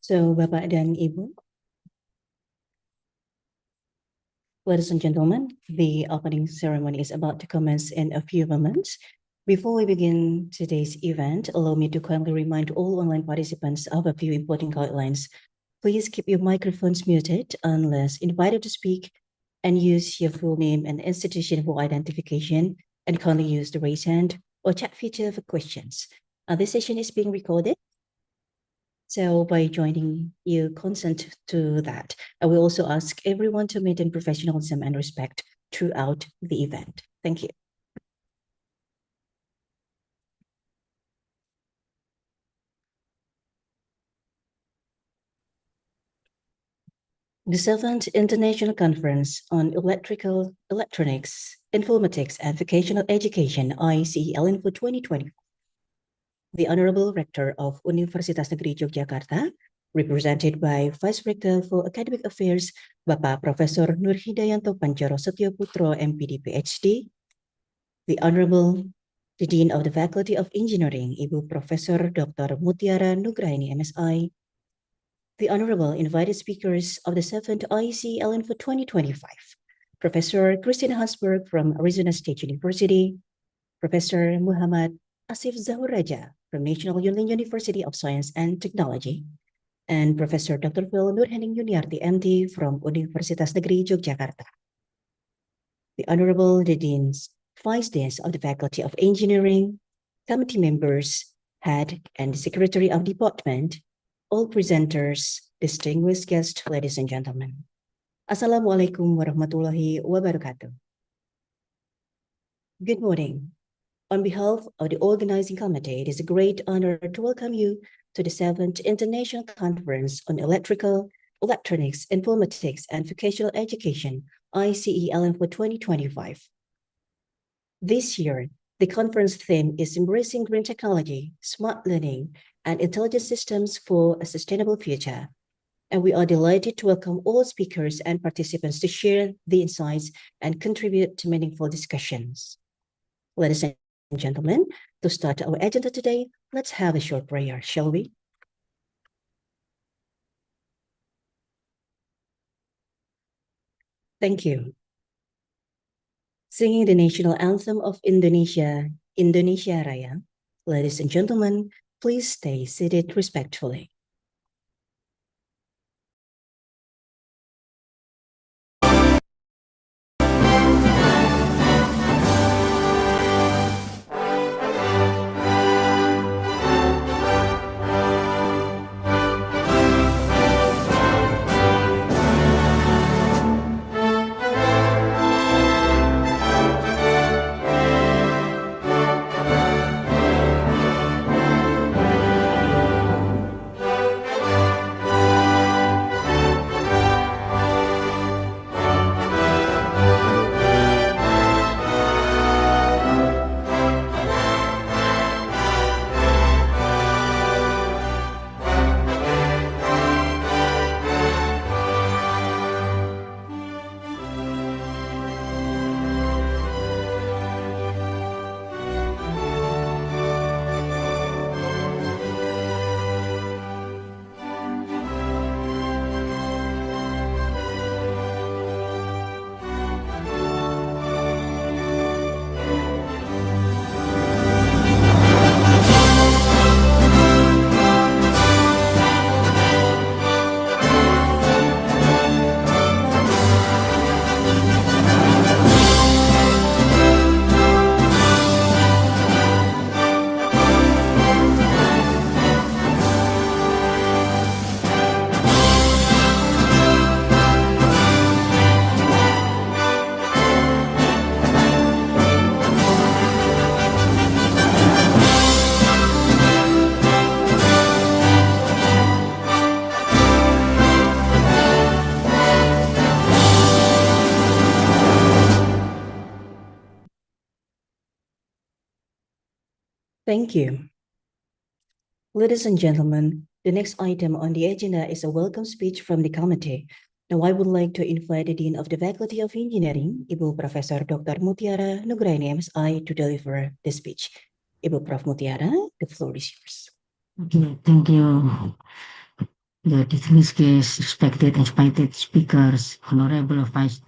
So, Bapak dan Ibu, ladies and gentlemen, the opening ceremony is about to commence in a few moments. Before we begin today's event, allow me to kindly remind all online participants of a few important guidelines. Please keep your microphones muted unless invited to speak, and use your full name and institution for identification, and kindly use the raise hand or chat feature for questions. This session is being recorded. So by joining, you consent to that. I will also ask everyone to maintain professionalism and respect throughout the event. Thank you. The 7th International Conference on Electronics, Informatics, and Vocational Education, ICE-ELINVO 2020. The Honorable Rector of Universitas Negeri Yogyakarta, represented by Vice Rector for Academic Affairs, Bapak Profesor Nur Hidayanto Pancoro Setyoputro, MPD, PhD, the Honorable the Dean of the Faculty of Engineering, Ibu Profesor Dr. Mutiara Nugraini, MSI, the Honorable invited speakers of the 7th ICE-ELINVO 2025, Professor Christina Hansberg from Arizona State University, Professor Muhammad Asif Zahuraja from National Union University of Science and Technology, and Professor Dr. Phil Nurhaning Yuniarti, MD from Universitas Negeri Yogyakarta. The Honorable the Deans, Vice Deans of the Faculty of Engineering, committee members, head and secretary of department, all presenters, distinguished guests, ladies and gentlemen. Assalamualaikum warahmatullahi wabarakatuh. Good morning. On behalf of the organizing committee, it is a great honor to welcome you to the 7th International Conference on Electronics, Informatics, and Vocational Education, ICE-ELINVO 2025. This year, the conference theme is Embracing Green Technology, Smart Learning, and Intelligent Systems for a Sustainable Future. And we are delighted to welcome all speakers and participants to share the insights and contribute to meaningful discussions. Ladies and gentlemen, to start our agenda today, let's have a short prayer, shall we? Thank you. Singing the national anthem of Indonesia, Indonesia Raya. Ladies and gentlemen, please stay seated respectfully. Thank you. Ladies and gentlemen, the next item on the agenda is a welcome speech from the committee. Now I would like to invite the Dean of the Faculty of Engineering, Ibu Profesor Dr. Mutiara Nugraini, MSI, to deliver the speech. Ibu Prof. Mutiara, the floor is yours. Okay, thank you. the distinguished guests, respected invited speakers, Honorable Vice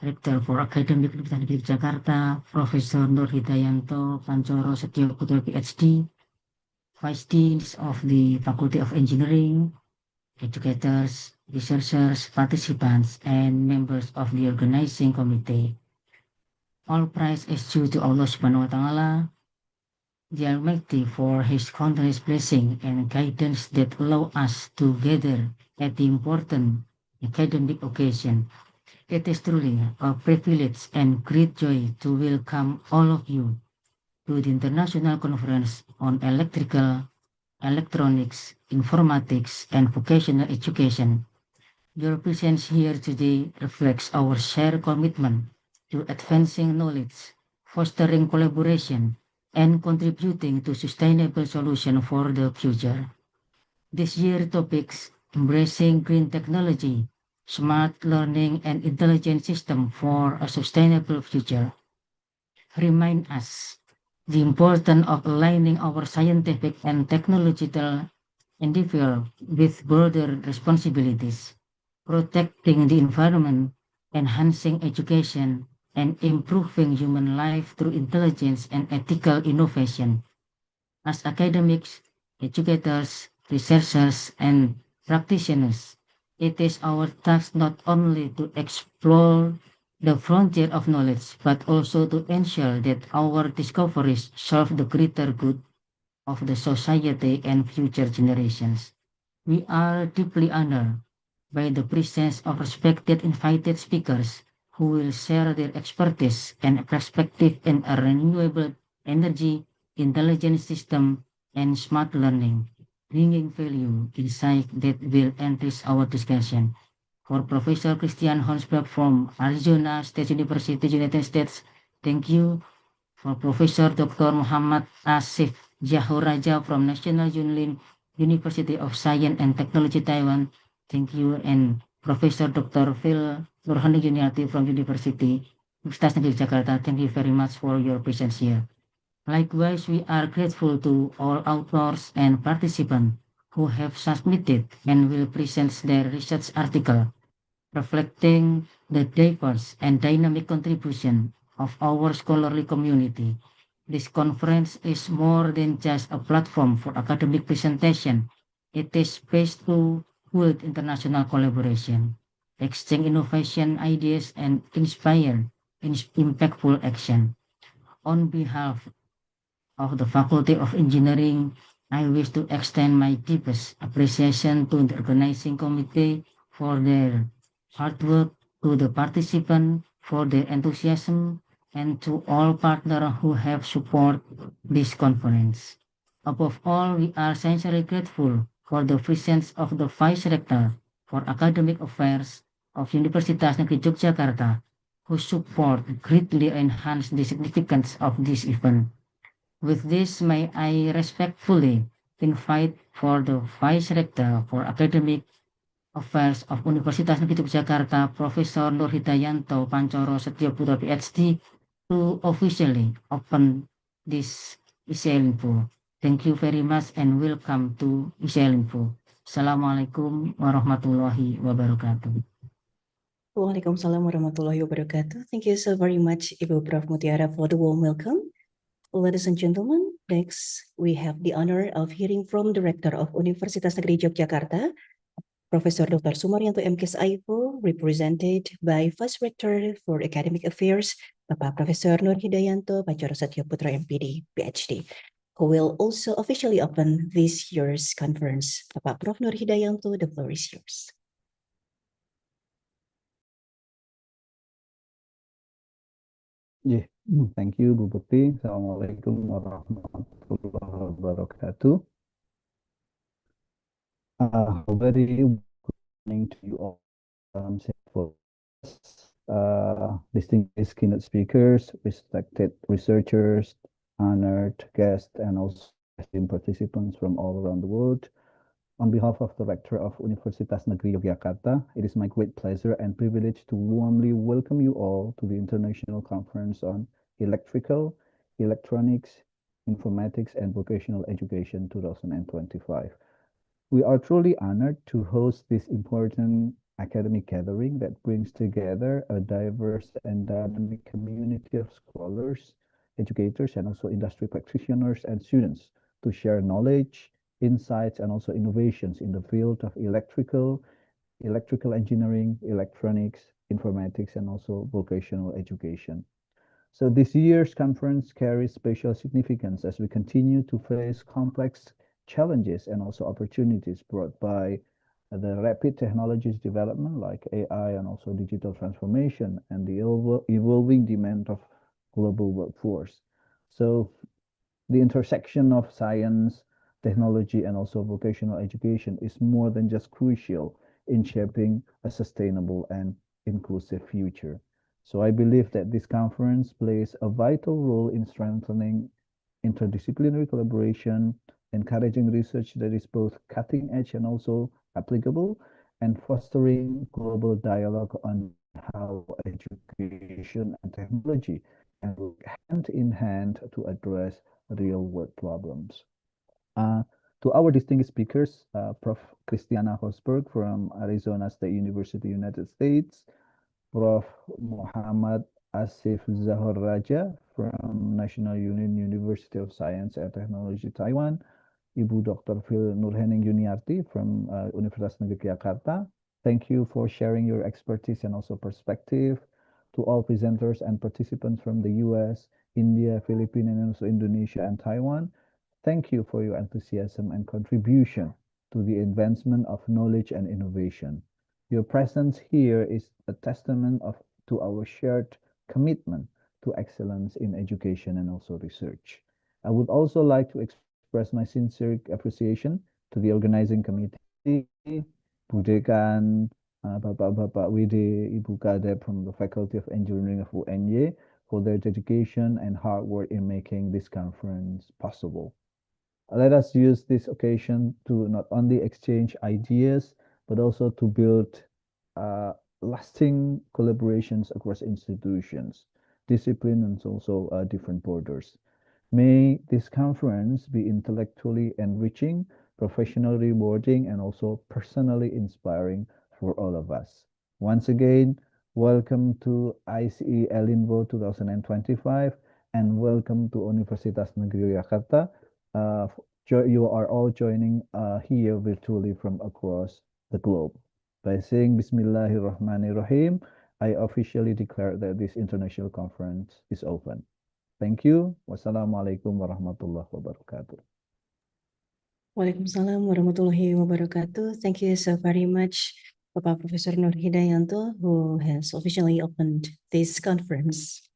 Rector for Academic University of Jakarta, Professor Nur Hidayanto Pancoro Setio Putra PhD, Vice Deans of the Faculty of Engineering, educators, researchers, participants, and members of the organizing committee. All praise is due to Allah Subhanahu wa Ta'ala, the Almighty, for His countless blessing and guidance that allow us to gather at the important academic occasion. It is truly a privilege and great joy to welcome all of you to the International Conference on Electrical, Electronics, Informatics, and Vocational Education. Your presence here today reflects our shared commitment to advancing knowledge, fostering collaboration, and contributing to sustainable solutions for the future. This year's topics, embracing green technology, smart learning, and intelligent system for a sustainable future, remind us the importance of aligning our scientific and technological endeavor with broader responsibilities, protecting the environment, enhancing education, and improving human life through intelligence and ethical innovation. As academics, educators, researchers, and practitioners, it is our task not only to explore the frontier of knowledge, but also to ensure that our discoveries serve the greater good of the society and future generations. We are deeply honored by the presence of respected invited speakers who will share their expertise and perspective in a renewable energy, intelligent system, and smart learning, bringing value insight that will enrich our discussion. For Professor Christian Honsberg from Arizona State University, United States, thank you. For Professor Dr. Muhammad Asif Jahuraja from National University of Science and Technology, Taiwan. Thank you. And Professor Dr. Phil Nurhani Juniati from University of Negeri Jakarta. Thank you very much for your presence here. Likewise, we are grateful to all authors and participants who have submitted and will present their research article reflecting the diverse and dynamic contribution of our scholarly community. This conference is more than just a platform for academic presentation. It is space to build international collaboration, exchange innovation ideas, and inspire impactful action. On behalf of the Faculty of Engineering, I wish to extend my deepest appreciation to the organizing committee for their hard work, to the participants for their enthusiasm, and to all partners who have supported this conference. Above all, we are sincerely grateful for the presence of the Vice Rector for Academic Affairs of Universitas Negeri Yogyakarta, whose support greatly enhanced the significance of this event. With this, may I respectfully invite for the Vice Rector for Academic Affairs of Universitas Negeri Yogyakarta, Professor Nur Hidayanto Pancoro Setioputra PhD, to officially open this ICE-ELINVO. Thank you very much and welcome to ICE-ELINVO. Assalamualaikum warahmatullahi wabarakatuh. Waalaikumsalam warahmatullahi wabarakatuh. Thank you so very much, Ibu Prof. Mutiara, for the warm welcome. Ladies and gentlemen, next we have the honor of hearing from the Rector of Universitas Negeri Yogyakarta, Professor Dr. Sumaryanto MKS Aipo, represented by Vice Rector for Academic Affairs, Bapak Professor Nur Hidayanto Pancoro Satyoputra MPD, PhD, who will also officially open this year's conference. Bapak Prof. Nur Hidayanto, the floor is yours. Yeah, thank you, Bu Putih. Assalamualaikum warahmatullahi wabarakatuh. Very good morning to you all. For distinguished keynote speakers, respected researchers, honored guests, and also esteemed participants from all around the world. On behalf of the Rector of Universitas Negeri Yogyakarta, it is my great pleasure and privilege to warmly welcome you all to the International Conference on Electrical, Electronics, Informatics, and Vocational Education 2025. We are truly honored to host this important academic gathering that brings together a diverse and dynamic community of scholars, educators, and also industry practitioners and students to share knowledge, insights, and also innovations in the field of electrical engineering, electronics, informatics, and also vocational education. So this year's conference carries special significance as we continue to face complex challenges and also opportunities brought by the rapid technologies development like AI and also digital transformation and the evolving demand of global workforce. So the intersection of science, technology, and also vocational education is more than just crucial in shaping a sustainable and inclusive future. So I believe that this conference plays a vital role in strengthening interdisciplinary collaboration, encouraging research that is both cutting edge and also applicable, and fostering global dialogue on how education and technology can work hand in hand to address real world problems. Uh, to our distinguished speakers, Prof. Christiana Hosberg from Arizona State University, United States, Prof. Muhammad Asif Zahor Raja from National Union University of Science and Technology, Taiwan, Ibu Dr. Phil Nurhening Yuniarti from Universitas Negeri Yogyakarta. Thank you for sharing your expertise and also perspective. To all presenters and participants from the US, India, Philippines, and also Indonesia and Taiwan, thank you for your enthusiasm and contribution to the advancement of knowledge and innovation. Your presence here is a testament to our shared commitment to excellence in education and also research. I would also like to express my sincere appreciation to the organizing committee, Bu Dekan, Bapak-Bapak Wide, Ibu Kadep from the Faculty of Engineering of UNY for their dedication and hard work in making this conference possible. Let us use this occasion to not only exchange ideas, but also to build lasting collaborations across institutions, discipline, and also different borders. May this conference be intellectually enriching, professionally rewarding, and also personally inspiring for all of us. Once again, welcome to ICE-ELINVO 2025 and welcome to Universitas Negeri Yogyakarta. You are all joining here virtually from across the globe. By saying Bismillahirrahmanirrahim, I officially declare that this international conference is open. Thank you. Wassalamualaikum warahmatullahi wabarakatuh. Waalaikumsalam warahmatullahi wabarakatuh. Thank you so very much, Bapak Professor Nur Hidayanto, who has officially opened this conference.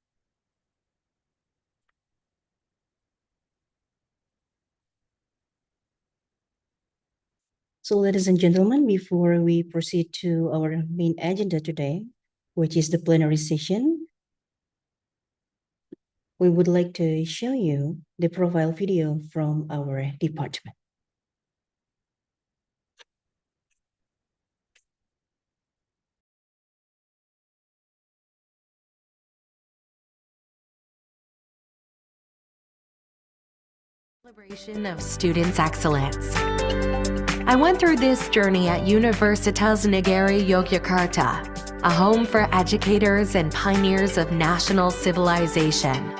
So, ladies and gentlemen, before we proceed to our main agenda today, which is the plenary session, we would like to show you the profile video from our department. Celebration of Students' Excellence. I went through this journey at Universitas Negeri Yogyakarta, a home for educators and pioneers of national civilization.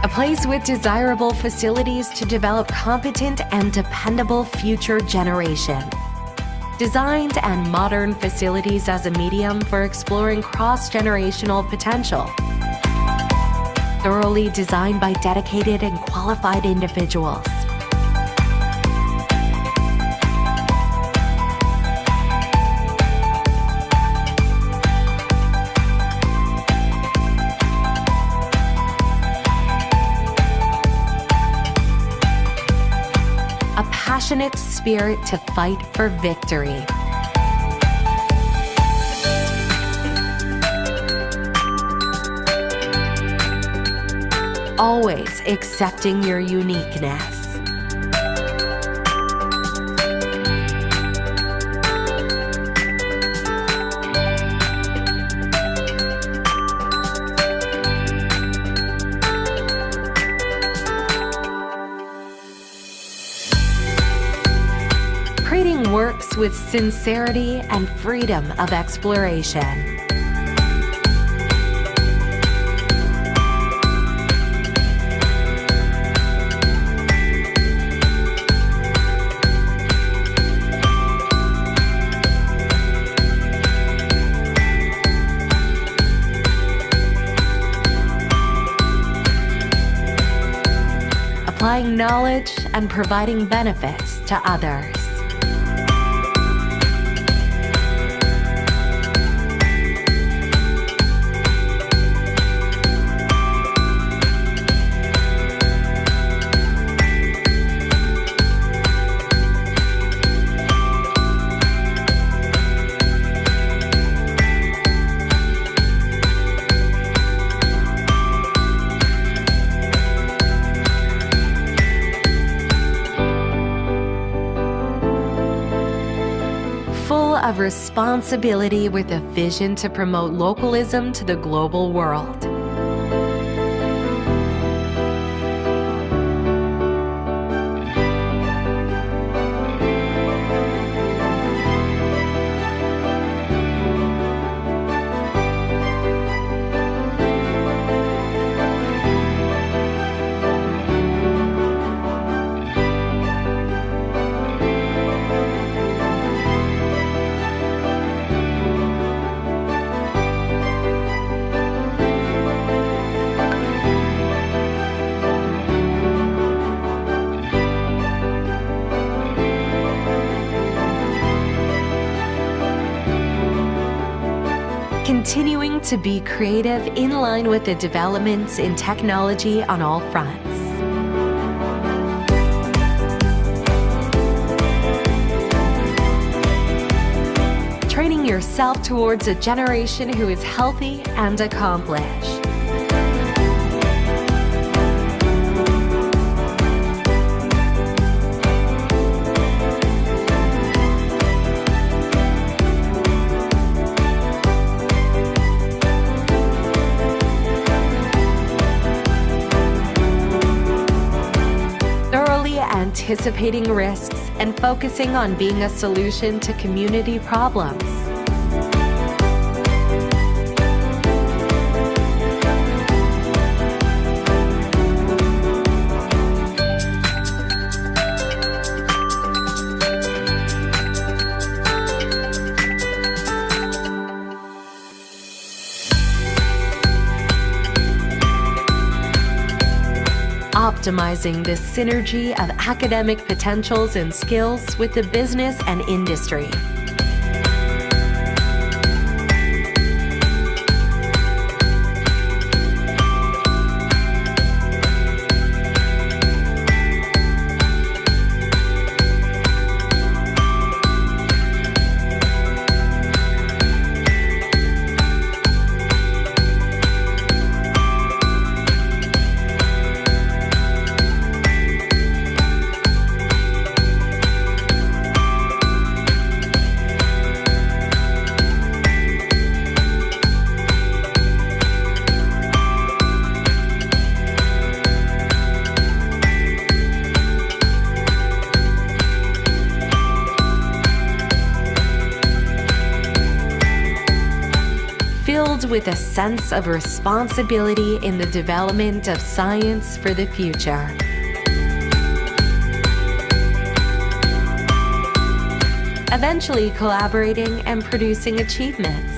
A place with desirable facilities to develop competent and dependable future generation. Designed and modern facilities as a medium for exploring cross-generational potential. Thoroughly designed by dedicated and qualified individuals. A passionate spirit to fight for victory. Always accepting your uniqueness. with sincerity and freedom of exploration. Applying knowledge and providing benefits to others. Full of responsibility with a vision to promote localism to the global world. Continuing to be creative in line with the developments in technology on all fronts. Training yourself towards a generation who is healthy and accomplished. Anticipating risks and focusing on being a solution to community problems. Optimizing the synergy of academic potentials and skills with the business and industry. Filled with a sense of responsibility in the development of science for the future. Eventually collaborating and producing achievements.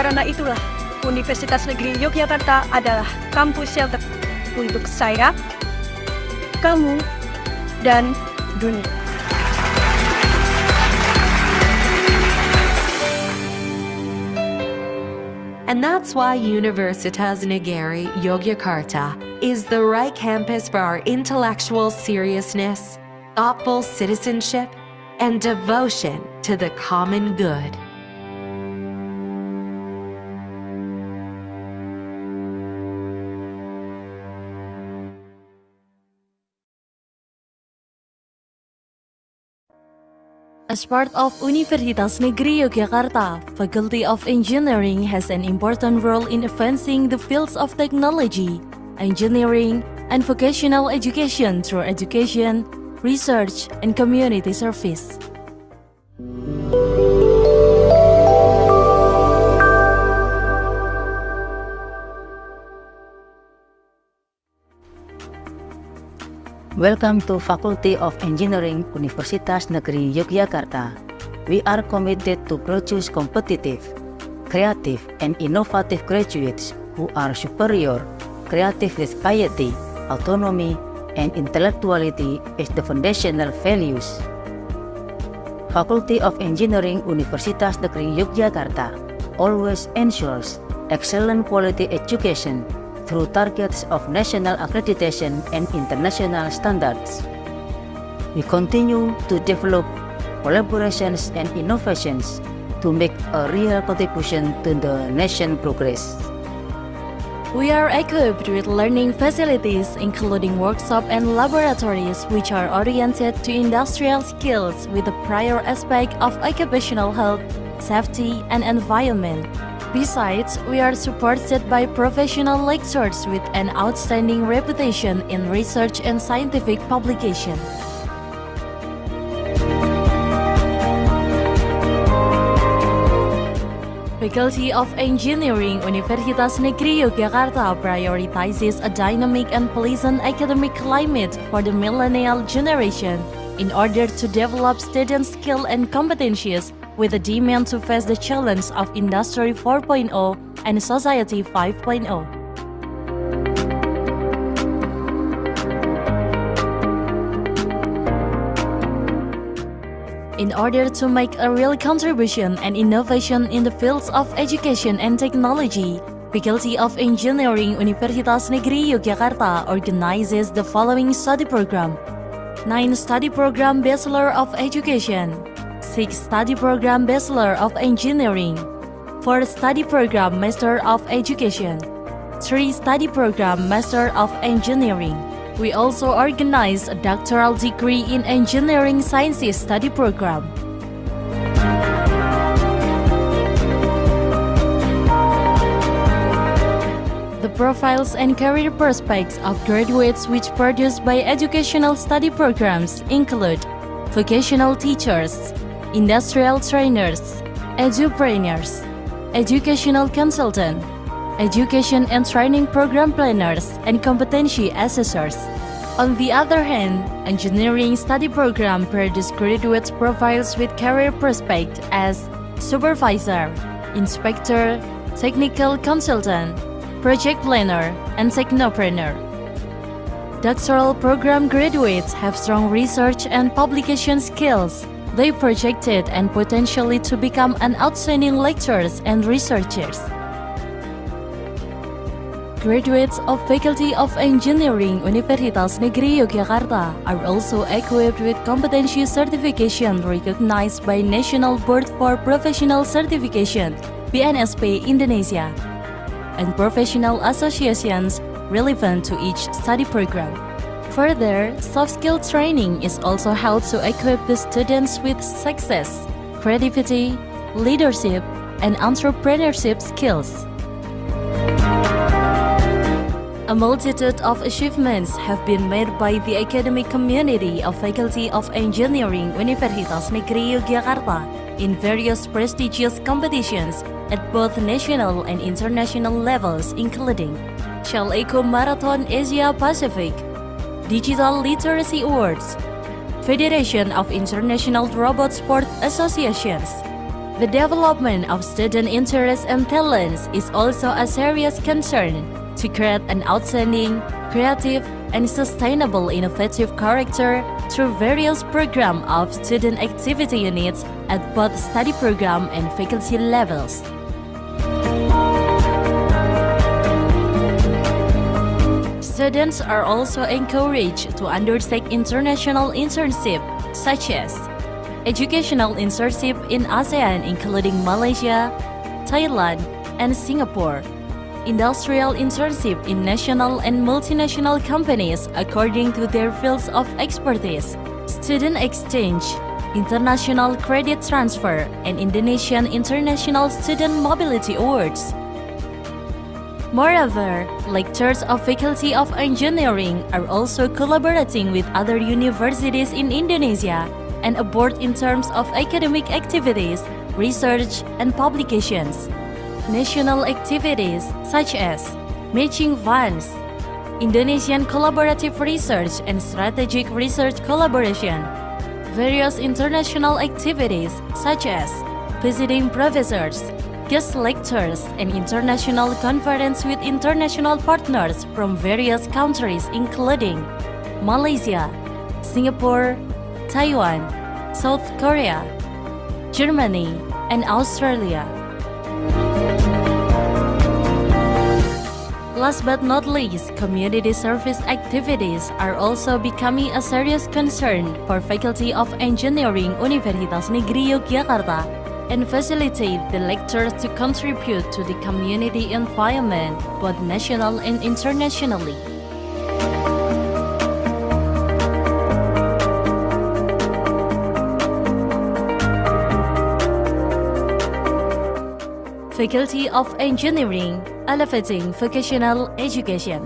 karena itulah Universitas Negeri Yogyakarta adalah kampus shelter untuk saya, kamu, dan dunia. And that's why Universitas Negeri Yogyakarta is the right campus for our intellectual seriousness, thoughtful citizenship, and devotion to the common good. As part of Universitas Negeri Yogyakarta, Faculty of Engineering has an important role in advancing the fields of technology, engineering, and vocational education through education, research, and community service. Welcome to Faculty of Engineering Universitas Negeri Yogyakarta. We are committed to produce competitive, creative, and innovative graduates who are superior, creative with piety, autonomy, and intellectuality as the foundational values. Faculty of Engineering Universitas Negeri Yogyakarta always ensures excellent quality education through targets of national accreditation and international standards. We continue to develop collaborations and innovations to make a real contribution to the nation's progress. We are equipped with learning facilities including workshop and laboratories which are oriented to industrial skills with a prior aspect of occupational health, safety, and environment. Besides, we are supported by professional lecturers with an outstanding reputation in research and scientific publication. Faculty of Engineering Universitas Negeri Yogyakarta prioritizes a dynamic and pleasant academic climate for the millennial generation in order to develop student skill and competencies with a demand to face the challenge of Industry 4.0 and Society 5.0. In order to make a real contribution and innovation in the fields of education and technology, Faculty of Engineering Universitas Negeri Yogyakarta organizes the following study program: 9 study program Bachelor of Education, 6 study program Bachelor of Engineering, 4 study program Master of Education, 3 study program Master of Engineering. We also organize a doctoral degree in Engineering Sciences study program. The profiles and career prospects of graduates which produced by educational study programs include vocational teachers, industrial trainers, edupreneurs, educational consultant, education and training program planners, and competency assessors. On the other hand, engineering study program produce graduate profiles with career prospect as supervisor, inspector, technical consultant, project planner, and technopreneur. Doctoral program graduates have strong research and publication skills. They projected and potentially to become an outstanding lecturers and researchers. Graduates of Faculty of Engineering Universitas Negeri Yogyakarta are also equipped with competency certification recognized by National Board for Professional Certification (BNSP) Indonesia and professional associations relevant to each study program. Further, soft skill training is also held to equip the students with success, creativity, leadership, and entrepreneurship skills. A multitude of achievements have been made by the academic community of Faculty of Engineering Universitas Negeri Yogyakarta in various prestigious competitions at both national and international levels, including Shell Eco Marathon Asia Pacific, Digital Literacy Awards, Federation of International Robot Sport Associations, The development of student interests and talents is also a serious concern to create an outstanding, creative, and sustainable innovative character through various programs of student activity units at both study program and faculty levels. Students are also encouraged to undertake international internship, such as educational internship in ASEAN including Malaysia, Thailand, and Singapore, industrial internship in national and multinational companies according to their fields of expertise, student exchange, international credit transfer, and Indonesian International Student Mobility Awards. Moreover, lecturers of Faculty of Engineering are also collaborating with other universities in Indonesia and abroad in terms of academic activities, research, and publications. National activities such as matching funds, Indonesian collaborative research and strategic research collaboration, various international activities such as visiting professors, guest lectures, and international conference with international partners from various countries including Malaysia, Singapore, Taiwan, South Korea, Germany, and Australia. Last but not least, community service activities are also becoming a serious concern for Faculty of Engineering Universitas Negeri Yogyakarta and facilitate the lecturers to contribute to the community environment both national and internationally. Faculty of Engineering, elevating vocational education.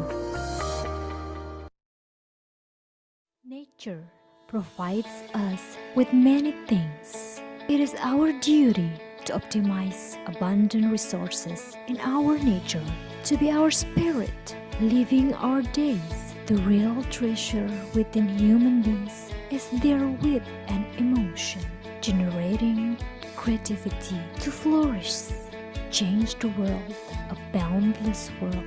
Nature provides us with many things. It is our duty to optimize abundant resources in our nature, to be our spirit, living our days. The real treasure within human beings is their wit and emotion, generating creativity to flourish. Change the world, a boundless world.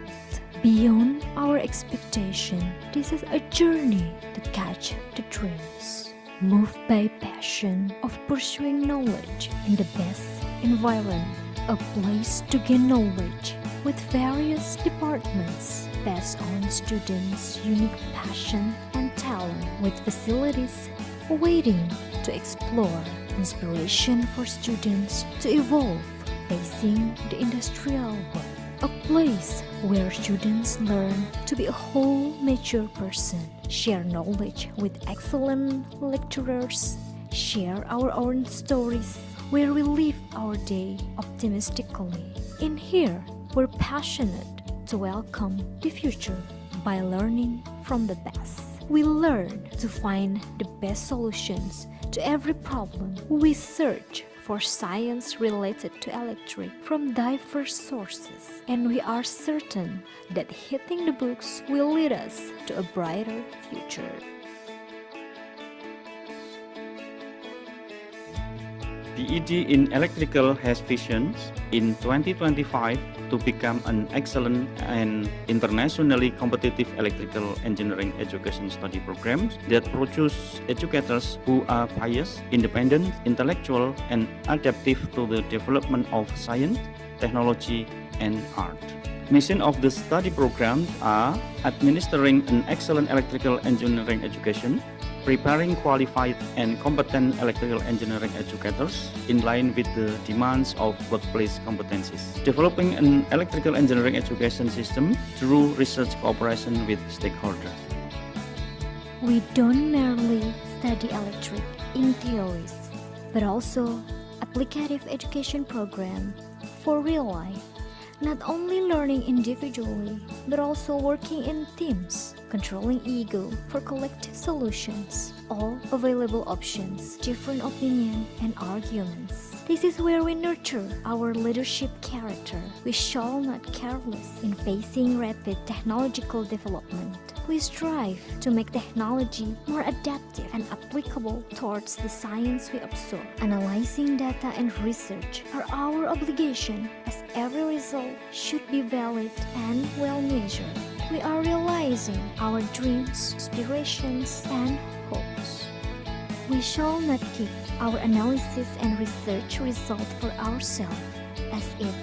Beyond our expectation, this is a journey to catch the dreams. Moved by passion of pursuing knowledge in the best environment, a place to gain knowledge with various departments based on students' unique passion and talent, with facilities waiting to explore, inspiration for students to evolve facing the industrial world, a place where students learn to be a whole mature person, share knowledge with excellent lecturers, share our own stories, where we live our day optimistically. In here, we're passionate to welcome the future by learning from the best. We learn to find the best solutions to every problem. We search for science related to electric from diverse sources, and we are certain that hitting the books will lead us to a brighter future. The ED in Electrical has visions in 2025 to become an excellent and internationally competitive electrical engineering education study program that produce educators who are biased, independent, intellectual, and adaptive to the development of science, technology, and art. Mission of the study programs are administering an excellent electrical engineering education, preparing qualified and competent electrical engineering educators in line with the demands of workplace competencies, developing an electrical engineering education system through research cooperation with stakeholders. We don't merely study electric in theories, but also applicative education program for real life. Not only learning individually, but also working in teams, controlling ego for collective solutions. All available options, different opinions and arguments. This is where we nurture our leadership character. We shall not careless in facing rapid technological development. We strive to make technology more adaptive and applicable towards the science we absorb. Analyzing data and research are our obligation, as every result should be valid and well measured. We are realizing our dreams, aspirations, and hopes. We shall not keep our analysis and research result for ourselves as if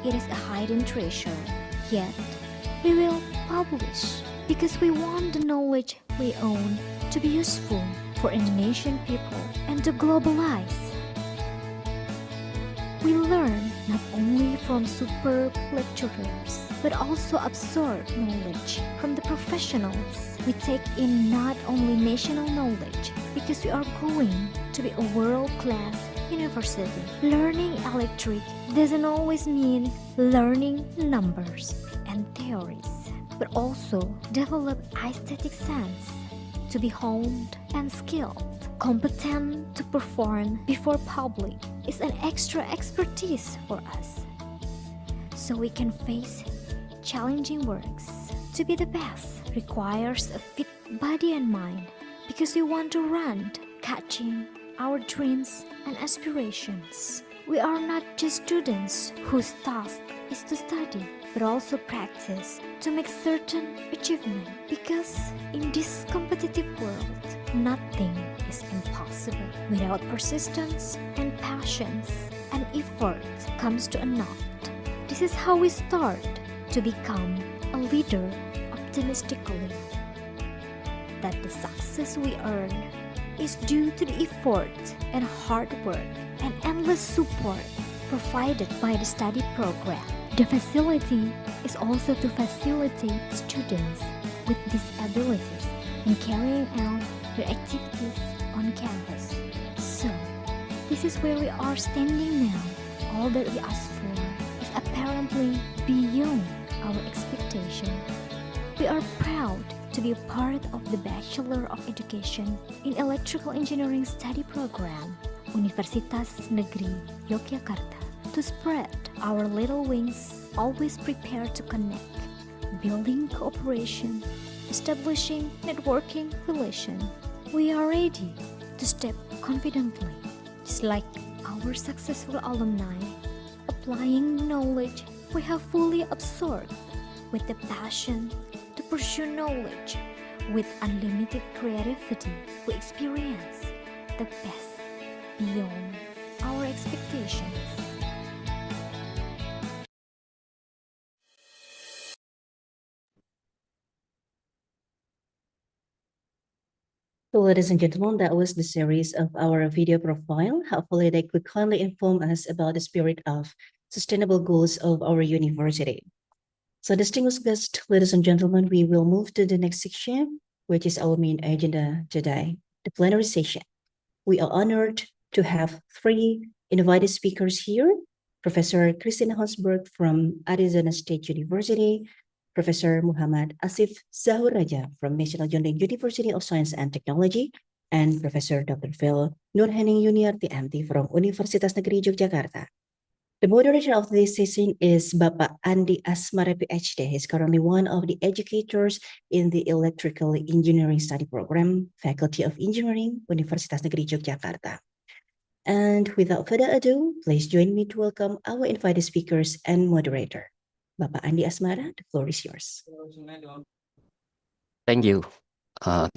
it is a hidden treasure. Yet, we will publish because we want the knowledge we own to be useful for Indonesian people and to globalize. We learn not only from superb lecturers, but also absorb knowledge from the professionals. We take in not only national knowledge, because we are going to be a world-class university. Learning electric doesn't always mean learning numbers and theories, but also develop aesthetic sense, to be honed and skilled. Competent to perform before public is an extra expertise for us, so we can face challenging works. To be the best requires a fit body and mind, because we want to run, catching our dreams and aspirations. We are not just students whose task is to study, but also practice to make certain achievement, because in this competitive world, nothing is impossible. Without persistence and passions, and effort comes to a naught. This is how we start to become a leader optimistically, that the success we earn is due to the effort and hard work and endless support provided by the study program. The facility is also to facilitate students with disabilities in carrying out their activities on campus. So, this is where we are standing now. All that we ask for is apparently beyond our expectation. We are proud to be a part of the Bachelor of Education in Electrical Engineering Study Program, Universitas Negeri Yogyakarta, to spread our little wings, always prepared to connect, building cooperation, establishing networking relation. We are ready to step confidently, just like our successful alumni, applying knowledge we have fully absorbed with the passion to pursue knowledge. With unlimited creativity, we experience the best beyond our expectations. So, ladies and gentlemen, that was the series of our video profile. Hopefully, they could kindly inform us about the spirit of sustainable goals of our university. So, distinguished guests, ladies and gentlemen, we will move to the next section, which is our main agenda today, the plenary session. We are honored to have three invited speakers here: Professor Christina Hosberg from Arizona State University, Professor Muhammad Asif Zahuraja from National University of Science and Technology, and Professor Dr. Phil Nurhaning Yuniarti MT from Universitas Negeri Yogyakarta. The moderator of this session is Bapak Andi Asmara PhD. He's currently one of the educators in the Electrical Engineering Study Program, Faculty of Engineering, Universitas Negeri Yogyakarta. And without further ado, please join me to welcome our invited speakers and moderator. Bapak Andi Asmara, the floor is yours. Thank you.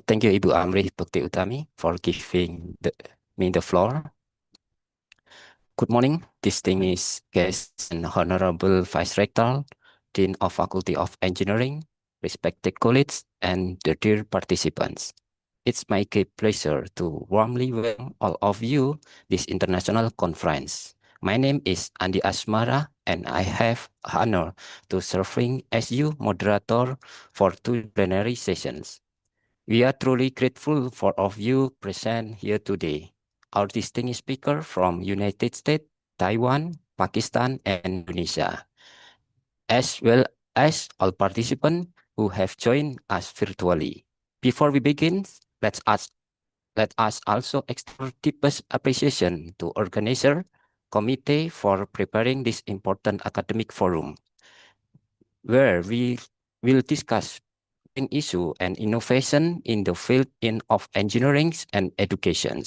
Thank you, Ibu Amri Bhakti Utami, for giving me the floor. Good morning, distinguished guests and Honorable Vice Rector, Dean of Faculty of Engineering, respected colleagues, and the dear participants. It's my great pleasure to warmly welcome all of you this international conference. My name is Andi Asmara, and I have honor to serving as you moderator for two plenary sessions. We are truly grateful for all of you present here today. Our distinguished speaker from United States, Taiwan, Pakistan, and Indonesia, as well as all participants who have joined us virtually. Before we begin, let us also extend deepest appreciation to organizer committee for preparing this important academic forum, where we will discuss issue and innovation in the field of engineering and education.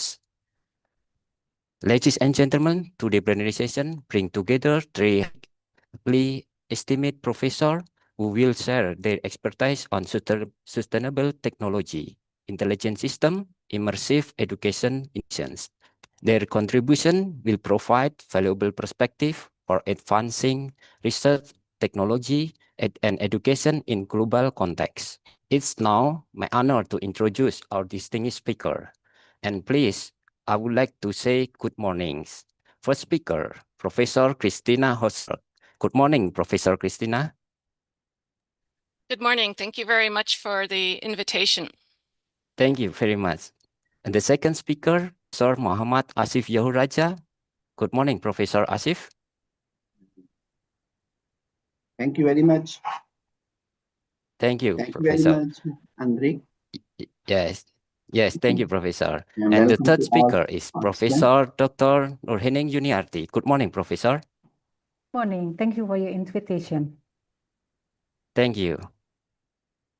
Ladies and gentlemen, today's presentation bring together three highly esteemed professors who will share their expertise on sustainable technology, intelligent system, immersive education missions. Their contribution will provide valuable perspective for advancing research, technology, and education in global context. It's now my honor to introduce our distinguished speaker. And please, I would like to say good mornings. First speaker, Professor Christina Hosberg. Good morning, Professor Christina. Good morning. Thank you very much for the invitation. Thank you very much. And the second speaker, Sir Muhammad Asif Yahuraja. Good morning, Professor Asif. Thank you very much. Thank you, Thank Professor. you very much, Andre. Yes, thank you, Professor. And And the welcome third to all speaker is participants. Professor Dr. Nurhening Yuniarti. Good morning, Professor. Morning. Thank you for your invitation. Thank you.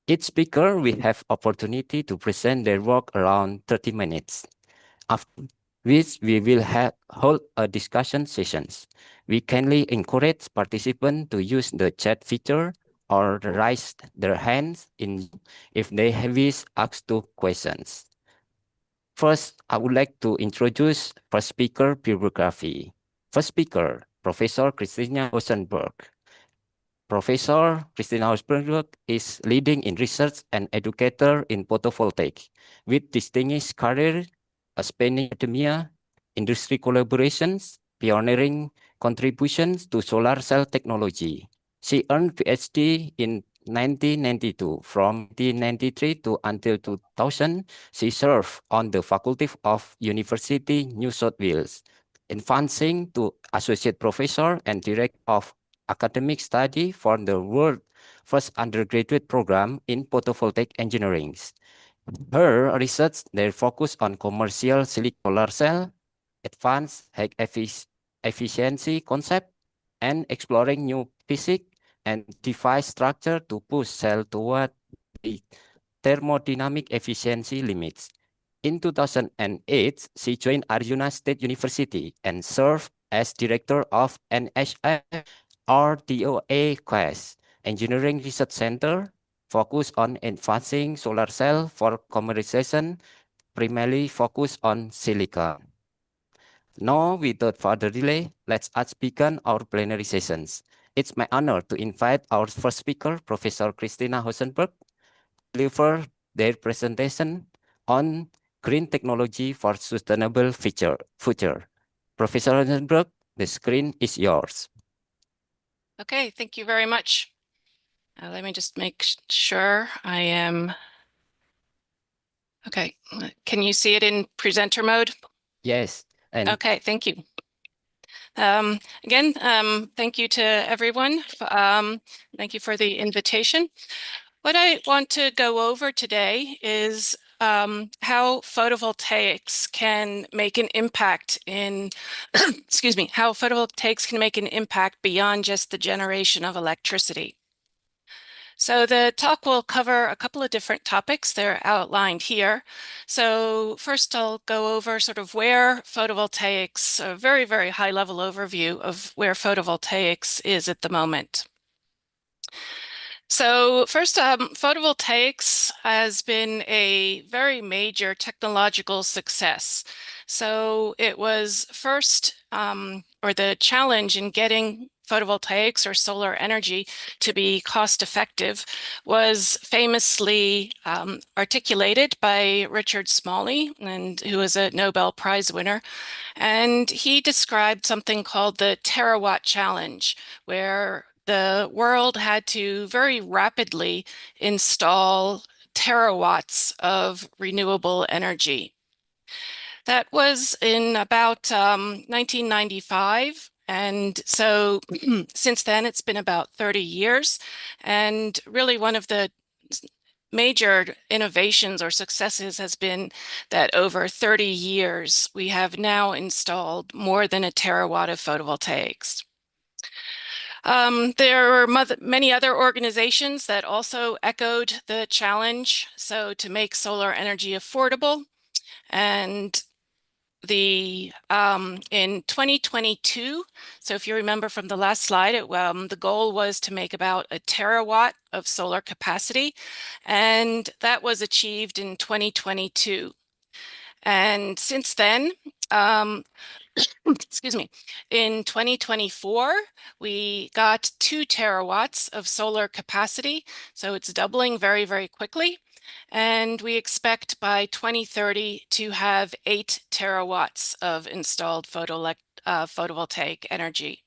Each speaker will have opportunity to present their work around 30 minutes, after which we will hold a discussion sessions. We kindly encourage participants to use the chat feature or raise their hands if they wish ask two questions. First, I would like to introduce first speaker bibliography. First speaker, Professor Christina Rosenberg. Professor Christina Rosenberg is leading in research and educator in photovoltaic, with distinguished career spanning academia, industry collaborations, pioneering contributions to solar cell technology. She earned PhD in 1992. From 1993 to until 2000, she served on the faculty of University New South Wales, advancing to associate professor and director of academic study for the world's first undergraduate program in photovoltaic engineering. Her research they focus on commercial solar cell, advanced high efficiency concept, and exploring new physics and device structure to push cell toward the thermodynamic efficiency limits. In 2008, she joined Arjuna State University and served as director of NHI RDOA class Engineering Research Center, focused on advancing solar cell for commercialization, primarily focused on silicon. Now, without further delay, let's begin our plenary sessions. It's my honor to invite our first speaker, Professor Christina Rosenberg, to deliver their presentation on green technology for sustainable future. Professor Rosenberg, the screen is yours. Okay, thank you very much. Let me just make sure I am. Okay, can you see it in presenter mode? Yes. Okay, thank you. Again, thank you to everyone. Thank you for the invitation. What I want to go over today is how photovoltaics can make an impact in, excuse me, how photovoltaics can make an impact beyond just the generation of electricity. So the talk will cover a couple of different topics. They're outlined here. So first I'll go over sort of where photovoltaics, a very, very high level overview of where photovoltaics is at the moment. So first, photovoltaics has been a very major technological success. So it was first, or the challenge in getting photovoltaics or solar energy to be cost effective was famously articulated by Richard Smalley, who was a Nobel Prize winner. And he described something called the terawatt challenge, where the world had to very rapidly install terawatts of renewable energy. That was in about 1995. And so since then, it's been about 30 years. And really one of the major innovations or successes has been that over 30 years, we have now installed more than a terawatt of photovoltaics. There were many other organizations that also echoed the challenge. So to make solar energy affordable, and in 2022, so if you remember from the last slide, the goal was to make about 1 terawatt of solar capacity, and that was achieved in 2022. And since then, excuse me, in 2024, we got 2 terawatts of solar capacity. So it's doubling very, very quickly. And we expect by 2030 to have 8 terawatts of installed photovoltaic energy.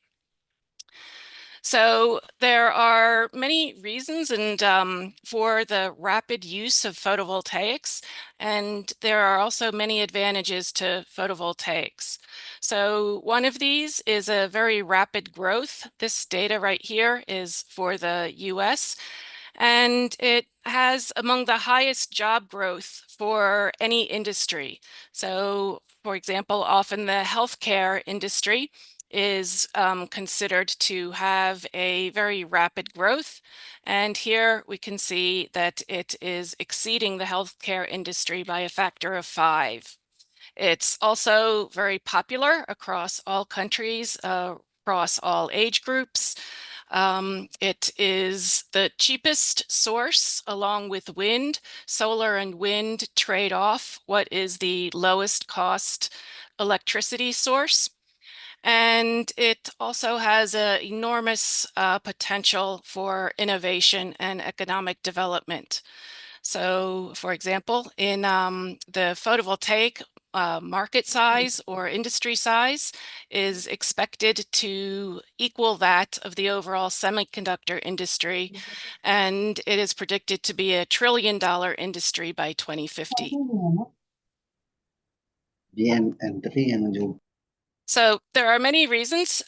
So there are many reasons for the rapid use of photovoltaics, and there are also many advantages to photovoltaics. So one of these is a very rapid growth. This data right here is for the US, and it has among the highest job growth for any industry. So, for example, often the healthcare industry is considered to have a very rapid growth. And here we can see that it is exceeding the healthcare industry by a factor of 5. It's also very popular across all countries, across all age groups. It is the cheapest source along with wind. Solar and wind trade off what is the lowest cost electricity source. And it also has an enormous potential for innovation and economic development. So, for example, in the photovoltaic market size or industry size is expected to equal that of the overall semiconductor industry, and it is predicted to be $1 trillion industry by 2050. So there are many reasons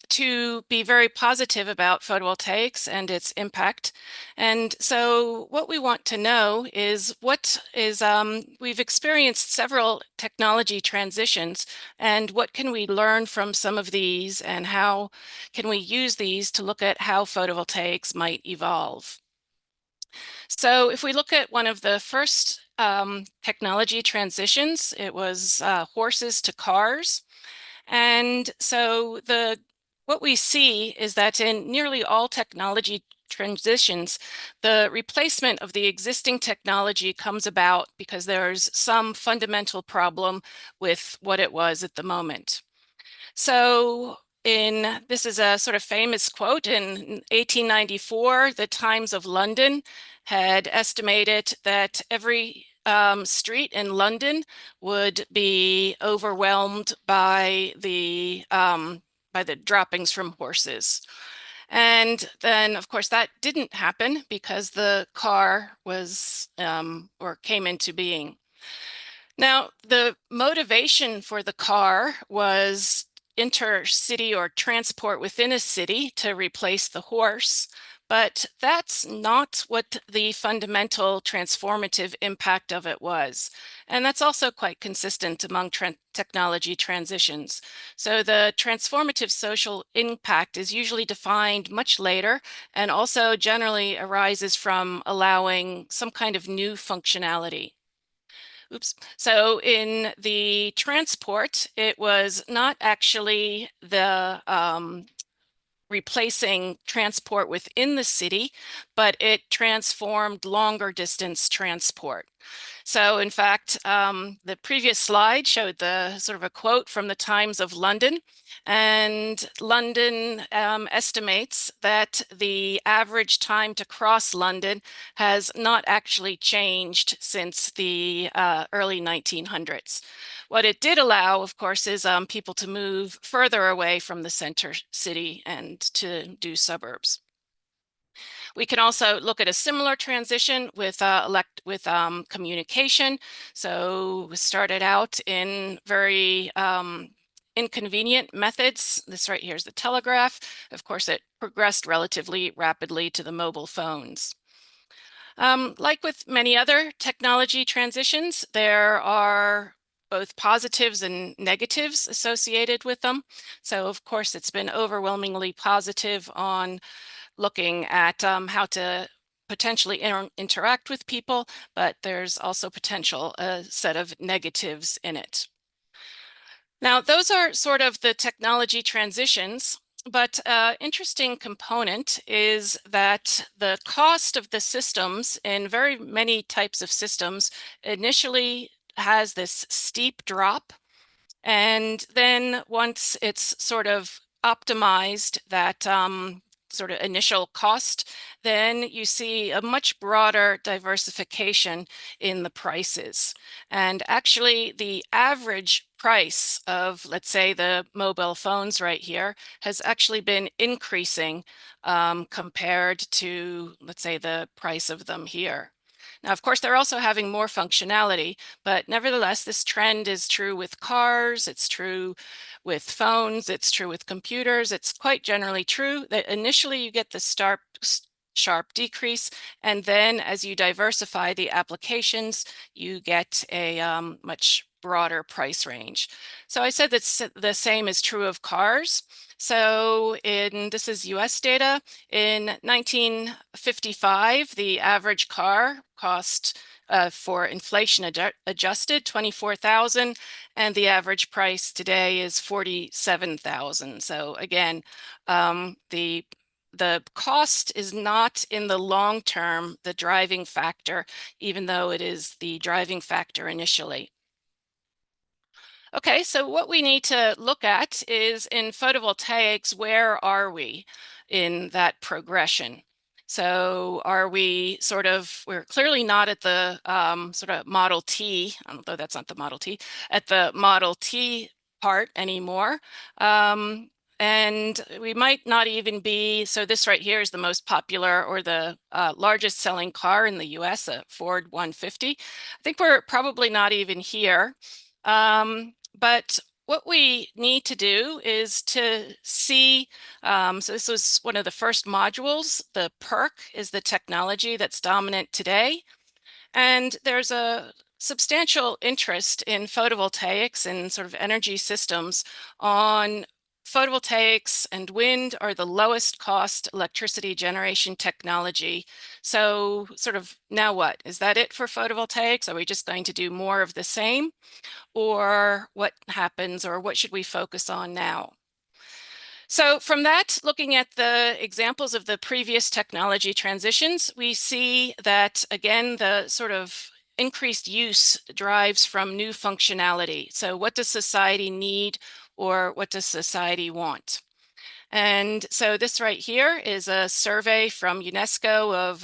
to be very positive about photovoltaics and its impact. And so what we want to know is we've experienced several technology transitions, and what can we learn from some of these, and how can we use these to look at how photovoltaics might evolve. So if we look at one of the first technology transitions, it was horses to cars. And so what we see is that in nearly all technology transitions, the replacement of the existing technology comes about because there's some fundamental problem with what it was at the moment. So this is a sort of famous quote. In 1894, the Times of London had estimated that every street in London would be overwhelmed by the droppings from horses. And then, of course, that didn't happen because the car was or came into being. Now, the motivation for the car was intercity or transport within a city to replace the horse, but that's not what the fundamental transformative impact of it was. And that's also quite consistent among technology transitions. So the transformative social impact is usually defined much later and also generally arises from allowing some kind of new functionality. Oops. So in the transport, it was not actually the replacing transport within the city, but it transformed longer distance transport. So in fact, the previous slide showed the sort of a quote from the Times of London, and London estimates that the average time to cross London has not actually changed since the early 1900s. What it did allow, of course, is people to move further away from the center city and to do suburbs. We can also look at a similar transition with communication. So we started out in very inconvenient methods. This right here is the telegraph. Of course, it progressed relatively rapidly to the mobile phones. Like with many other technology transitions, there are both positives and negatives associated with them. So of course, it's been overwhelmingly positive on looking at how to potentially interact with people, but there's also potential set of negatives in it. Now, those are sort of the technology transitions, but interesting component is that the cost of the systems in very many types of systems initially has this steep drop. And then once it's sort of optimized that sort of initial cost, then you see a much broader diversification in the prices. And actually, the average price of, let's say, the mobile phones right here has actually been increasing compared to, let's say, the price of them here. Now, of course, they're also having more functionality, but nevertheless, this trend is true with cars, it's true with phones, it's true with computers. It's quite generally true that initially you get the sharp decrease, and then as you diversify the applications, you get a much broader price range. So I said that the same is true of cars. So this is US data. In 1955, the average car cost for inflation adjusted $24,000, and the average price today is $47,000. So again, the cost is not in the long term the driving factor, even though it is the driving factor initially. Okay, so what we need to look at is in photovoltaics, where are we in that progression? So are we we're clearly not at the sort of Model T, although that's not the Model T, at the Model T part anymore. And we might not even be, so this right here is the most popular or the largest selling car in the US, a Ford 150. I think we're probably not even here. But what we need to do is to see, so this was one of the first modules. The PERC is the technology that's dominant today. And there's a substantial interest in photovoltaics and sort of energy systems on photovoltaics and wind are the lowest cost electricity generation technology. So sort of now what? Is that it for photovoltaics? Are we just going to do more of the same? Or what happens, or what should we focus on now? So from that, looking at the examples of the previous technology transitions, we see that, again, the sort of increased use drives from new functionality. So what does society need, or what does society want? And so this right here is a survey from UNESCO of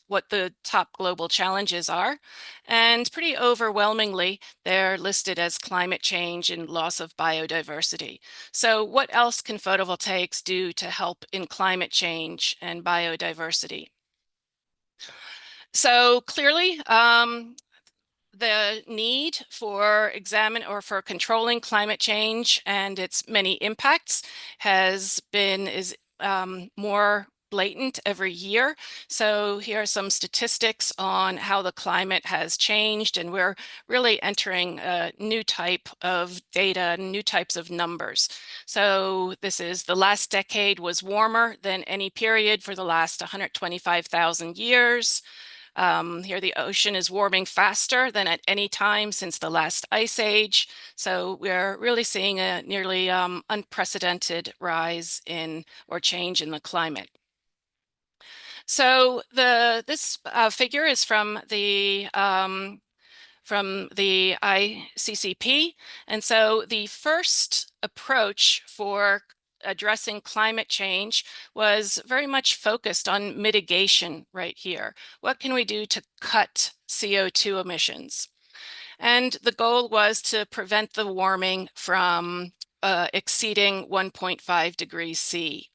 what the top global challenges are. And pretty overwhelmingly, they're listed as climate change and loss of biodiversity. So what else can photovoltaics do to help in climate change and biodiversity? So clearly, the need for controlling climate change and its many impacts is more blatant every year. So here are some statistics on how the climate has changed, and we're really entering a new type of data, new types of numbers. So this is the last decade was warmer than any period for the last 125,000 years. Here the ocean is warming faster than at any time since the last ice age. So we're really seeing a nearly unprecedented rise in or change in the climate. So this figure is from the ICCP. And so the first approach for addressing climate change was very much focused on mitigation right here. What can we do to cut CO2 emissions? And the goal was to prevent the warming from exceeding 1.5 degrees C.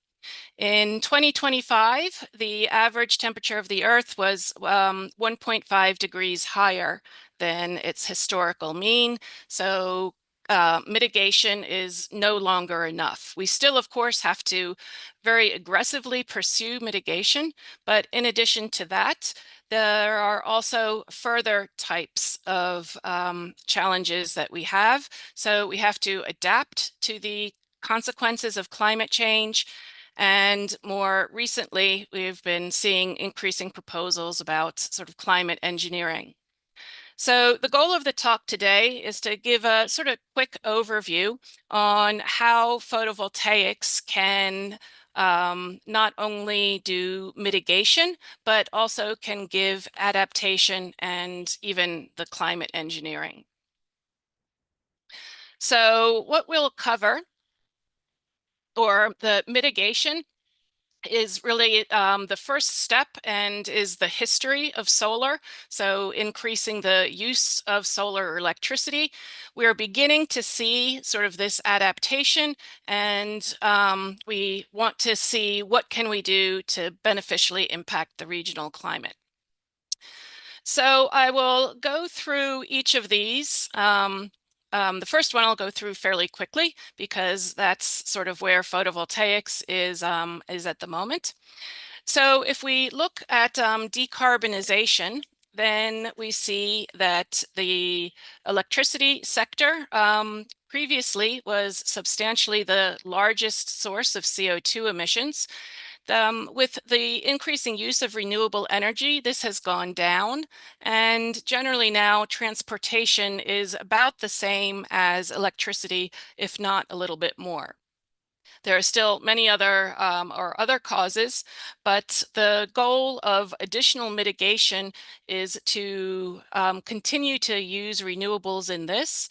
In 2025, the average temperature of the Earth was 1.5 degrees higher than its historical mean. So mitigation is no longer enough. We still, of course, have to very aggressively pursue mitigation, but in addition to that, there are also further types of challenges that we have. So we have to adapt to the consequences of climate change. And more recently, we've been seeing increasing proposals about sort of climate engineering. So the goal of the talk today is to give a sort of quick overview on how photovoltaics can not only do mitigation, but also can give adaptation and even the climate engineering. So what we'll cover, or the mitigation, is really the first step and is the history of solar. So increasing the use of solar electricity. We're beginning to see sort of this adaptation, and we want to see what can we do to beneficially impact the regional climate. So I will go through each of these. The first one I'll go through fairly quickly because that's sort of where photovoltaics is at the moment. So if we look at decarbonization, then we see that the electricity sector previously was substantially the largest source of CO2 emissions. With the increasing use of renewable energy, this has gone down, and generally now transportation is about the same as electricity, if not a little bit more. There are still many other causes, but the goal of additional mitigation is to continue to use renewables in this,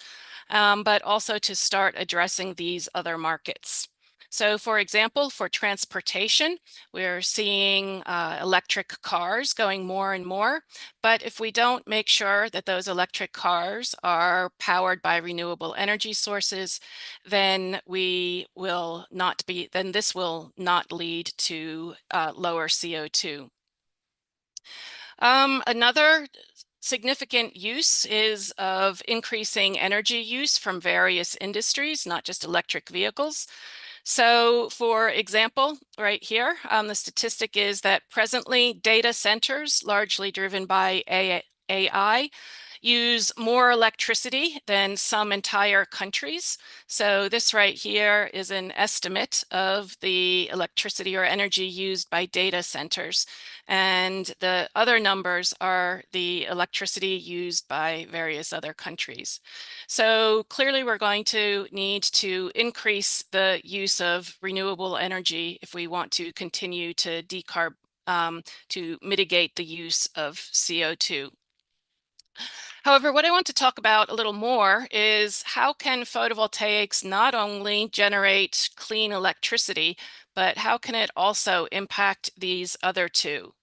but also to start addressing these other markets. So for example, for transportation, we're seeing electric cars going more and more, but if we don't make sure that those electric cars are powered by renewable energy sources, then this will not lead to lower CO2. Another significant use is of increasing energy use from various industries, not just electric vehicles. So for example, right here, the statistic is that presently data centers, largely driven by AI, use more electricity than some entire countries. So this right here is an estimate of the electricity or energy used by data centers. And the other numbers are the electricity used by various other countries. So clearly we're going to need to increase the use of renewable energy if we want to continue to to mitigate the use of CO2. However, what I want to talk about a little more is how can photovoltaics not only generate clean electricity, but how can it also impact these other two?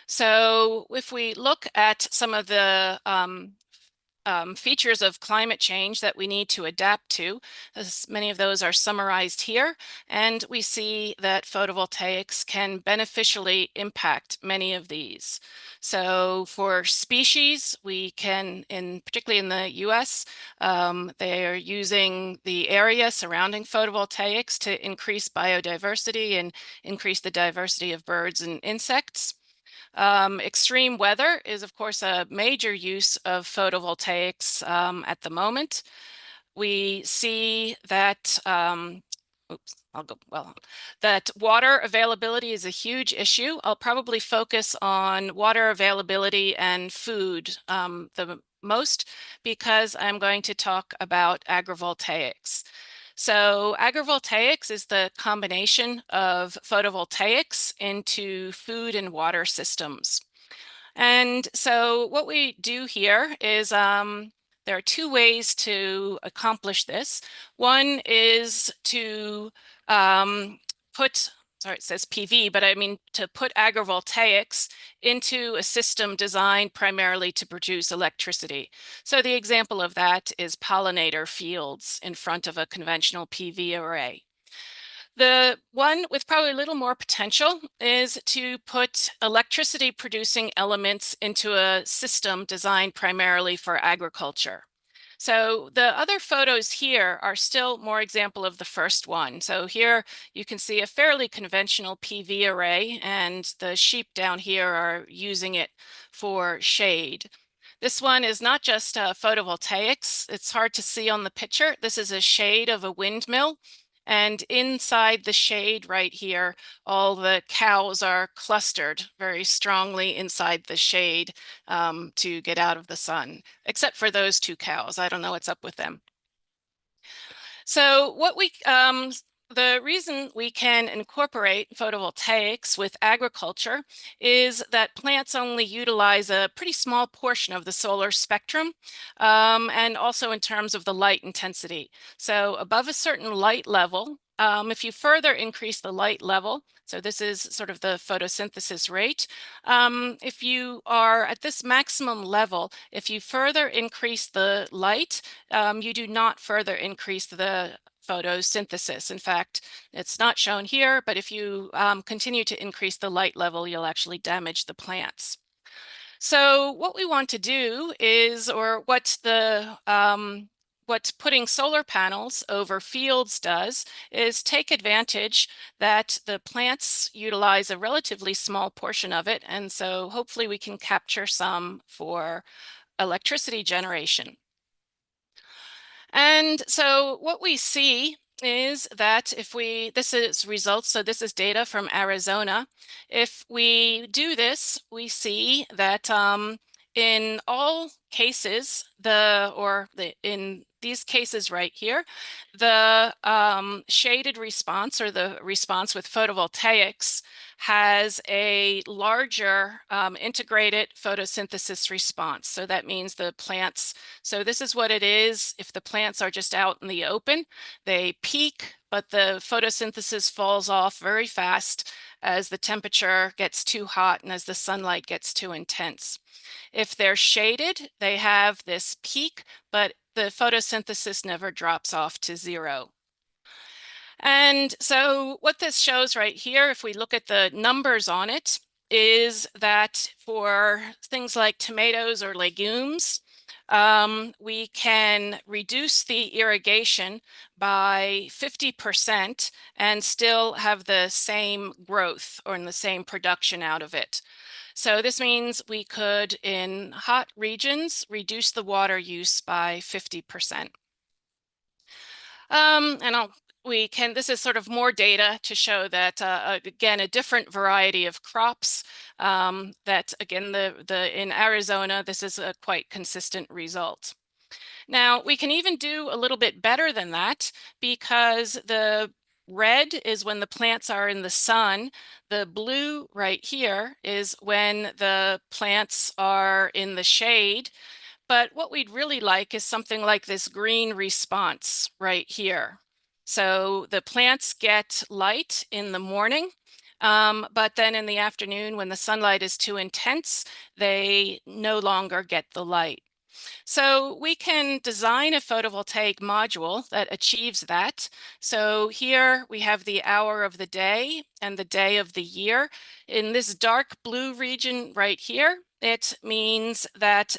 So if we look at some of the features of climate change that we need to adapt to, as many of those are summarized here, and we see that photovoltaics can beneficially impact many of these. So for species, we can, particularly in the US, they are using the area surrounding photovoltaics to increase biodiversity and increase the diversity of birds and insects. Extreme weather is, of course, a major use of photovoltaics at the moment. We see that, that water availability is a huge issue. I'll probably focus on water availability and food the most because I'm going to talk about agrivoltaics. So agrivoltaics is the combination of photovoltaics into food and water systems. And so what we do here is there are two ways to accomplish this. One is to it says PV, but I mean to put agrivoltaics into a system designed primarily to produce electricity. So the example of that is pollinator fields in front of a conventional PV array. The one with probably a little more potential is to put electricity producing elements into a system designed primarily for agriculture. So the other photos here are still more example of the first one. So here you can see a fairly conventional PV array, and the sheep down here are using it for shade. This one is not just photovoltaics. It's hard to see on the picture. This is a shade of a windmill. And inside the shade right here, all the cows are clustered very strongly inside the shade to get out of the sun, except for those two cows. I don't know what's up with them. So the reason we can incorporate photovoltaics with agriculture is that plants only utilize a pretty small portion of the solar spectrum, and also in terms of the light intensity. So above a certain light level, if you further increase the light level, so this is sort of the photosynthesis rate, if you are at this maximum level, if you further increase the light, you do not further increase the photosynthesis. In fact, it's not shown here, but if you continue to increase the light level, you'll actually damage the plants. So what we want to do is, or what putting solar panels over fields does, is take advantage that the plants utilize a relatively small portion of it, and so hopefully we can capture some for electricity generation. And so what we see is that this is results, so this is data from Arizona. If we do this, we see that in all cases, in these cases right here, the shaded response, or the response with photovoltaics, has a larger integrated photosynthesis response. So that means the plants, so this is what it is if the plants are just out in the open. They peak, but the photosynthesis falls off very fast as the temperature gets too hot and as the sunlight gets too intense. If they're shaded, they have this peak, but the photosynthesis never drops off to zero. And so what this shows right here, if we look at the numbers on it, is that for things like tomatoes or legumes, we can reduce the irrigation by 50% and still have the same growth or in the same production out of it. So this means we could, in hot regions, reduce the water use by 50%. This is sort of more data to show that, again, a different variety of crops, that again, in Arizona, this is a quite consistent result. Now, we can even do a little bit better than that, because the red is when the plants are in the sun. The blue right here is when the plants are in the shade. But what we'd really like is something like this green response right here. So the plants get light in the morning, but then in the afternoon, when the sunlight is too intense, they no longer get the light. So we can design a photovoltaic module that achieves that. So here we have the hour of the day and the day of the year. In this dark blue region right here, it means that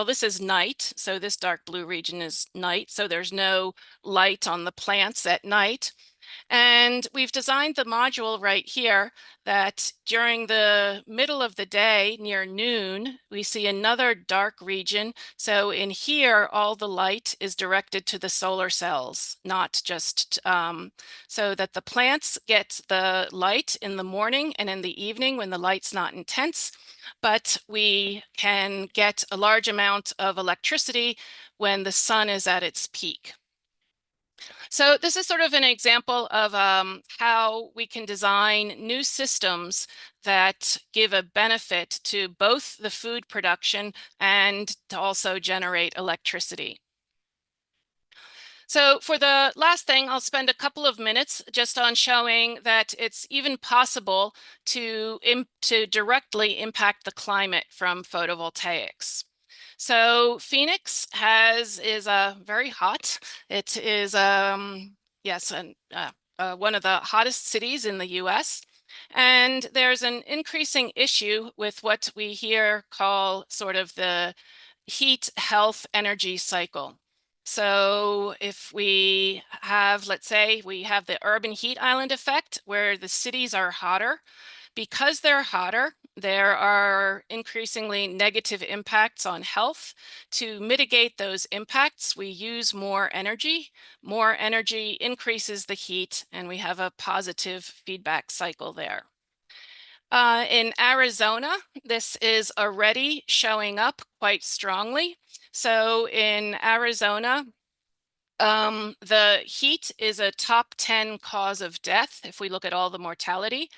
this is night. So this dark blue region is night. So there's no light on the plants at night. And we've designed the module right here that during the middle of the day, near noon, we see another dark region. So in here, all the light is directed to the solar cells, not just so that the plants get the light in the morning and in the evening when the light's not intense, but we can get a large amount of electricity when the sun is at its peak. So this is sort of an example of how we can design new systems that give a benefit to both the food production and to also generate electricity. So for the last thing, I'll spend a couple of minutes just on showing that it's even possible to directly impact the climate from photovoltaics. So Phoenix is very hot. It is one of the hottest cities in the US. And there's an increasing issue with what we here call sort of the heat, health, energy cycle. So if we have, let's say, we have the urban heat island effect where the cities are hotter. Because they're hotter, there are increasingly negative impacts on health. To mitigate those impacts, we use more energy. More energy increases the heat, and we have a positive feedback cycle there. In Arizona, this is already showing up quite strongly. So in Arizona, the heat is a top 10 cause of death if we look at all the mortality.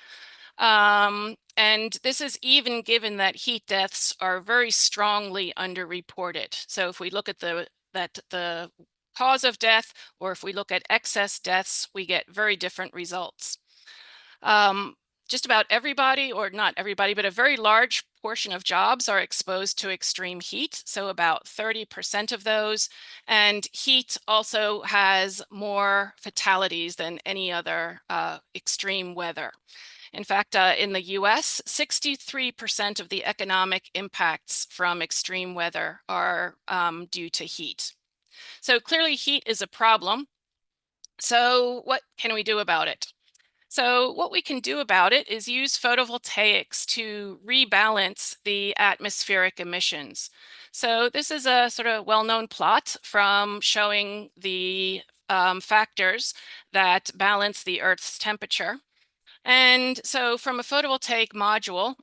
And this is even given that heat deaths are very strongly underreported. So if we look at the cause of death, or if we look at excess deaths, we get very different results. Just about everybody, or not everybody, but a very large portion of jobs are exposed to extreme heat, so about 30% of those. And heat also has more fatalities than any other extreme weather. In fact, in the US, 63% of the economic impacts from extreme weather are due to heat. So clearly heat is a problem. So what can we do about it? So what we can do about it is use photovoltaics to rebalance the atmospheric emissions. So this is a sort of well-known plot from showing the factors that balance the Earth's temperature. And so from a photovoltaic module,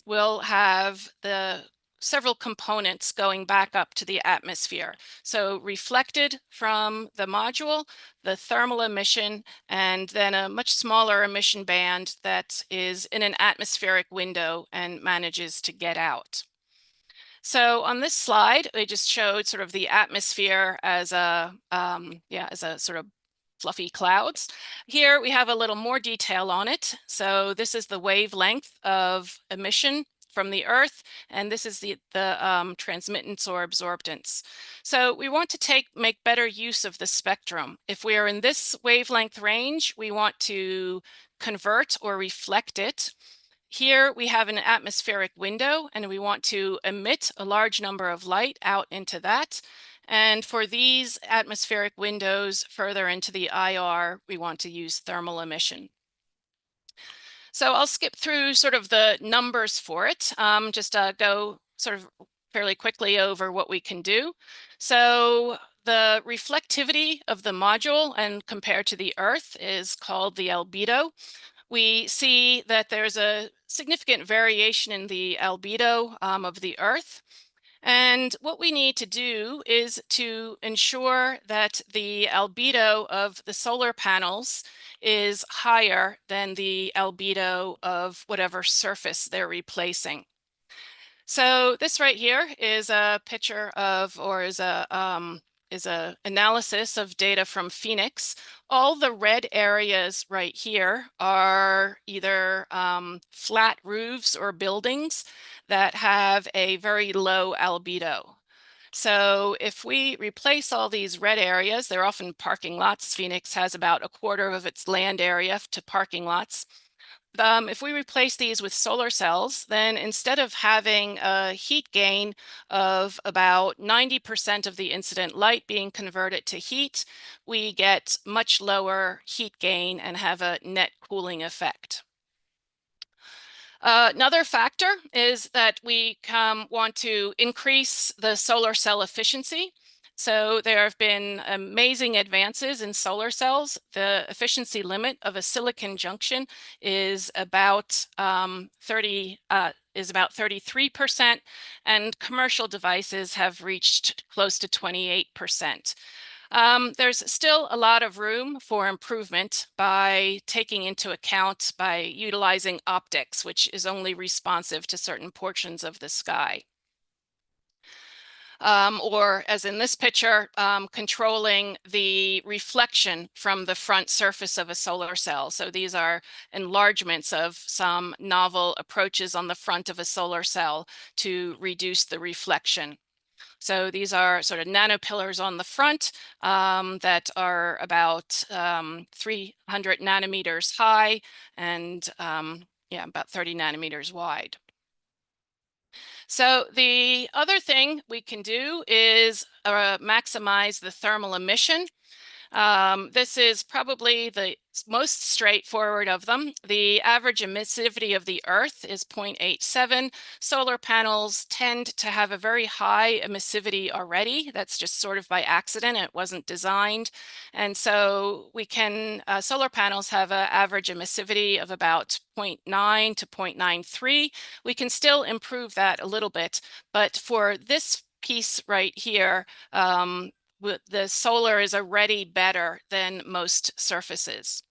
we'll have the several components going back up to the atmosphere. So reflected from the module, the thermal emission, and then a much smaller emission band that is in an atmospheric window and manages to get out. So on this slide, I just showed sort of the atmosphere as a, as a sort of fluffy clouds. Here we have a little more detail on it. So this is the wavelength of emission from the Earth, and this is the transmittance or absorbance. So we want to make better use of the spectrum. If we are in this wavelength range, we want to convert or reflect it. Here we have an atmospheric window, and we want to emit a large number of light out into that. And for these atmospheric windows further into the IR, we want to use thermal emission. So I'll skip through sort of the numbers for it, just go sort of fairly quickly over what we can do. So the reflectivity of the module and compared to the Earth is called the albedo. We see that there's a significant variation in the albedo of the Earth. And what we need to do is to ensure that the albedo of the solar panels is higher than the albedo of whatever surface they're replacing. So this right here is a picture of, or is a analysis of data from Phoenix. All the red areas right here are either flat roofs or buildings that have a very low albedo. So if we replace all these red areas, they're often parking lots. Phoenix has about a quarter of its land area to parking lots. If we replace these with solar cells, then instead of having a heat gain of about 90% of the incident light being converted to heat, we get much lower heat gain and have a net cooling effect. Another factor is that we want to increase the solar cell efficiency. So there have been amazing advances in solar cells. The efficiency limit of a silicon junction is about 33%, and commercial devices have reached close to 28%. There's still a lot of room for improvement by taking into account by utilizing optics, which is only responsive to certain portions of the sky. Or as in this picture, controlling the reflection from the front surface of a solar cell. So these are enlargements of some novel approaches on the front of a solar cell to reduce the reflection. So these are sort of nanopillars on the front that are about 300 nanometers high and about 30 nanometers wide. So the other thing we can do is maximize the thermal emission. This is probably the most straightforward of them. The average emissivity of the Earth is 0.87. Solar panels tend to have a very high emissivity already. That's just sort of by accident. It wasn't designed. And so we can, solar panels have an average emissivity of about 0.9 to 0.93. We can still improve that a little bit. But for this piece right here, the solar is already better than most surfaces.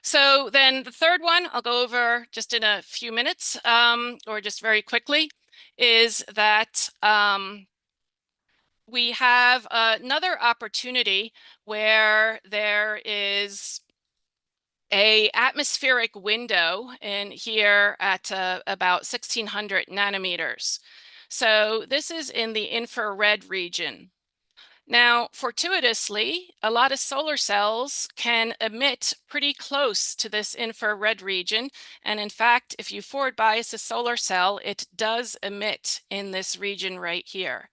So then the third one, I'll go over just in a few minutes, or just very quickly, is that we have another opportunity where there is a atmospheric window in here at about 1600 nanometers. So this is in the infrared region. Now, fortuitously, a lot of solar cells can emit pretty close to this infrared region. And in fact, if you forward bias a solar cell, it does emit in this region right here.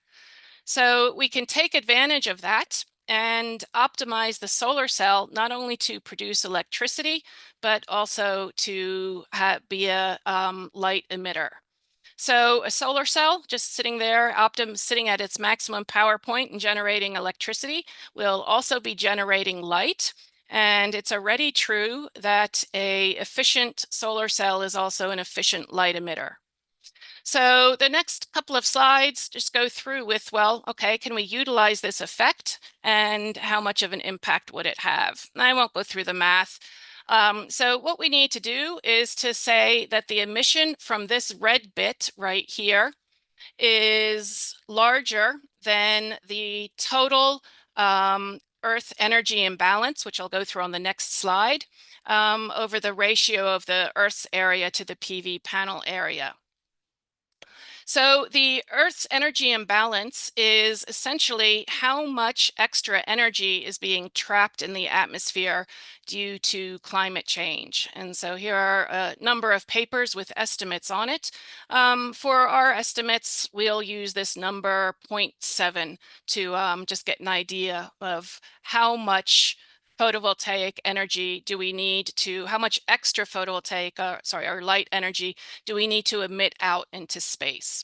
So we can take advantage of that and optimize the solar cell not only to produce electricity, but also to be a light emitter. So a solar cell just sitting there, sitting at its maximum power point and generating electricity, will also be generating light. And it's already true that an efficient solar cell is also an efficient light emitter. So the next couple of slides just go through with, well, okay, can we utilize this effect and how much of an impact would it have? And I won't go through the math. So what we need to do is to say that the emission from this red bit right here is larger than the total Earth energy imbalance, which I'll go through on the next slide, over the ratio of the Earth's area to the PV panel area. So the Earth's energy imbalance is essentially how much extra energy is being trapped in the atmosphere due to climate change. And so here are a number of papers with estimates on it. For our estimates, we'll use this number 0.7 to just get an idea of how much photovoltaic energy do we need to, how much extra photovoltaic, or light energy do we need to emit out into space?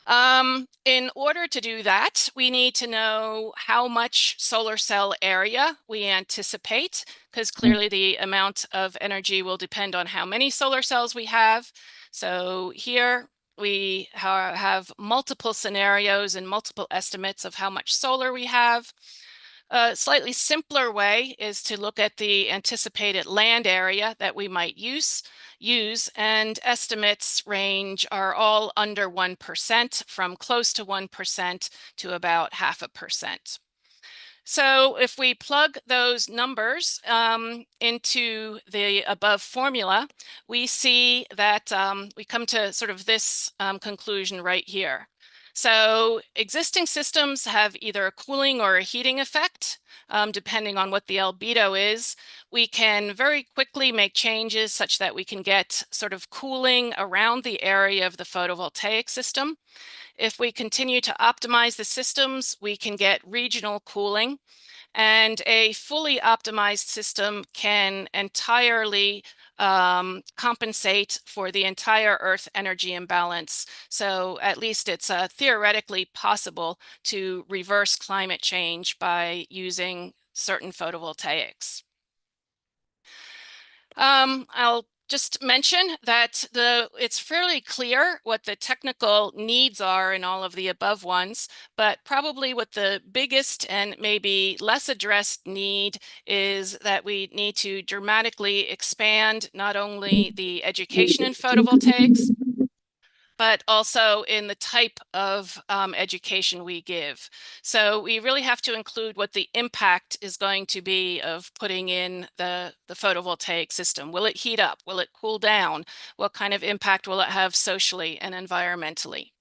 In order to do that, we need to know how much solar cell area we anticipate, because clearly the amount of energy will depend on how many solar cells we have. So here we have multiple scenarios and multiple estimates of how much solar we have. A slightly simpler way is to look at the anticipated land area that we might use, and estimates range are all under 1%, from close to 1% to about 0.5%. So if we plug those numbers into the above formula, we see that we come to sort of this conclusion right here. So existing systems have either a cooling or a heating effect, depending on what the albedo is. We can very quickly make changes such that we can get sort of cooling around the area of the photovoltaic system. If we continue to optimize the systems, we can get regional cooling. And a fully optimized system can entirely compensate for the entire Earth energy imbalance. So at least it's theoretically possible to reverse climate change by using certain photovoltaics. I'll just mention that it's fairly clear what the technical needs are in all of the above ones, but probably what the biggest and maybe less addressed need is that we need to dramatically expand not only the education in photovoltaics, but also in the type of education we give. So we really have to include what the impact is going to be of putting in the photovoltaic system. Will it heat up? Will it cool down? What kind of impact will it have socially and environmentally?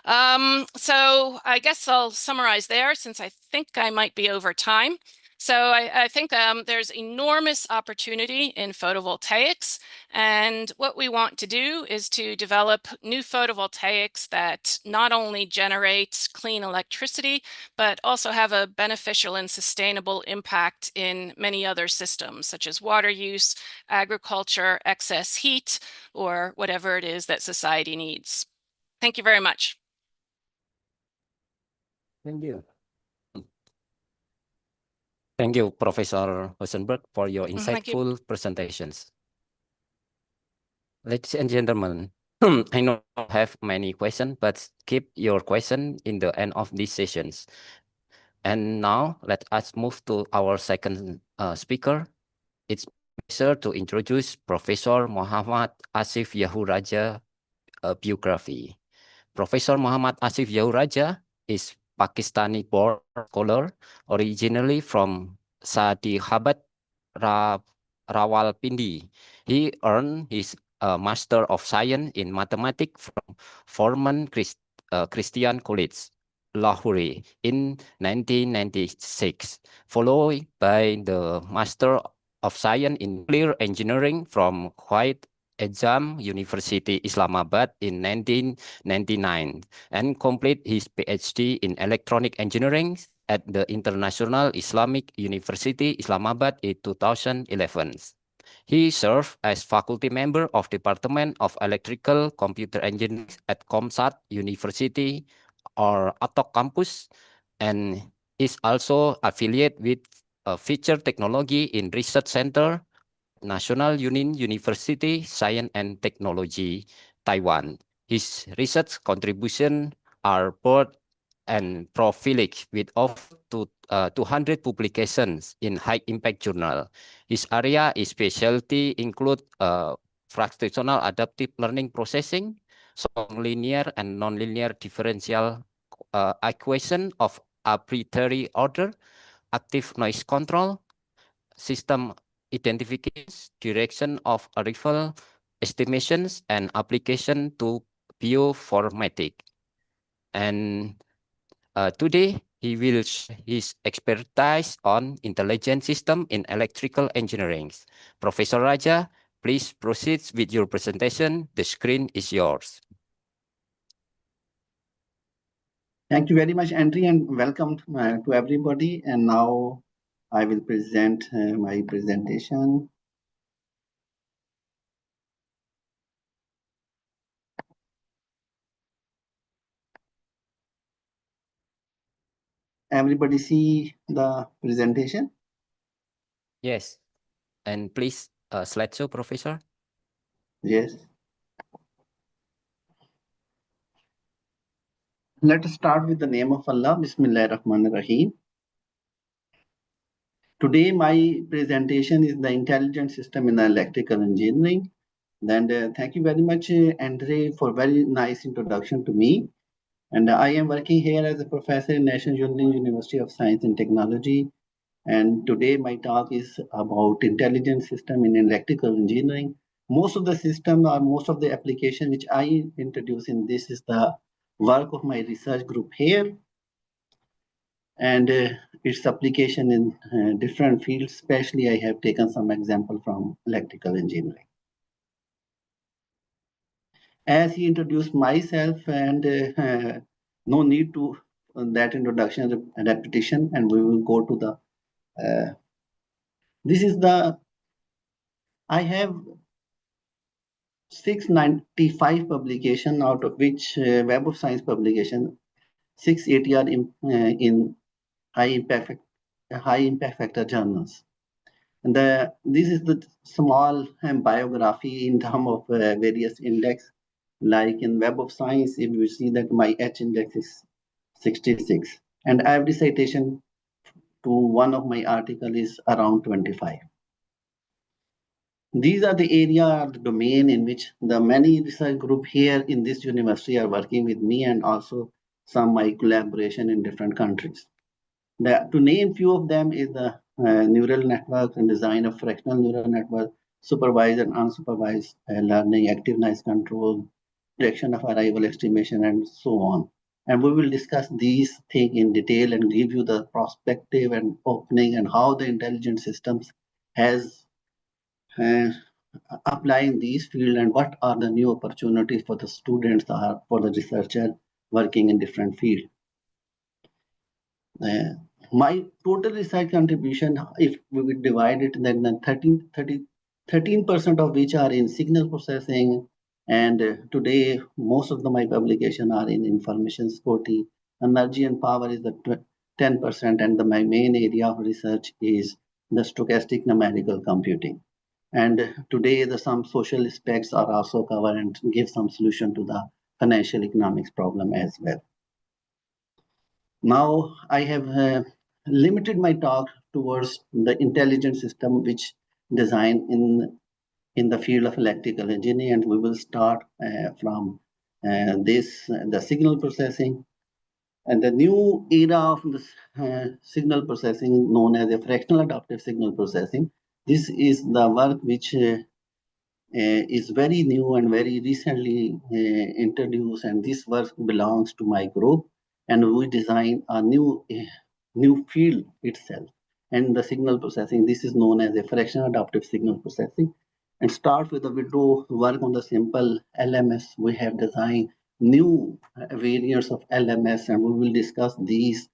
So I guess I'll summarize there, since I think I might be over time. So I think there's enormous opportunity in photovoltaics, and what we want to do is to develop new photovoltaics that not only generate clean electricity, but also have a beneficial and sustainable impact in many other systems, such as water use, agriculture, excess heat, or whatever it is that society needs. Thank you very much. Thank you. Thank you, Professor Rosenberg, for your Thank you. insightful presentations. Ladies and gentlemen, I know I have many questions, but keep your question in the end of these sessions. And now let us move to our second speaker. It's my pleasure to introduce Professor Muhammad Asif Yahuraja biography. Professor Muhammad Asif Yahuraja is Pakistani-born scholar, originally from Sadihabad, Rawalpindi. He earned his Master of Science in Mathematics from Forman Christian College, Lahore, in 1996, followed by the Master of Science in Nuclear Engineering from Quaid-e-Azam University, Islamabad in 1999, and complete his PhD in Electronic Engineering at the International Islamic University, Islamabad in 2011. He served as faculty member of Department of Electrical Computer Engineering at Comsat University or Atok Campus, and is also affiliated with Feature Technology in Research Center, National Union University, Science and Technology, Taiwan. His research contributions are broad and prolific with over 200 publications in high-impact journal. His area of specialty include fractional adaptive learning processing, strong linear and nonlinear differential equation of arbitrary order, active noise control, system identification, direction of arrival estimations, and application to bioinformatics. And today, he will share his expertise on intelligent system in electrical engineering. Professor Raja, please proceed with your presentation. The screen is yours. Thank you very much, Andrew, and welcome to everybody. And now I will present my presentation. Everybody see the presentation? Yes, and please slideshow, Professor. Yes. Let us start with the name of Allah. Bismillahir Rahmanir Rahim. Today, my presentation is the intelligent system in electrical engineering. And thank you very much, Andre, for very nice introduction to me. And I am working here as a professor in National Union University of Science and Technology. And today my talk is about intelligent system in electrical engineering. Most of the system or most of the application which I introduce in this is the work of my research group here. And its application in different fields, especially I have taken some example from electrical engineering. As he introduced myself, and no need to that introduction and repetition, and we will go to the this is the I have 695 publication, out of which Web of Science publication 680 are in high impact factor journals. And this is the small biography in terms of various index. Like in Web of Science, if you see that my H index is 66, and every citation to one of my article is around 25. These are the area, the domain in which the many research group here in this university are working with me, and also some my collaboration in different countries. To name few of them is the neural network and design of fractional neural network, supervised and unsupervised learning, active noise control, direction of arrival estimation, and so on. And we will discuss these things in detail and give you the perspective and opening and how the intelligent systems has applying these fields and what are the new opportunities for the students or for the researcher working in different fields. My total research contribution, if we would divide it, then 13% of which are in signal processing, and today most of my publications are in information security. Energy and power is the 10%, and my main area of research is the stochastic numerical computing. And today some social aspects are also covered and give some solution to the financial economics problem as well. Now I have limited my talk towards the intelligent system which design in the field of electrical engineering, and we will start from the signal processing. And the new era of this signal processing known as a fractional adaptive signal processing. This is the work which is very new and very recently introduced, and this work belongs to my group, and we design a new field itself. And the signal processing, this is known as a fractional adaptive signal processing. And start with the window work on the simple LMS. We have designed new variants of LMS, and we will discuss these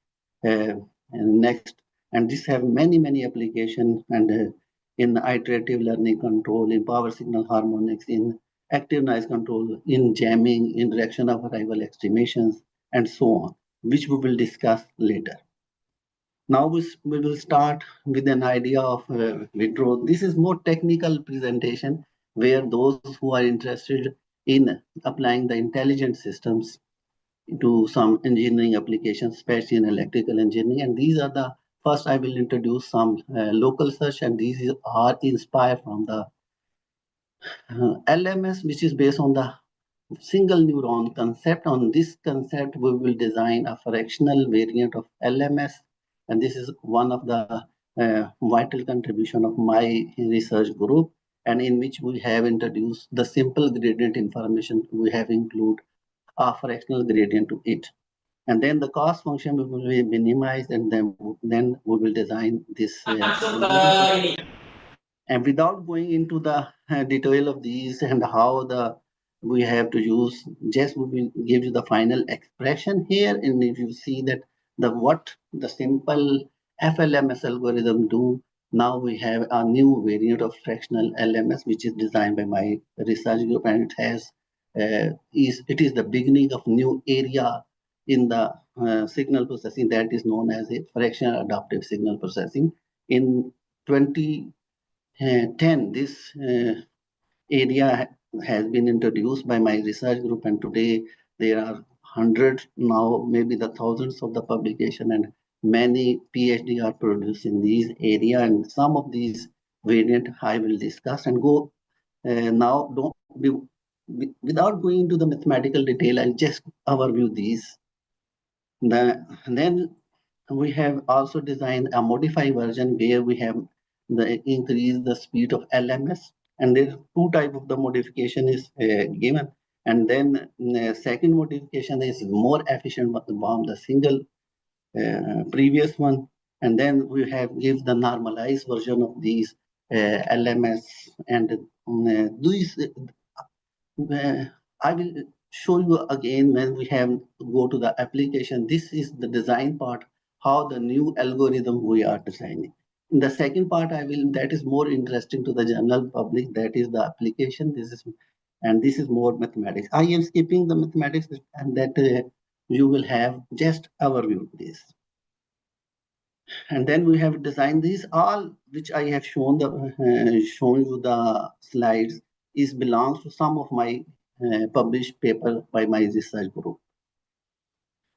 next. And this have many applications, and in iterative learning control, in power signal harmonics, in active noise control, in jamming, in direction of arrival estimations, and so on, which we will discuss later. Now we will start with an idea of withdrawal. This is more technical presentation where those who are interested in applying the intelligent systems to some engineering applications, especially in electrical engineering. And these are the first I will introduce some local search, and these are inspired from the LMS, which is based on the single neuron concept. On this concept, we will design a fractional variant of LMS, and this is one of the vital contribution of my research group, and in which we have introduced the simple gradient information. We have included a fractional gradient to it. And then the cost function will be minimized, and then we will design this. And without going into the detail of these and how we have to use, just we will give you the final expression here. And if you see that what the simple FLMS algorithm do, now we have a new variant of fractional LMS, which is designed by my research group, and it has it is the beginning of new area in the signal processing that is known as a fractional adaptive signal processing. In 2010, this area has been introduced by my research group, and today there are hundreds, now maybe the thousands of the publication, and many PhD are produced in these area, and some of these variant I will discuss and go now. Don't be without going into the mathematical detail, I'll just overview these. Then we have also designed a modified version where we have increase the speed of LMS, and there's two type of the modification is given. And then second modification is more efficient than the single previous one. And then we have give the normalized version of these LMS, and these I will show you again when we have go to the application. This is the design part, how the new algorithm we are designing. In the second part, that is more interesting to the general public. That is the application. This is more mathematics. I am skipping the mathematics, and that you will have just overview this. And then we have designed these all, which I have shown you the slides, is belongs to some of my published paper by my research group.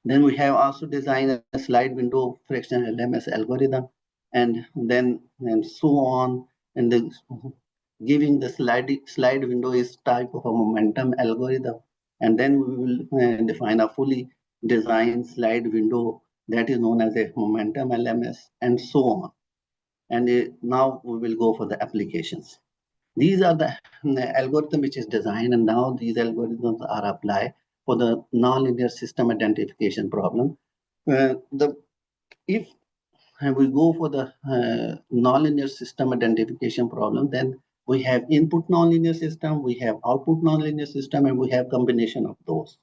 Then we have also designed a slide window fractional LMS algorithm, and so on. And giving the slide window is type of a momentum algorithm. And then we will define a fully designed slide window that is known as a momentum LMS, and so on. And now we will go for the applications. These are the algorithm which is designed, and now these algorithms are applied for the nonlinear system identification problem. If we go for the nonlinear system identification problem, then we have input nonlinear system, we have output nonlinear system, and we have combination of those.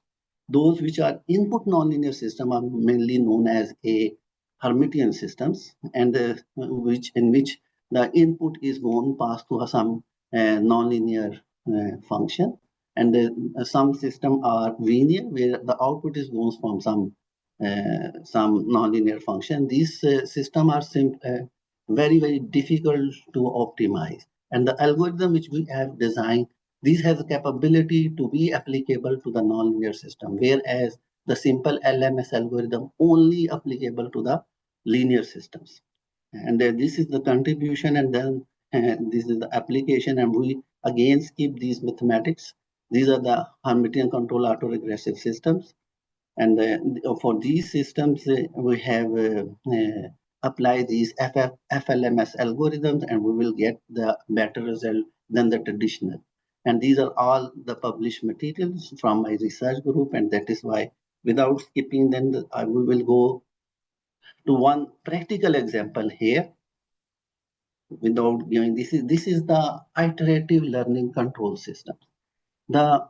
Those which are input nonlinear system are mainly known as a Hermitian systems, and in which the input is going passed to some nonlinear function, and some system are linear where the output is going from some nonlinear function. These systems are very difficult to optimize, and the algorithm which we have designed, this has the capability to be applicable to the nonlinear system, whereas the simple LMS algorithm only applicable to the linear systems. And this is the contribution, and then this is the application, and we again skip these mathematics. These are the Hermitian control autoregressive systems. And for these systems, we have applied these FLMS algorithms, and we will get the better result than the traditional. And these are all the published materials from my research group, and that is why, without skipping them, we will go to one practical example here. Without giving this is the iterative learning control system. The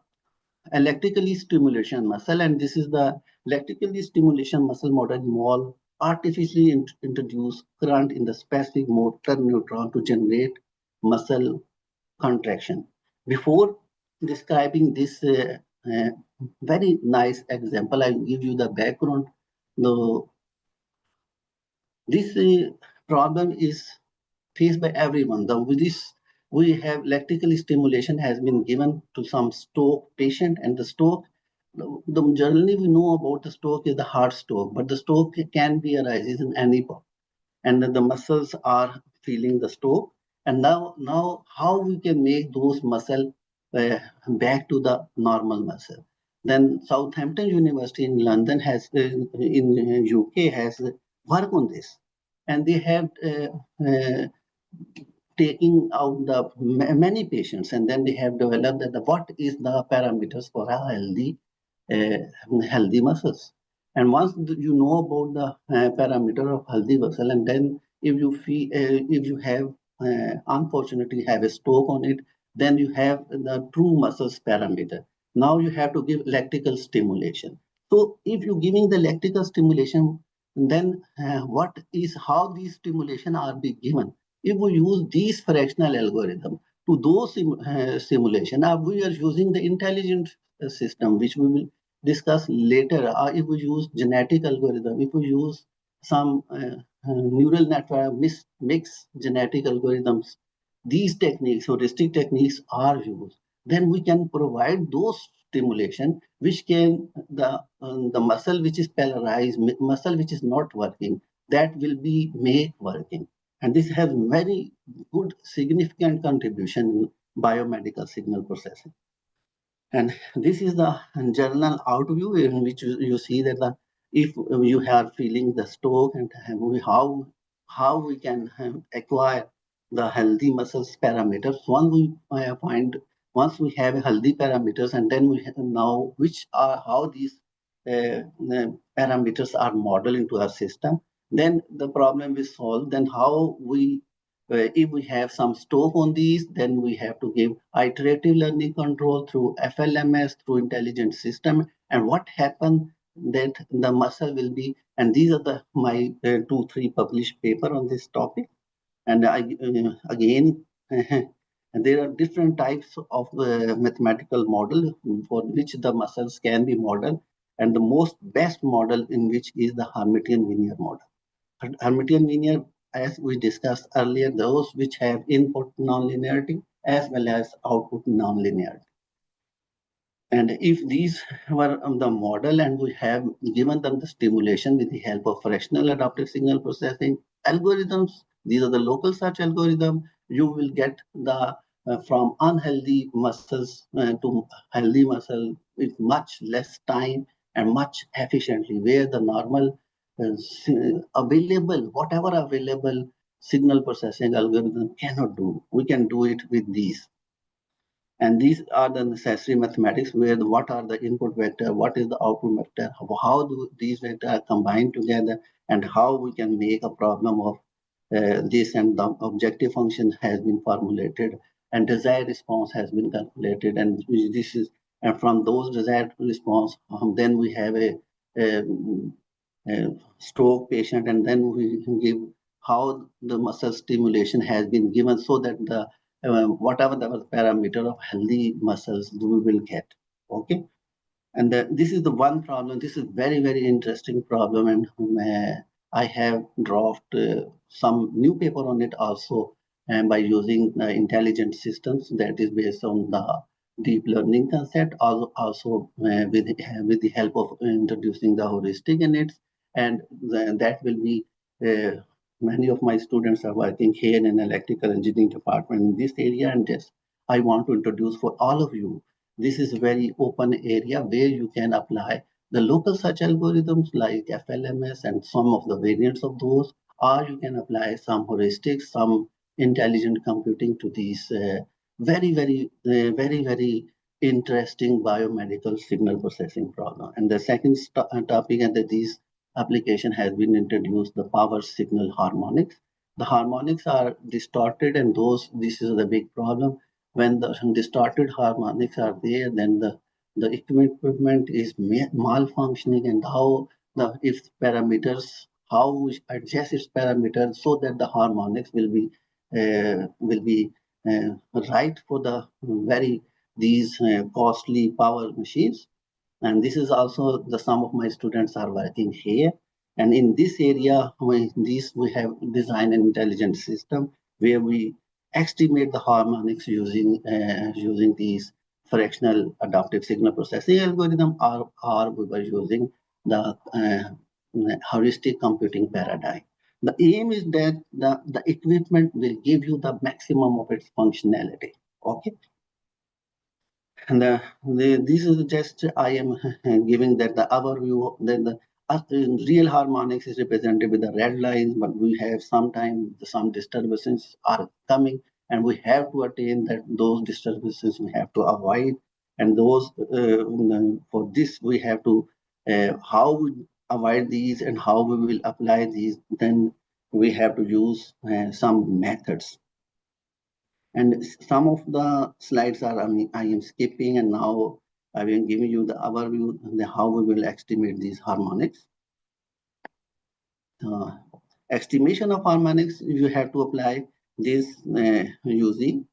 electrically stimulation muscle, and this is the electrically stimulation muscle model involve artificially introduce current in the specific motor neuron to generate muscle contraction. Before describing this very nice example, I give you the background. This problem is faced by everyone. We have electrical stimulation has been given to some stroke patient, and the stroke, generally we know about the stroke is the heart stroke, but the stroke can be arises in any part, and the muscles are feeling the stroke. And now how we can make those muscle back to the normal muscle? Then Southampton University in London has in UK has worked on this, and they have taking out the many patients, and then they have developed that what is the parameters for a healthy muscles. And once you know about the parameter of healthy muscle, and then if you have unfortunately have a stroke on it, then you have the true muscles parameter. Now you have to give electrical stimulation. So if you're giving the electrical stimulation, then how these stimulation are being given? If we use these fractional algorithm to those simulation, we are using the intelligent system, which we will discuss later. If we use genetic algorithm, if we use some neural network mix genetic algorithms, these techniques, heuristic techniques are used, then we can provide those stimulation which can the muscle which is paralyzed, muscle which is not working, that will be made working. And this has very good significant contribution in biomedical signal processing. And this is the journal outview in which you see that if you are feeling the stroke, and how we can acquire the healthy muscles parameters. Once we have healthy parameters, and then we have now how these parameters are modeled into our system, then the problem is solved. Then how if we have some stroke on these, then we have to give iterative learning control through FLMS, through intelligent system. And what happened that the muscle will be, and these are my 2-3 published paper on this topic. And again, there are different types of mathematical model for which the muscles can be modeled, and the best model in which is the Hermitian linear model. Hermitian linear, as we discussed earlier, those which have input nonlinearity as well as output nonlinearity. And if these were the model, and we have given them the stimulation with the help of fractional adaptive signal processing algorithms, these are the local search algorithm, you will get the from unhealthy muscles to healthy muscle with much less time and much efficiently, where the normal whatever available signal processing algorithm cannot do. We can do it with these. And these are the necessary mathematics where what are the input vector, what is the output vector, how do these vectors are combined together, and how we can make a problem of this, and the objective function has been formulated and desired response has been calculated, and this is, and from those desired response, then we have a stroke patient, and then we give how the muscle stimulation has been given so that the whatever the parameter of healthy muscles we will get. Okay, and this is the one problem. This is very interesting problem, and I have drafted some new paper on it also, and by using intelligent systems that is based on the deep learning concept, also with the help of introducing the heuristic in it, and that will be many of my students are working here in electrical engineering department in this area, and this I want to introduce for all of you. This is a very open area where you can apply the local search algorithms like FLMS and some of the variants of those, or you can apply some heuristics, some intelligent computing to these very interesting biomedical signal processing problem. And the second topic under this application has been introduced, the power signal harmonics. The harmonics are distorted, and this is the big problem. When the distorted harmonics are there, then the equipment is malfunctioning, and how if parameters, how we adjust its parameters so that the harmonics will be right for the very these costly power machines. And this is also the some of my students are working here. And in this area, we have designed an intelligent system where we estimate the harmonics using these fractional adaptive signal processing algorithm, or we were using the heuristic computing paradigm. The aim is that the equipment will give you the maximum of its functionality. Okay. And this is just I am giving that the overview. Then the real harmonics is represented with the red lines, but we have sometimes some disturbances are coming, and we have to attain that those disturbances we have to avoid, and those for this we have to how we avoid these and how we will apply these. Then we have to use some methods. And some of the slides are I am skipping, and now I will give you the overview how we will estimate these harmonics. Estimation of harmonics, you have to apply this using,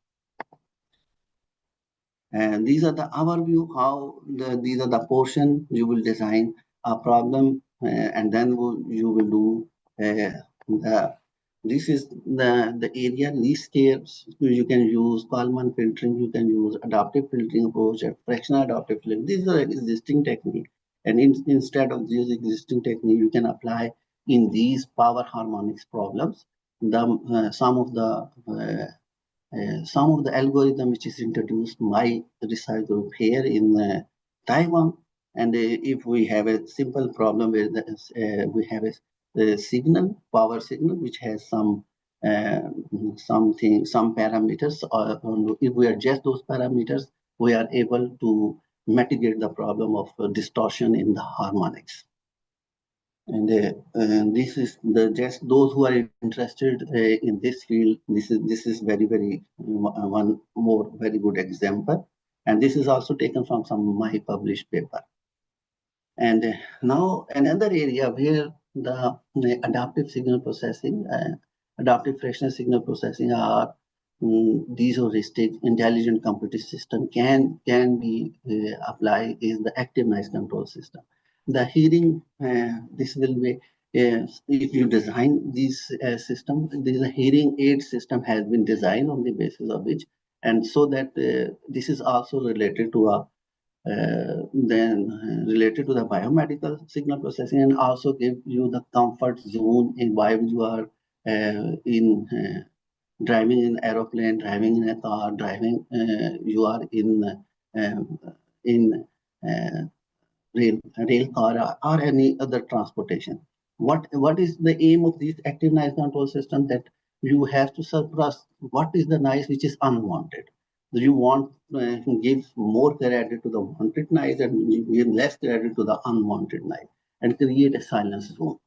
and these are the overview how these are the portion you will design a problem, and then you will do this is the area least scarce. You can use Kalman filtering, you can use adaptive filtering approach, fractional adaptive filtering. These are existing technique, and instead of these existing technique, you can apply in these power harmonics problems some of the algorithm which is introduced my research group here in Taiwan. And if we have a simple problem where we have a power signal which has some parameters, if we adjust those parameters, we are able to mitigate the problem of distortion in the harmonics. And this is just those who are interested in this field. This is very one more very good example, and this is also taken from some my published paper. And now another area where the adaptive signal processing, adaptive fractional signal processing are these heuristic intelligent computing system can be applied is the active noise control system. The hearing, this will be if you design this system, this hearing aid system has been designed on the basis of which, and so that this is also related to a related to the biomedical signal processing, and also give you the comfort zone in while you are in driving in aeroplane, driving in a car, driving you are in rail car or any other transportation. What is the aim of this active noise control system? That you have to suppress what is the noise which is unwanted. You want to give more credit to the wanted noise and you give less credit to the unwanted noise and create a silence zone.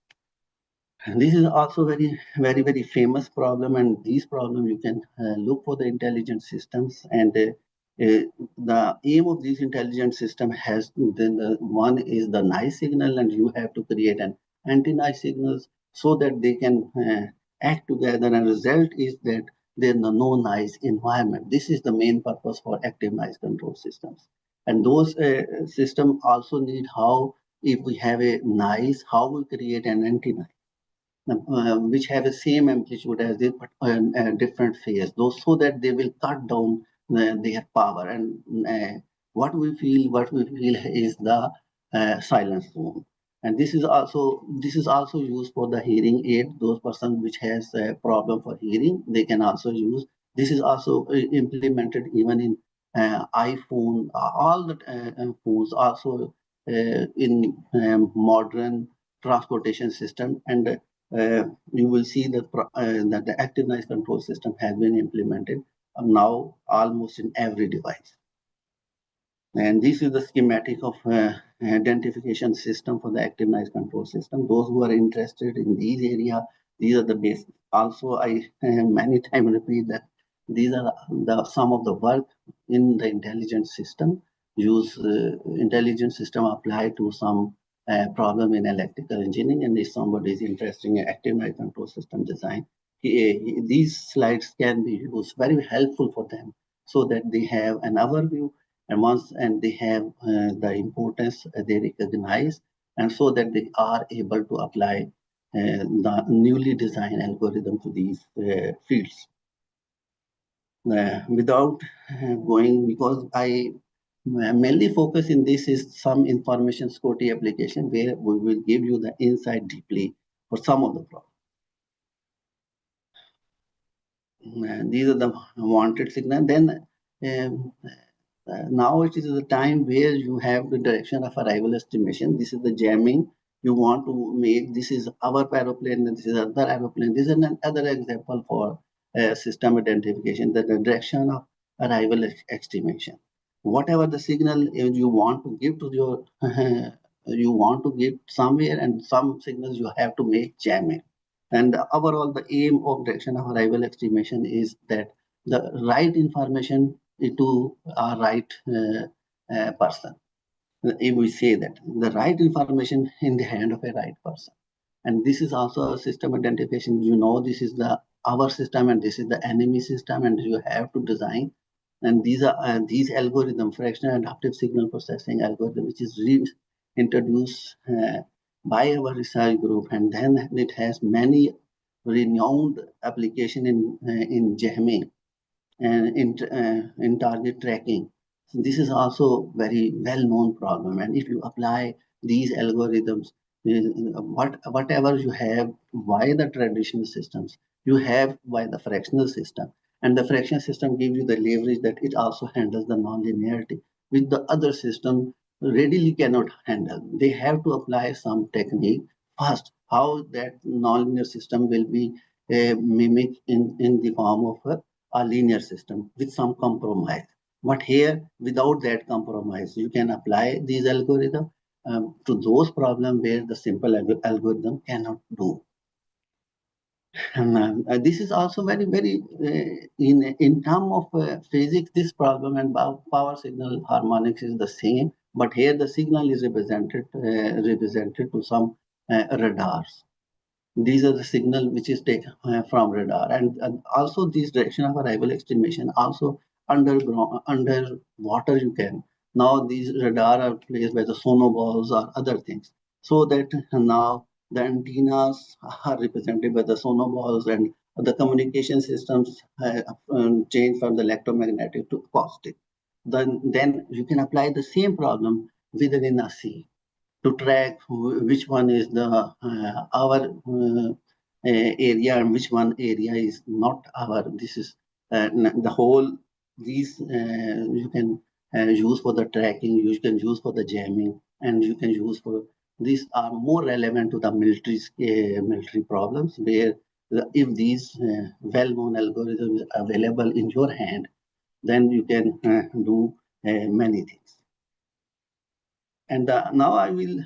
And this is also very famous problem, and these problems you can look for the intelligent systems, and the aim of this intelligent system has then the one is the noise signal, and you have to create an anti-noise signals so that they can act together, and result is that there is no noise environment. This is the main purpose for active noise control systems, and those systems also need how if we have a noise, how we create an anti-noise which have the same amplitude as the different phase, those so that they will cut down their power. And what we feel is the silence zone. And this is also used for the hearing aid. Those persons which has a problem for hearing, they can also use. This is also implemented even in iPhone, all the phones, also in modern transportation system, and you will see that the active noise control system has been implemented now almost in every device. And this is the schematic of identification system for the active noise control system. Those who are interested in these areas, these are the basics. Also, I many times repeat that these are some of the work in the intelligent system. Use intelligent system applied to some problem in electrical engineering, and if somebody is interested in active noise control system design, these slides can be used, very helpful for them, so that they have an overview and they have the importance they recognize, and so that they are able to apply the newly designed algorithm to these fields. Without going, because I mainly focus in this is some information security application where we will give you the insight deeply for some of the problems. These are the wanted signal. Then now it is the time where you have the direction of arrival estimation. This is the jamming you want to make. This is our aeroplane, and this is other aeroplane. This is another example for system identification, the direction of arrival estimation. Whatever the signal you want to give to your, you want to give somewhere, and some signals you have to make jamming. And overall, the aim of direction of arrival estimation is that the right information to a right person. If we say that the right information in the hand of a right person, and this is also a system identification. You know, this is the our system, and this is the enemy system, and you have to design. And these are these algorithm, fractional adaptive signal processing algorithm, which is introduced by our research group, and then it has many renowned application in jamming and in target tracking. So this is also very well-known problem. And if you apply these algorithms, whatever you have via the traditional systems, you have by the fractional system. And the fractional system gives you the leverage that it also handles the nonlinearity, which the other system readily cannot handle. They have to apply some technique first, how that nonlinear system will be mimicked in the form of a linear system with some compromise. But here, without that compromise, you can apply these algorithms to those problems where the simple algorithm cannot do. And this is also very in terms of physics, this problem and power signal harmonics is the same, but here the signal is represented to some radars. These are the signal which is taken from radar, and also this direction of arrival estimation also underground, underwater you can. Now these radar are placed by the sonoballs or other things, so that now the antennas are represented by the sonoballs, and the communication systems change from the electromagnetic to acoustic. Then you can apply the same problem within a sea to track which one is the our area and which one area is not our. This is the whole. These you can use for the tracking. You can use for the jamming, and you can use for. These are more relevant to the military problems where if these well-known algorithms are available in your hand, then you can do many things. And now I will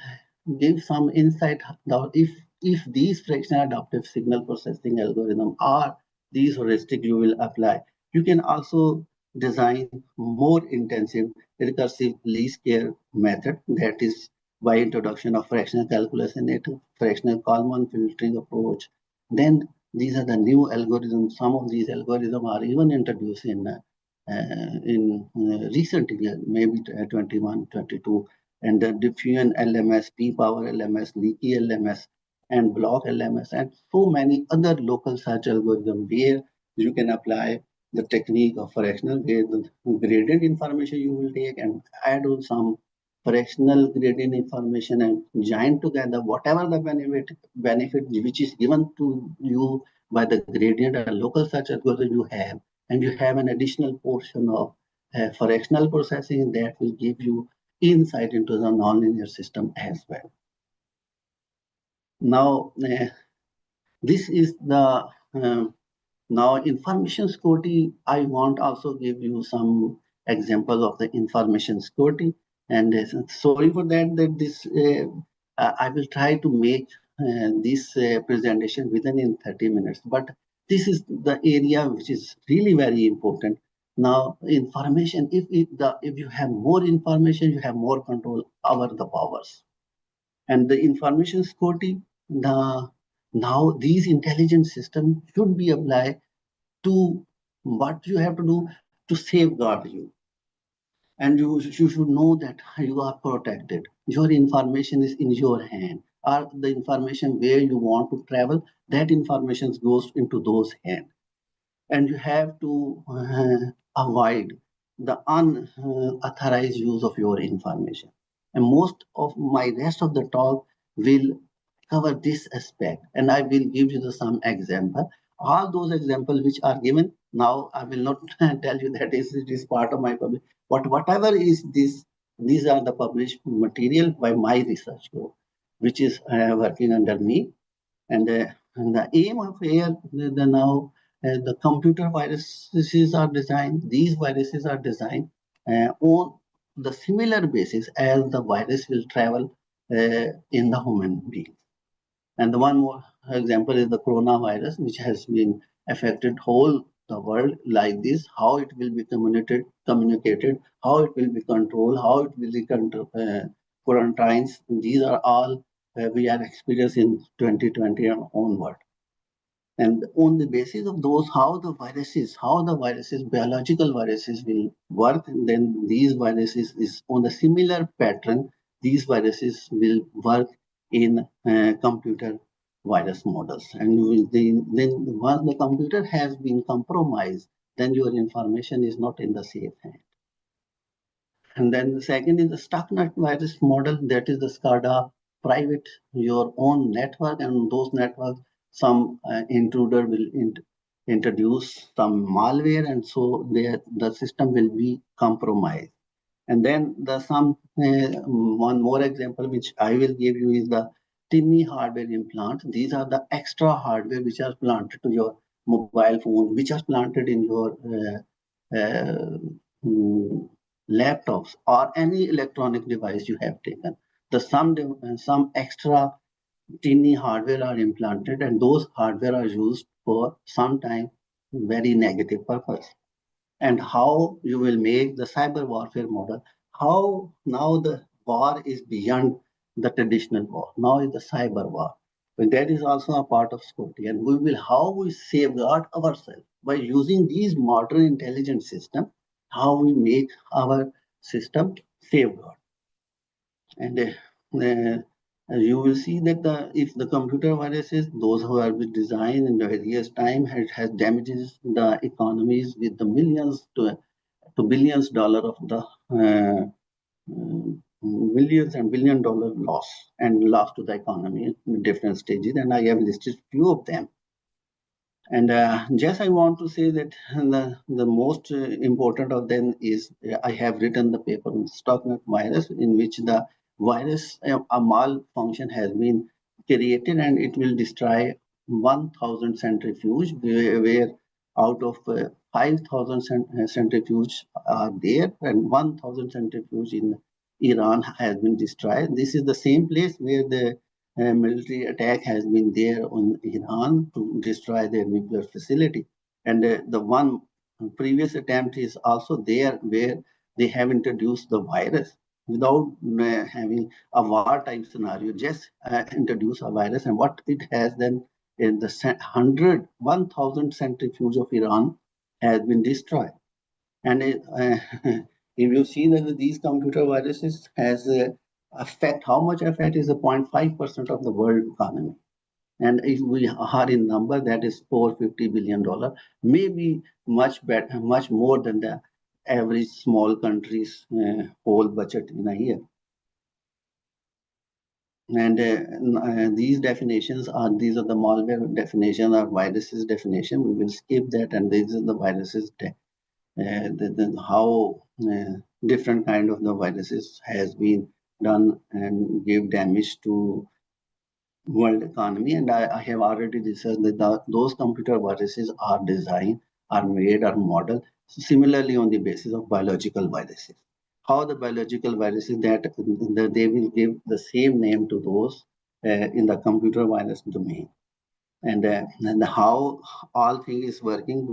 give some insight now if these fractional adaptive signal processing algorithm are these heuristic you will apply. You can also design more intensive recursive least square method, that is by introduction of fractional calculus in it, fractional Kalman filtering approach. Then these are the new algorithms. Some of these algorithms are even introduced in recent year, maybe 21, 22, and the diffusion LMS, P-power LMS, leaky LMS, and block LMS, and so many other local search algorithms where you can apply the technique of fractional, where the gradient information you will take and add on some fractional gradient information and join together whatever the benefit which is given to you by the gradient or local search algorithm you have, and you have an additional portion of fractional processing that will give you insight into the nonlinear system as well. Now, this is the now information security. I want also give you some examples of the information security, and sorry for that. That this I will try to make this presentation within 30 minutes, but this is the area which is really very important. Now, information. If you have more information, you have more control over the powers, and the information security. Now these intelligent systems should be applied to what you have to do to safeguard you. And you should know that you are protected. Your information is in your hand, or the information where you want to travel, that information goes into those hands. And you have to avoid the unauthorized use of your information. And most of my rest of the talk will cover this aspect, and I will give you some example. All those examples which are given now, I will not tell you that it is part of my public, but whatever is this, these are the published material by my research group, which is working under me. And the aim of here, the computer viruses are designed, these viruses are designed on the similar basis as the virus will travel in the human being. And the one more example is the coronavirus, which has been affected whole the world like this, how it will be communicated, how it will be controlled, how it will be quarantines. These are all we are experiencing 2020 and onward. And on the basis of those, how the viruses, biological viruses will work, and then these viruses is on a similar pattern. These viruses will work in computer virus models. And then once the computer has been compromised, then your information is not in the safe hand. And then the second is the stucknut virus model, that is the SCADA private, your own network, and those networks, some intruder will introduce some malware, and so the system will be compromised. And then the one more example which I will give you is the tinny hardware implants. These are the extra hardware which are planted to your mobile phone, which are planted in your laptops or any electronic device you have taken. Some extra tinny hardware are implanted, and those hardware are used for sometime very negative purpose. And how you will make the cyber warfare model, how now the war is beyond the traditional war, now is the cyber war. But that is also a part of security, and how we safeguard ourselves by using these modern intelligent systems, how we make our system safeguard. And you will see that if the computer viruses, those who have been designed in various time, has damages the economies with the millions to billions dollar of the millions and $1 billion loss to the economy in different stages, and I have listed few of them. And just I want to say that the most important of them is I have written the paper on stucknut virus, in which the virus, a malfunction has been created, and it will destroy 1,000 centrifuge where out of 5,000 centrifuges are there, and 1,000 centrifuge in Iran has been destroyed. This is the same place where the military attack has been there on Iran to destroy their nuclear facility. And the one previous attempt is also there where they have introduced the virus without having a wartime scenario, just introduce a virus. And what it has then in the 1,000 centrifuge of Iran has been destroyed. And if you see that these computer viruses has affect, how much effect is the 0.5% of the world economy. And if we are in number, that is $450 billion, maybe much better, much more than the average small country's whole budget in a year. And these definitions are, these are the malware definition or viruses definition. We will skip that, and this is the viruses, how different kind of the viruses has been done and give damage to world economy. And I have already discussed that those computer viruses are designed, are made, are modeled similarly on the basis of biological viruses. How the biological viruses that they will give the same name to those in the computer virus domain. And how all thing is working.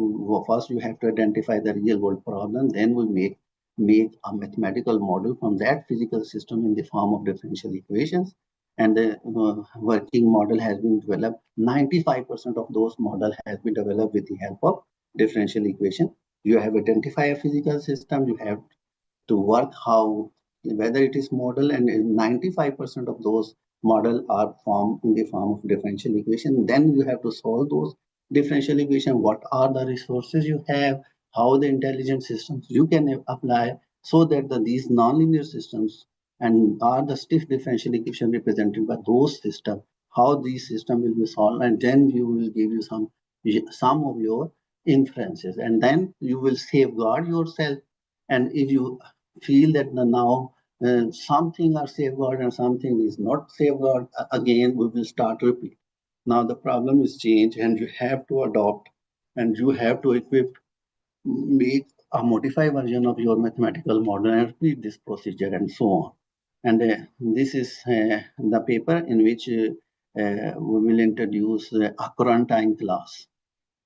First, you have to identify the real world problem. Then we make a mathematical model from that physical system in the form of differential equations. And the working model has been developed. 95% of those model has been developed with the help of differential equation. You have identified a physical system. You have to work how, whether it is model, and 95% of those model are formed in the form of differential equation. Then you have to solve those differential equation. What are the resources you have? How the intelligent systems you can apply so that these nonlinear systems and are the stiff differential equation represented by those systems, how these systems will be solved, and then you will give you some of your inferences, and then you will safeguard yourself. And if you feel that now something are safeguard and something is not safeguard, again we will start repeat. Now the problem is change, and you have to adopt, and you have to equip, make a modified version of your mathematical model and repeat this procedure and so on. And this is the paper in which we will introduce a quarantine class.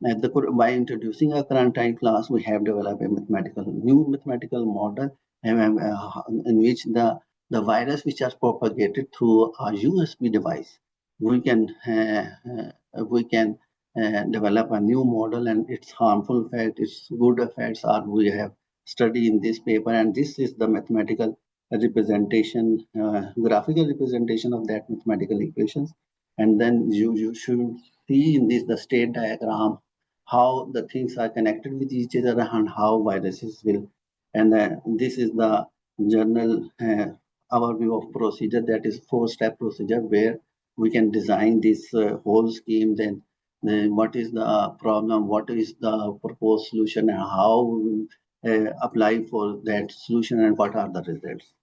By introducing a quarantine class, we have developed a new mathematical model in which the virus which are propagated through a USB device, we can develop a new model, and its harmful effect, its good effects are we have studied in this paper. And this is the mathematical representation, graphical representation of that mathematical equations. And then you should see in this the state diagram, how the things are connected with each other and how viruses will. And this is the general overview of procedure, that is 4-step procedure where we can design this whole scheme. Then what is the problem, what is the proposed solution, and how we will apply for that solution, and what are the results.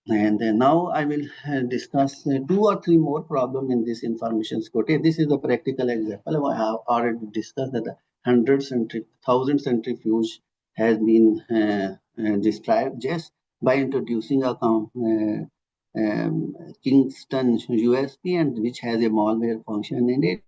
And now I will discuss 2 or 3 more problems in this information security. This is a practical example. I have already discussed that 1,000 centrifuge has been described just by introducing a Kingston USB, and which has a malware function in it.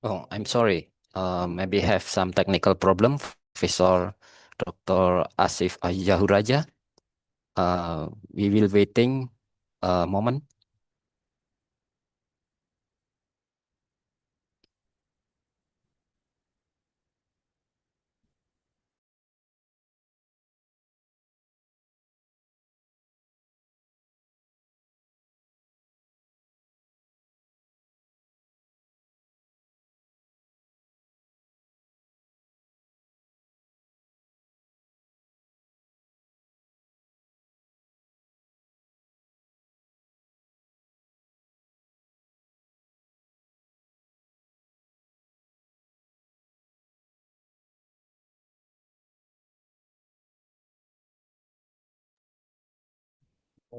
Oh, I'm sorry. Maybe have some technical problem, Professor Dr. Asif Yahuraja. We will waiting a moment.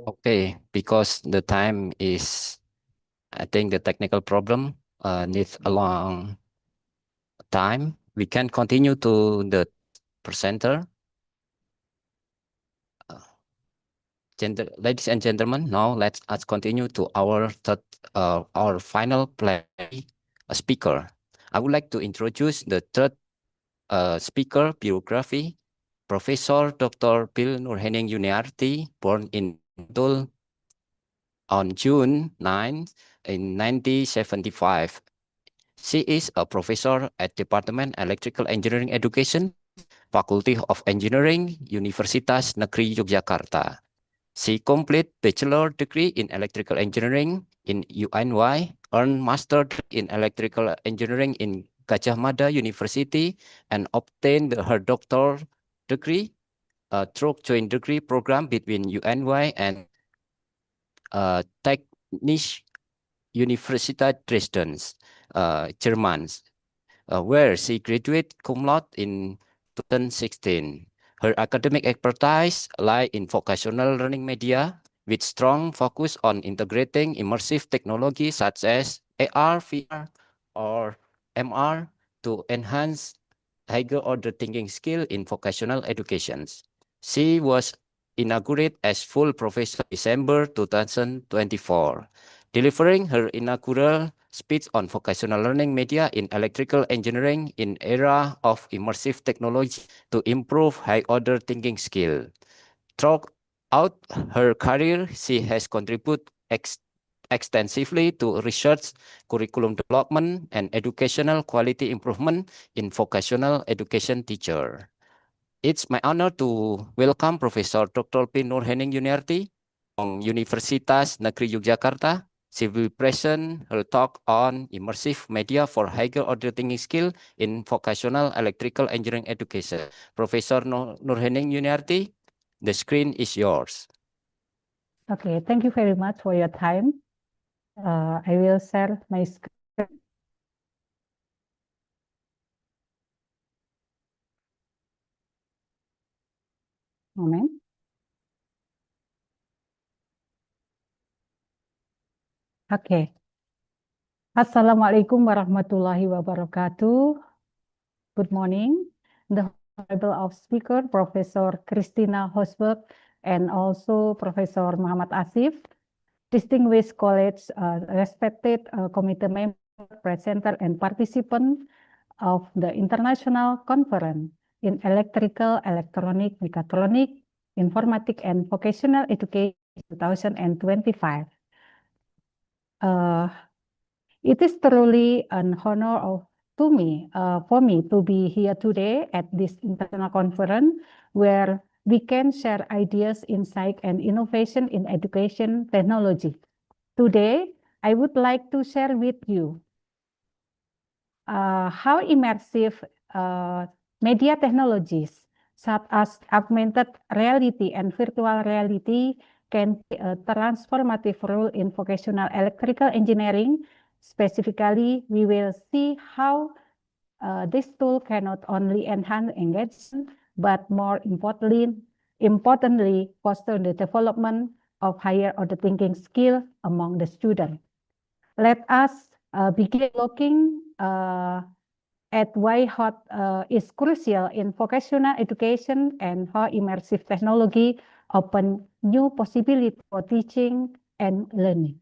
Okay, because the time is, I think the technical problem needs a long time. We can continue to the presenter. Ladies and gentlemen, now let's us continue to our our final speaker. I would like to introduce the third speaker, biography, Professor Dr. Bill Nurhaning Yuniarti, born in Bantul on June 9 in 1975. She is a professor at Department Electrical Engineering Education, Faculty of Engineering, Universitas Negeri Yogyakarta. She completed bachelor degree in electrical engineering in UNY, earned master degree in electrical engineering in Gajah Mada University, and obtained her doctoral degree through joint degree program between UNY and Technische Universität Dresden, Germany, where she graduated cum laude in 2016. Her academic expertise lie in vocational learning media, with strong focus on integrating immersive technology such as AR, VR, or MR to enhance higher order thinking skill in vocational education. She was inaugurated as full professor December 2024, delivering her inaugural speech on vocational learning media in electrical engineering in era of immersive technology to improve high-order thinking skill. Throughout her career, she has contributed extensively to research, curriculum development, and educational quality improvement in vocational education teacher. It's my honor to welcome Professor Dr. P. Nurhaning Yuniarti from Universitas Negeri Yogyakarta. She will present her talk on immersive media for higher order thinking skill in vocational electrical engineering education. Professor Nurhaning Yuniarti, the screen is yours. Okay, thank you very much for your time. I will share my screen. Moment. Okay. Assalamualaikum warahmatullahi wabarakatuh. Good morning. The Honorable of Speaker, Professor Christina Hosberg, and also Professor Muhammad Asif, distinguished colleagues, respected committee member, presenter, and participant of the International Conference in Electrical, Electronic, Mechatronic, Informatics, and Vocational Education 2025. It is truly an honor for me to be here today at this international conference where we can share ideas, insight, and innovation in education technology. Today, I would like to share with you how immersive media technologies such as augmented reality and virtual reality can play a transformative role in vocational electrical engineering. Specifically, we will see how this tool can not only enhance engagement, but more importantly, foster the development of higher order thinking skill among the students. Let us begin looking at why HOT is crucial in vocational education and how immersive technology open new possibilities for teaching and learning.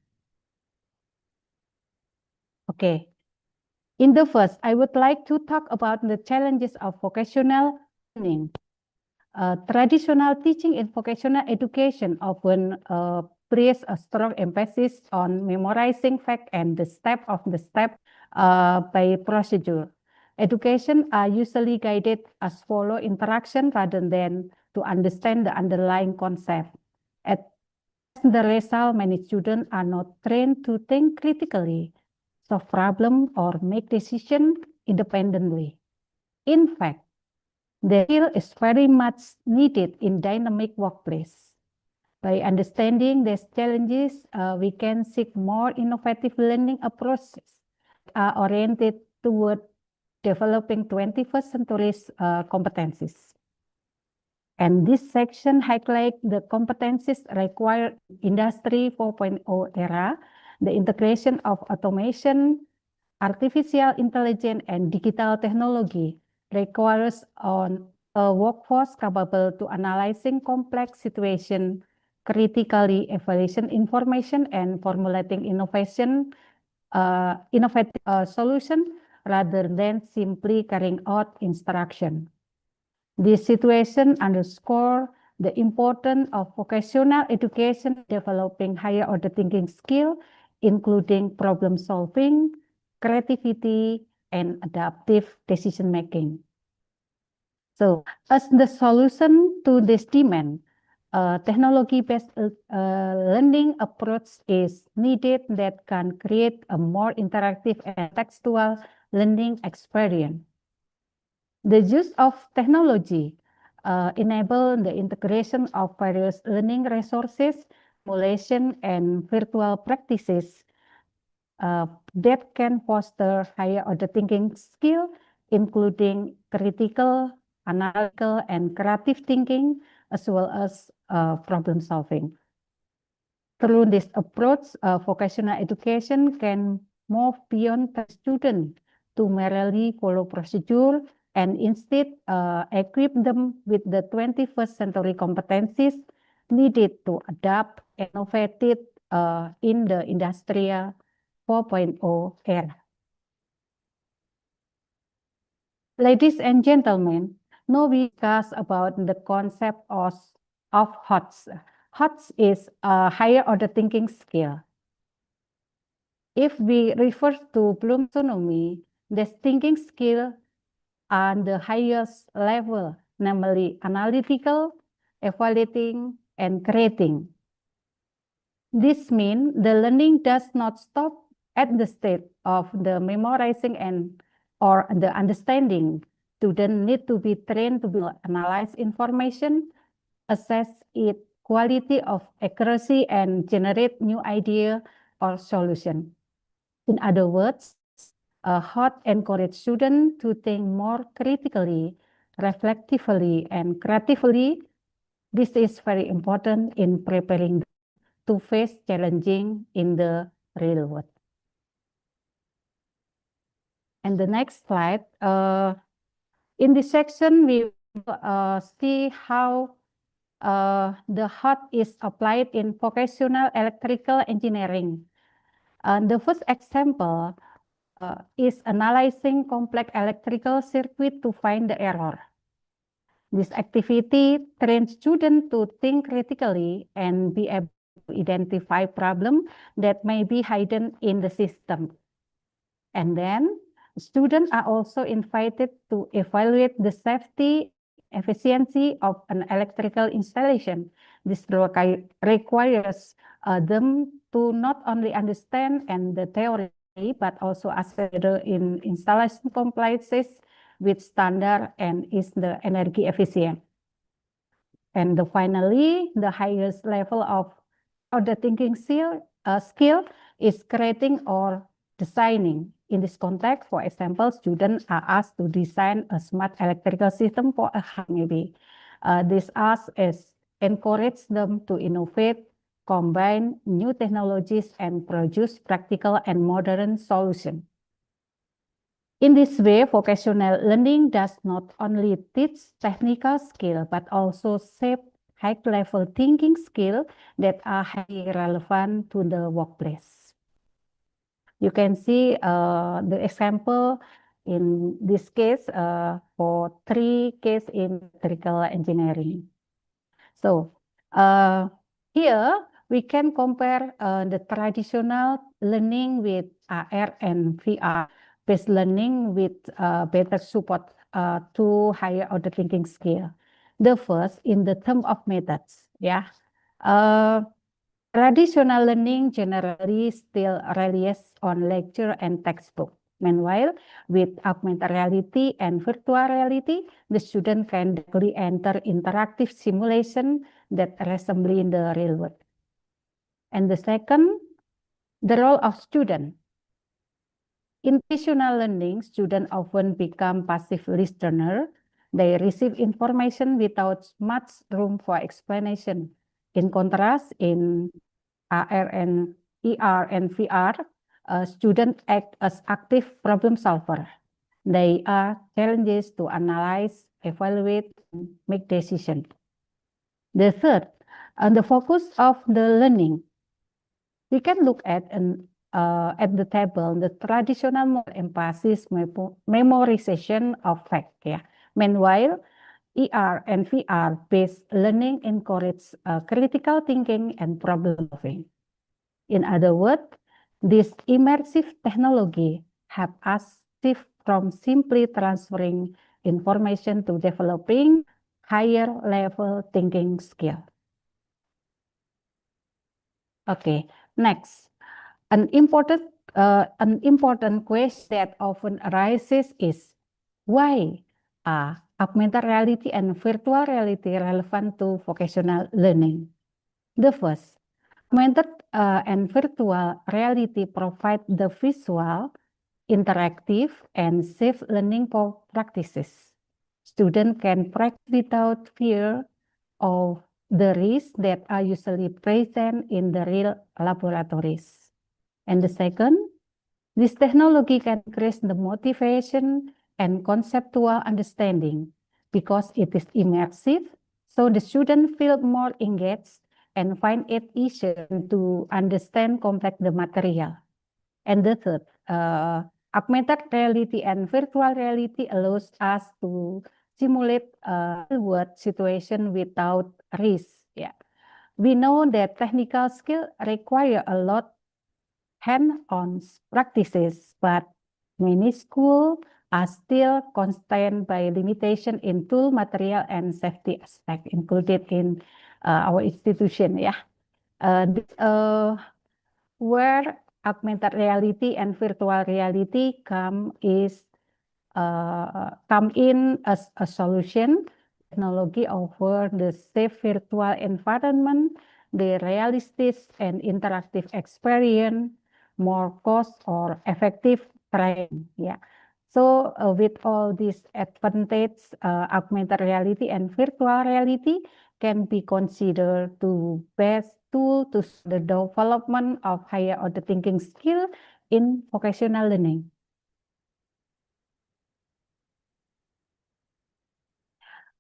Okay. In the first, I would like to talk about the challenges of vocational learning. Traditional teaching in vocational education often place a strong emphasis on memorizing facts and the step by procedure. Education are usually guided as follow interaction rather than to understand the underlying concept. As the result, many students are not trained to think critically, solve problems, or make decisions independently. In fact, the skill is very much needed in dynamic workplace. By understanding these challenges, we can seek more innovative learning approaches oriented toward developing 21st century competencies. And this section highlights the competencies required in Industry 4.0 era, the integration of automation, artificial intelligence, and digital technology requires on a workforce capable to analyzing complex situations, critically evaluating information, and formulating innovative solution rather than simply carrying out instruction. This situation underscores the importance of vocational education developing higher order thinking skill, including problem solving, creativity, and adaptive decision making. So, as the solution to this demand, technology-based learning approach is needed that can create a more interactive and textual learning experience. The use of technology enable the integration of various learning resources, simulation, and virtual practices that can foster higher order thinking skill, including critical, analytical, and creative thinking, as well as problem solving. Through this approach, vocational education can move beyond the student to merely follow procedure and instead equip them with the 21st century competencies needed to adapt and innovate in the industrial 4.0 era. Ladies and gentlemen, now we discuss about the concept of HOTS. HOTS is a higher order thinking skill. If we refer to Bloom's taxonomy, the thinking skill are the highest level, namely analytical, evaluating, and creating. This means the learning does not stop at the stage of the memorizing or the understanding. Students need to be trained to analyze information, assess its quality of accuracy, and generate new idea or solution. In other words, HOT encourages students to think more critically, reflectively, and creatively. This is very important in preparing to face challenging in the real world. And the next slide, in this section, we see how the HOT is applied in vocational electrical engineering. The first example is analyzing complex electrical circuit to find the error. This activity trains students to think critically and be able to identify problems that may be hidden in the system. And then students are also invited to evaluate the safety efficiency of an electrical installation. This requires them to not only understand the theory, but also assess whether in installation compliances with standard and is the energy efficient. And finally, the highest level of order thinking skill is creating or designing. In this context, for example, students are asked to design a smart electrical system for a house, maybe. This encourages them to innovate, combine new technologies, and produce practical and modern solutions. In this way, vocational learning does not only teach technical skill, but also shape high-level thinking skills that are highly relevant to the workplace. You can see the example in this case for 3 cases in electrical engineering. So here we can compare the traditional learning with AR and VR based learning with better support to higher order thinking skill. The first in the term of methods, traditional learning generally still relies on lecture and textbook. Meanwhile, with augmented reality and virtual reality, the student can directly enter interactive simulation that resemble in the real world. And the second, the role of student. In traditional learning, students often become passive listener. They receive information without much room for explanation. In contrast, in AR and VR, students act as active problem solver. They are challenges to analyze, evaluate, and make decisions. The third, the focus of the learning. We can look at the table, the traditional emphasis memorization of fact. Yeah. Meanwhile, ER and VR-based learning encourage critical thinking and problem solving. In other words, this immersive technology help us shift from simply transferring information to developing higher level thinking skill. Okay, next, an important question that often arises is why are augmented reality and virtual reality relevant to vocational learning? The first, augmented and virtual reality provide the visual, interactive, and safe learning practices. Students can practice without fear of the risks that are usually present in the real laboratories. And the second, this technology can increase the motivation and conceptual understanding because it is immersive, so the students feel more engaged and find it easier to understand complex material. And the third, augmented reality and virtual reality allows us to simulate a real-world situation without risk. Yeah, we know that technical skill require a lot hand-on practices, but many schools are still constrained by limitation in tool, material, and safety aspect included in our institution. Yeah, where augmented reality and virtual reality come in as a solution. Technology offer the safe virtual environment, the realistic and interactive experience, more cost or effective training. Yeah. So with all these advantages, augmented reality and virtual reality can be considered to best tool to the development of higher order thinking skill in vocational learning.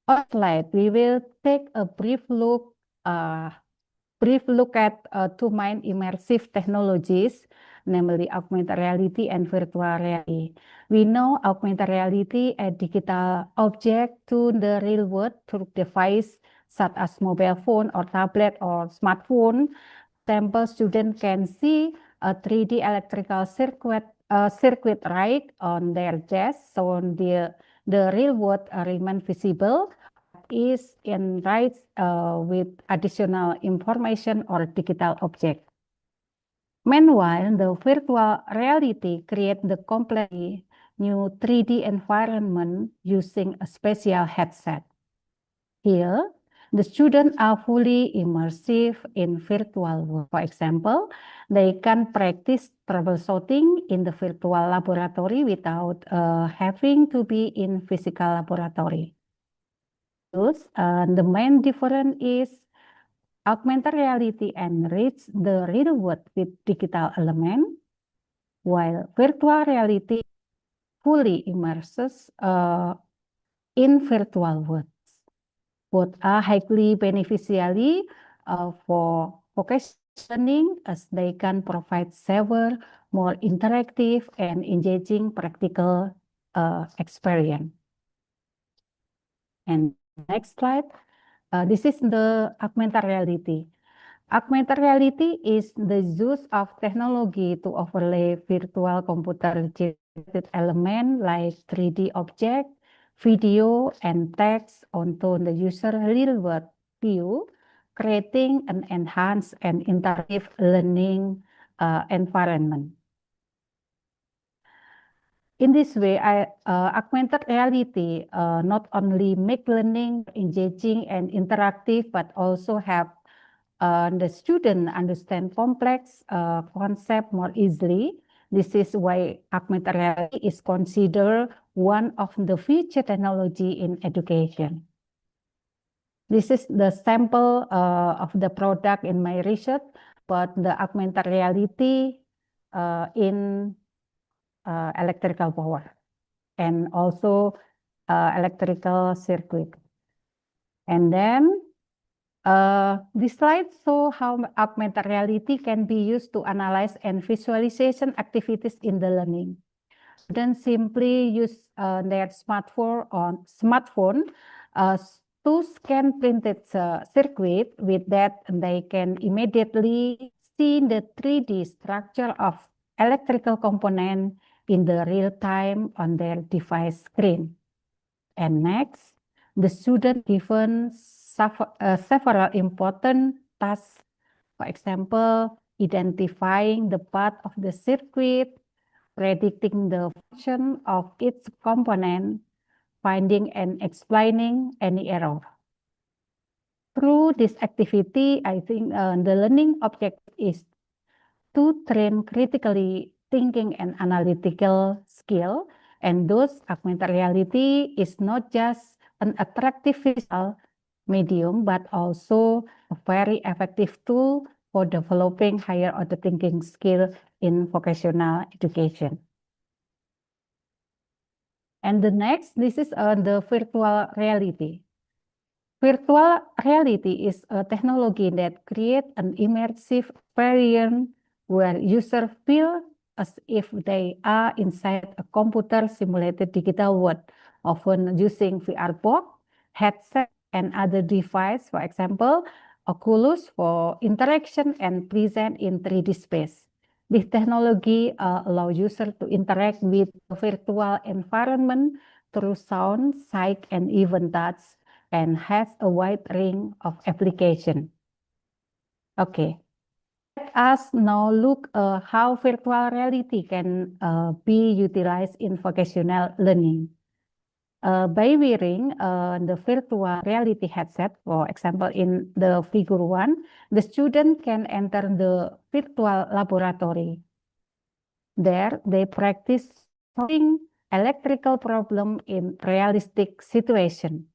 On slide, we will take a brief look at two main immersive technologies, namely augmented reality and virtual reality. We know augmented reality a digital object to the real world through device such as mobile phone or tablet or smartphone. Example, students can see a 3D electrical circuit right on their desk, so the real world remain visible is enriched with additional information or digital object. Meanwhile, the virtual reality creates the completely new 3D environment using a special headset. Here, the students are fully immersive in virtual world. For example, they can practice troubleshooting in the virtual laboratory without having to be in physical laboratory. The main difference is augmented reality enrich the real world with digital element, while virtual reality fully immerses in virtual worlds. Both are highly beneficial for vocational learning as they can provide safer, more interactive, and engaging practical experience. And next slide. This is the augmented reality. Augmented reality is the use of technology to overlay virtual computer-generated elements like 3D object, video, and text onto the user real-world view, creating an enhanced and interactive learning environment. In this way, augmented reality not only make learning engaging and interactive, but also help the student understand complex concept more easily This is why augmented reality is considered one of the future technology in education. This is the sample of the product in my research, but the augmented reality in electrical power and also electrical circuit. And then this slide show how augmented reality can be used to analyze and visualization activities in the learning. Students simply use their smartphone to scan printed circuit. With that, they can immediately see the 3D structure of electrical component in the real time on their device screen. And next, the student given several important tasks. For example, identifying the path of the circuit, predicting the function of its component, finding and explaining any error. Through this activity, I think the learning objective is to train critically thinking and analytical skill. And those augmented reality is not just an attractive visual medium, but also a very effective tool for developing higher order thinking skill in vocational education. And the next, this is the virtual reality. Virtual reality is a technology that creates an immersive experience where users feel as if they are inside a computer simulated digital world, often using VR box, headset, and other devices, for example, Oculus for interaction and present in 3D space. This technology allows users to interact with the virtual environment through sound, sight, and even touch, and has a wide range of application. Okay, let us now look how virtual reality can be utilized in vocational learning. By wearing the virtual reality headset, for example, in the figure 1, the student can enter the virtual laboratory. There, they practice solving electrical problem in realistic situation.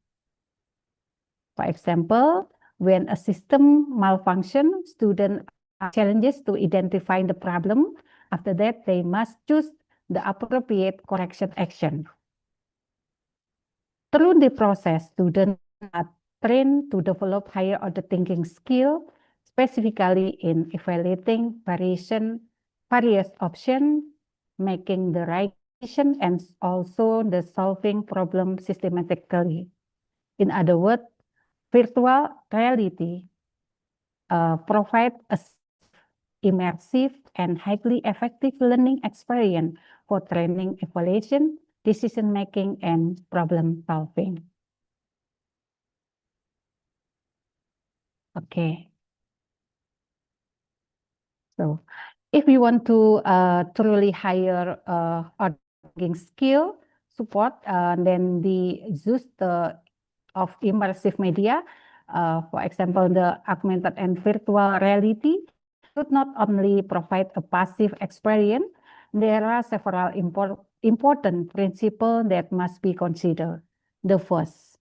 For example, when a system malfunction, students are challenged to identify the problem. After that, they must choose the appropriate correction action. Through the process, students are trained to develop higher order thinking skill, specifically in evaluating various options, making the right decision, and also the solving problem systematically. In other words, virtual reality provides a immersive and highly effective learning experience for training, evaluation, decision-making, and problem solving. Okay. So if we want to truly higher thinking skill support, then the use of immersive media, for example, the augmented and virtual reality, should not only provide a passive experience. There are several important principles that must be considered. The first,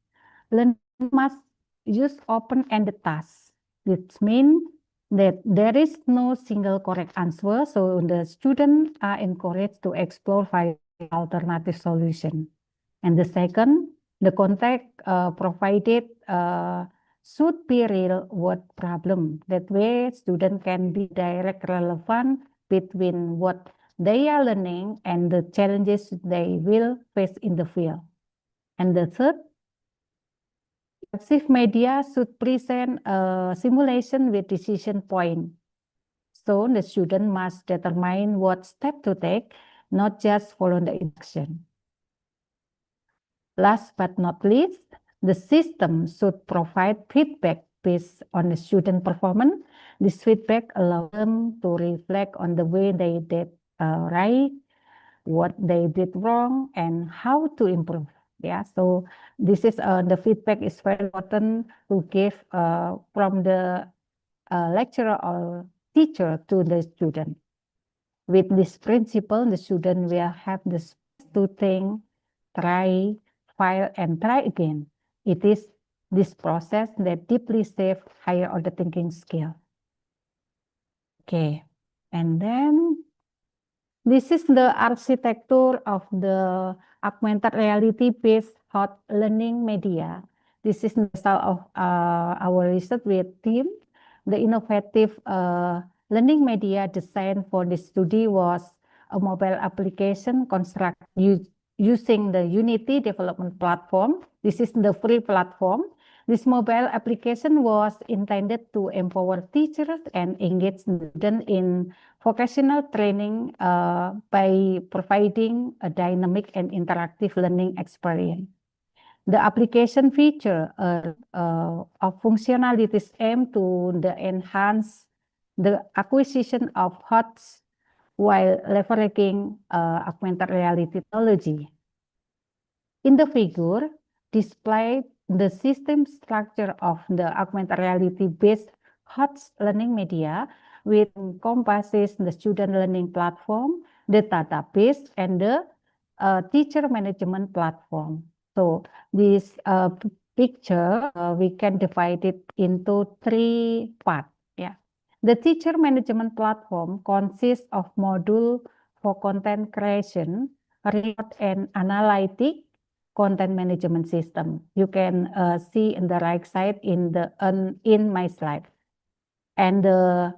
learning must use open-ended tasks. This means that there is no single correct answer, so the students are encouraged to explore various alternative solutions. And the second, the content provided should be real-world problem. That way, students can be direct relevant between what they are learning and the challenges they will face in the field. And the third, immersive media should present a simulation with decision point. So the student must determine what step to take, not just follow the instruction. Last but not least, the system should provide feedback based on the student performance. This feedback allows them to reflect on the way they did right, what they did wrong, and how to improve. Yeah, so this is the feedback is very important to give from the lecturer or teacher to the student. With this principle, the student will have the space to think, try, fail, and try again. It is this process that deeply shapes higher order thinking skill. Okay, and then this is the architecture of the augmented reality-based hot learning media. This is the result of our research with team. The innovative learning media designed for this study was a mobile application constructed using the Unity development platform. This is the free platform. This mobile application was intended to empower teachers and engage students in vocational training by providing a dynamic and interactive learning experience. The application feature of functionalities aimed to enhance the acquisition of HOTS while leveraging augmented reality technology. In the figure, displayed the system structure of the augmented reality-based HOTS learning media, which encompasses the student learning platform, the database, and the teacher management platform. So this picture, we can divide it into 3 parts. Yeah, the teacher management platform consists of modules for content creation, report and analytic, content management system. You can see in the right side in my slide. And the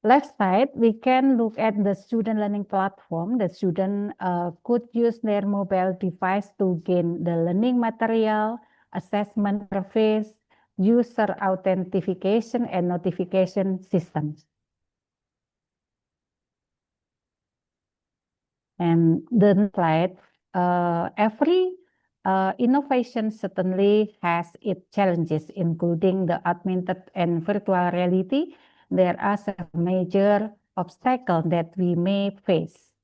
left side, we can look at the student learning platform. The student could use their mobile device to gain the learning material, assessment surface, user authentication, and notification systems. And the slide, every innovation certainly has its challenges, including the augmented and virtual reality. There are some major obstacles that we may face.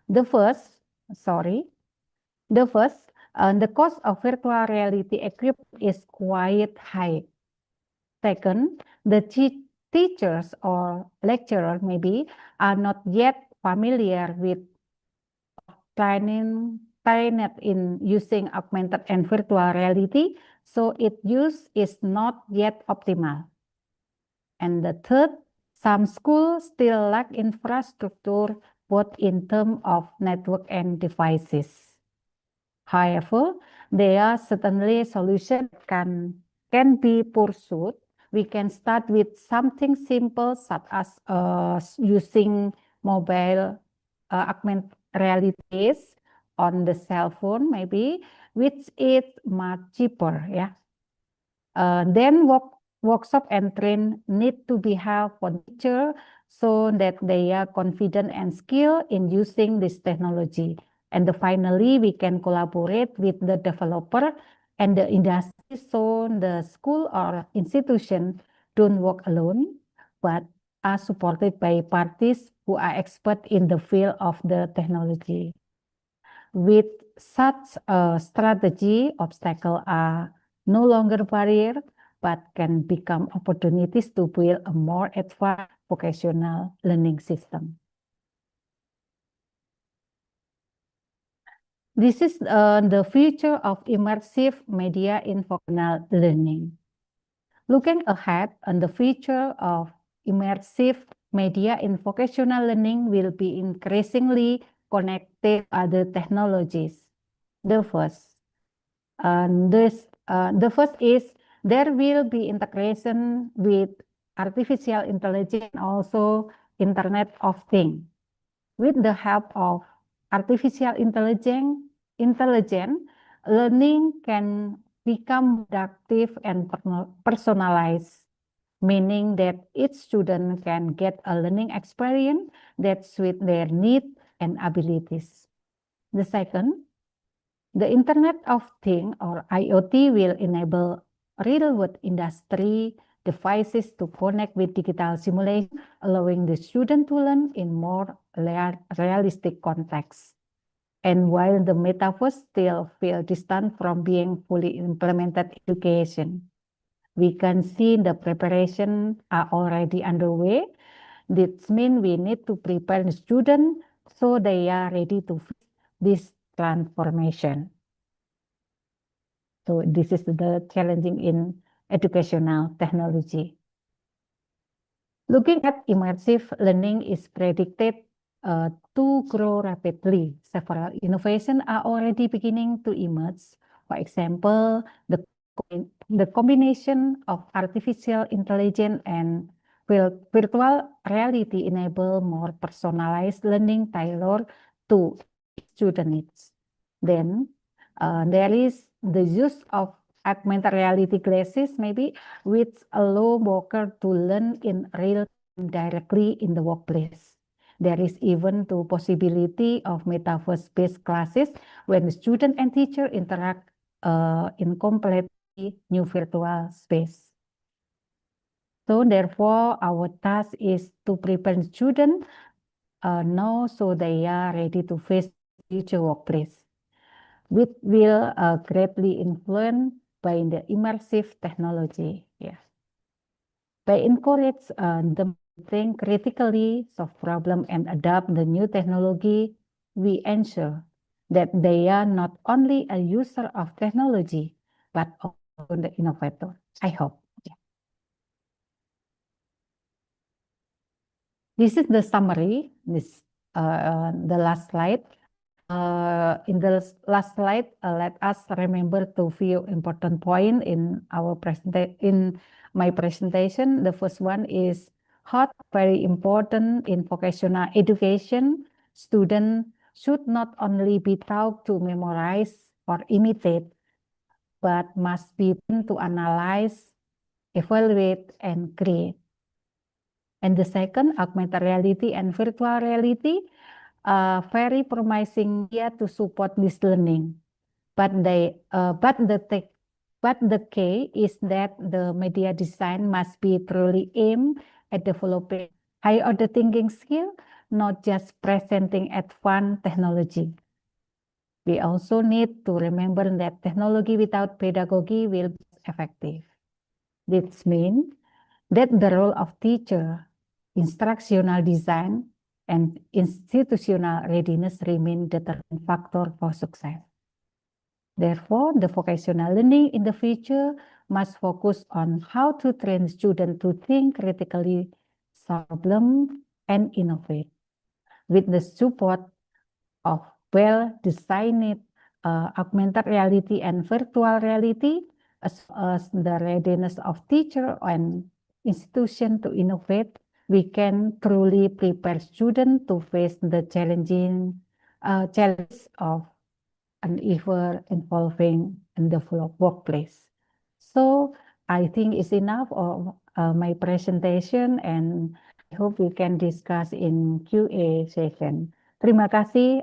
The first, the cost of virtual reality equipment is quite high. Second, the teachers or lecturers maybe are not yet familiar with trained in using augmented and virtual reality, so its use is not yet optimal. And the third, some schools still lack infrastructure, both in terms of network and devices. However, there are certainly solutions that can be pursued. We can start with something simple, such as using mobile augmented realities on the cell phone, maybe, which is much cheaper. Yeah. Then workshop and train need to be held for teachers so that they are confident and skilled in using this technology. And finally, we can collaborate with the developer and the industry so the school or institution don't work alone, but are supported by parties who are expert in the field of the technology. With such a strategy, obstacles are no longer barriers, but can become opportunities to build a more advanced vocational learning system. This is the future of immersive media in vocational learning. Looking ahead, and the future of immersive media in vocational learning will be increasingly connected to other technologies. The first is there will be integration with artificial intelligence and also Internet of Things. With the help of artificial intelligence, learning can become productive and personalized, meaning that each student can get a learning experience that suits their needs and abilities. The second, the Internet of Things or IoT will enable real-world industry devices to connect with digital simulation, allowing the student to learn in more realistic contexts. And while the metaverse still feels distant from being fully implemented in education, we can see the preparations are already underway. This means we need to prepare the students so they are ready to face this transformation. So this is the challenging in educational technology. Looking at immersive learning is predicted to grow rapidly. Several innovations are already beginning to emerge. For example, the combination of artificial intelligence and virtual reality enable more personalized learning tailored to student needs. Then there is the use of augmented reality glasses, maybe, which allow workers to learn in real time directly in the workplace. There is even the possibility of metaverse-based classes when student and teacher interact in completely new virtual space. So therefore, our task is to prepare students now so they are ready to face future workplace, which will greatly influenced by the immersive technology. Yeah. By encourage them to think critically, solve problem, and adapt the new technology, we ensure that they are not only a user of technology, but also the innovator. I hope. Yeah. This is the summary. This the last slide. In the last slide, let us remember two few important points in my presentation. The first one is how very important in vocational education. Students should not only be taught to memorize or imitate, but must be trained to analyze, evaluate, and create. And the second, augmented reality and virtual reality, very promising media to support this learning. But the key is that the media design must be truly aimed at developing high order thinking skill, not just presenting advanced technology. We also need to remember that technology without pedagogy will be effective. This means that the role of teacher, instructional design, and institutional readiness remain determining factor for success. Therefore, the vocational learning in the future must focus on how to train students to think critically, solve problems, and innovate. With the support of well-designed augmented reality and virtual reality, as well as the readiness of teacher and institution to innovate, we can truly prepare students to face the challenges of an ever-evolving and developed workplace. So I think it's enough of my presentation, and I hope we can discuss in QA session. Terima kasih.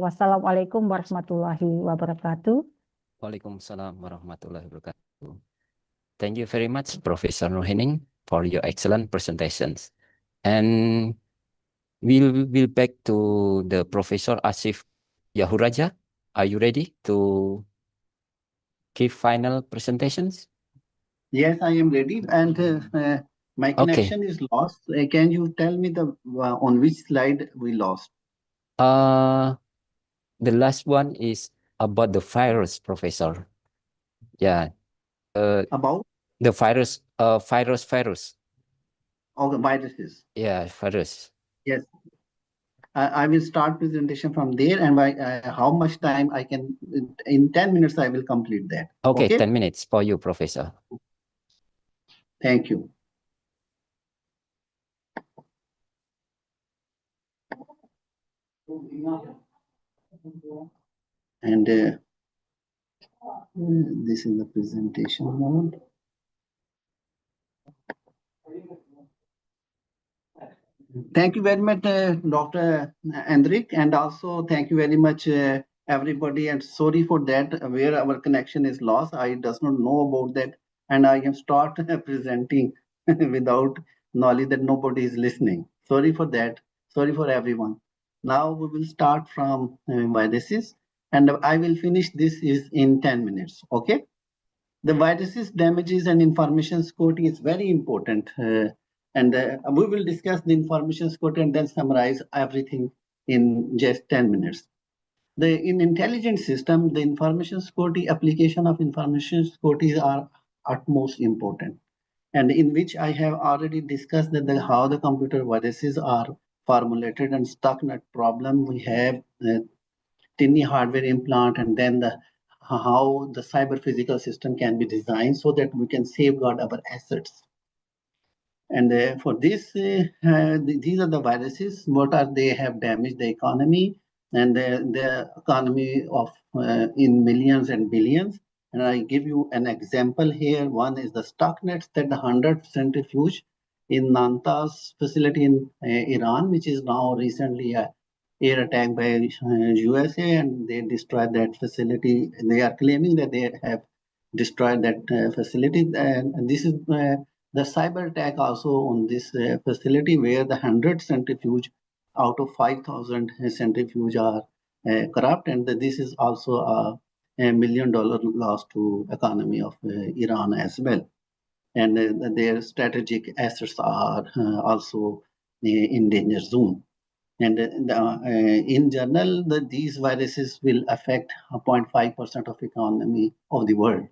Wassalamualaikum warahmatullahi wabarakatuh. Waalaikumsalam warahmatullahi wabarakatuh. Thank you very much, Professor Nurhening, for your excellent presentations. And we'll back to the Professor Asif Yahuraja. Are you ready to give final presentations? Yes, I am ready, and my connection is lost. Can you tell me on which slide we lost? The last one is about the virus, Professor. Yeah. About the virus. Virus. Okay, viruses. Yeah, virus. Yes. I will start presentation from there, and by how much time I can, in 10 minutes, I will complete that. Okay, 10 minutes for you, Professor. Thank you. And this is the presentation mode. Thank you very much, Dr. Andrik, and also thank you very much, everybody. And sorry for that, where our connection is lost. I does not know about that, and I have started presenting without knowledge that nobody is listening. Sorry for that. Sorry for everyone. Now we will start from viruses, and I will finish this is in 10 minutes. Okay. The viruses, damages, and information security is very important. And we will discuss the information security and then summarize everything in just 10 minutes. In intelligent system, the information security, application of information security are utmost important, and in which I have already discussed that how the computer viruses are formulated and stuck in that problem. We have the tiny hardware implant, and then how the cyber physical system can be designed so that we can safeguard our assets. And for this, these are the viruses. What are they? Have damaged the economy, and the economy of in millions and billions. And I give you an example here. One is the Stuxnet, that the 100 centrifuge in Nanta's facility in Iran, which is now recently air attack by USA, and they destroyed that facility. They are claiming that they have destroyed that facility, and this is the cyber attack also on this facility, where the 100 centrifuge out of 5,000 centrifuge are corrupt, and this is also $1 million loss to economy of Iran as well. And their strategic assets are also in danger zone. And in general, these viruses will affect 0.5% of economy of the world.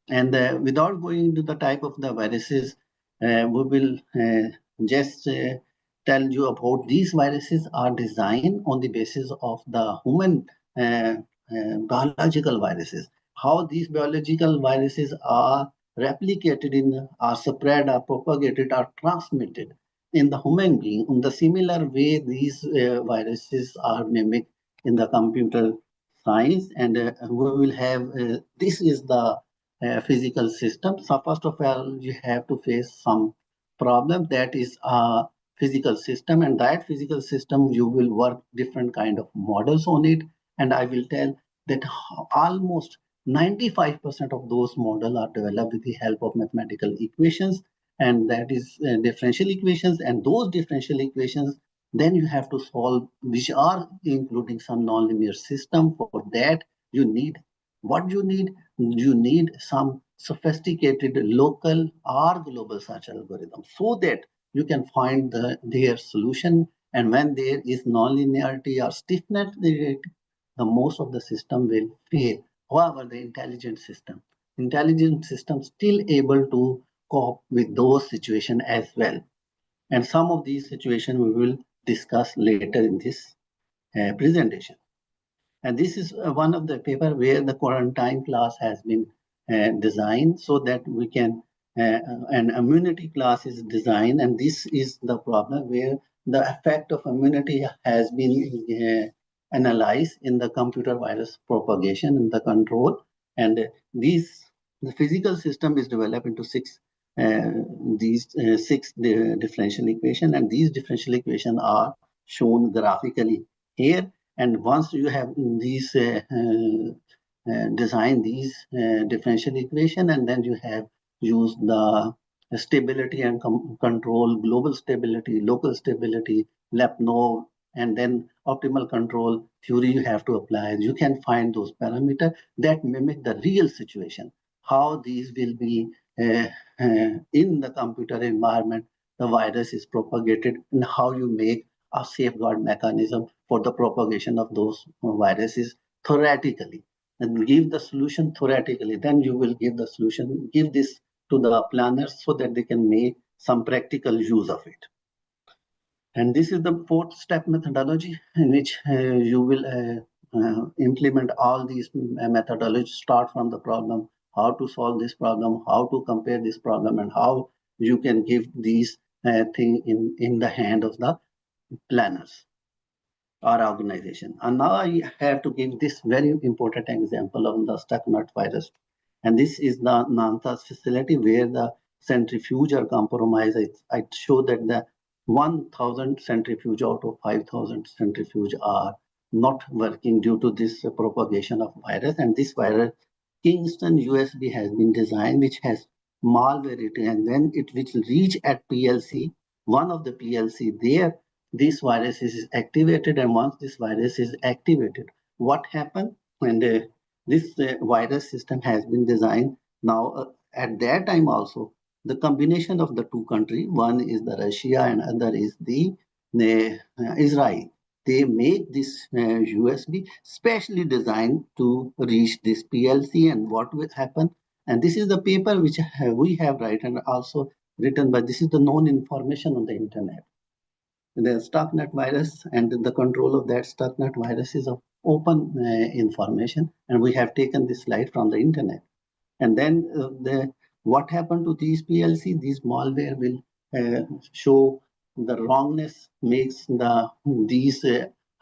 And without going into the type of the viruses, we will just tell you about these viruses are designed on the basis of the human biological viruses. How these biological viruses are replicated are spread, are propagated, are transmitted in the human being. In the similar way, these viruses are mimicked in the computer science, and we will have this is the physical system. So first of all, you have to face some problem that is a physical system, and that physical system you will work different kind of models on it. And I will tell that almost 95% of those models are developed with the help of mathematical equations, and that is differential equations. And those differential equations, then you have to solve, which are including some nonlinear system. For that, you need what you need. You need some sophisticated local or global search algorithm so that you can find their solution. And when there is nonlinearity or stiffness, the most of the system will fail. However, the intelligent system still able to cope with those situations as well. And some of these situations we will discuss later in this presentation. And this is one of the paper where the quarantine class has been designed so that we can, an immunity class is designed, and this is the problem where the effect of immunity has been analyzed in the computer virus propagation and the control. And the physical system is developed into six differential equation, and these differential equations are shown graphically here. And once you have these design these differential equation, and then you have used the stability and control, global stability, local stability, Lyapunov, and then optimal control theory you have to apply. You can find those parameters that mimic the real situation, how these will be in the computer environment, the virus is propagated, and how you make a safeguard mechanism for the propagation of those viruses theoretically, and give the solution theoretically. Then you will give the solution, give this to the planners so that they can make some practical use of it. And this is the 4th step methodology in which you will implement all these methodologies, start from the problem, how to solve this problem, how to compare this problem, and how you can give these things in the hand of the planners or organization. And now I have to give this very important example of the Stuxnet virus. And this is the Nanta's facility where the centrifuge are compromised. I show that the 1,000 centrifuge out of 5,000 centrifuge are not working due to this propagation of virus. And this virus, Kingston USB, has been designed, which has malware, and then it will reach at PLC, one of the PLC there, this virus is activated. And once this virus is activated, what happens when this virus system has been designed? Now at that time also, the combination of the two countries, one is the Russia and other is the Israel. They make this USB specially designed to reach this PLC, and what will happen. And this is the paper which we have written, also written, but this is the known information on the internet. The stucknet virus and the control of that stucknet virus is of open information, and we have taken this slide from the internet. And then what happened to these PLC? These malware will show the wrongness, makes these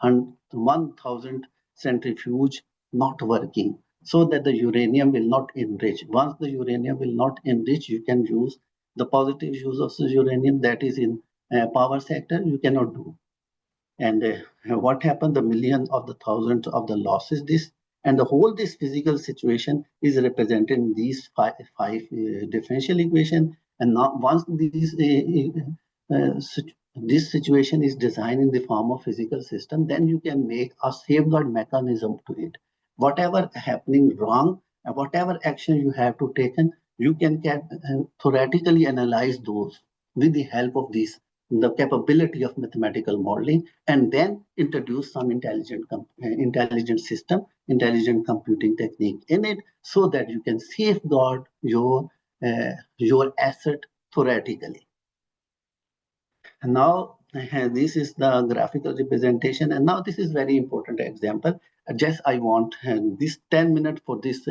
1,000 centrifuge not working, so that the uranium will not enrich. Once the uranium will not enrich, you can use the positive use of the uranium that is in power sector, you cannot do. And what happened? The millions of the thousands of the losses, this and the whole this physical situation is represented in these five differential equation. And now once this situation is designed in the form of physical system, then you can make a safeguard mechanism to it. Whatever happening wrong, and whatever action you have to take, you can theoretically analyze those with the help of these, the capability of mathematical modeling, and then introduce some intelligent system, intelligent computing technique in it, so that you can safeguard your asset theoretically. And now this is the graphical representation, and now this is very important example. Just I want this 10 minutes for this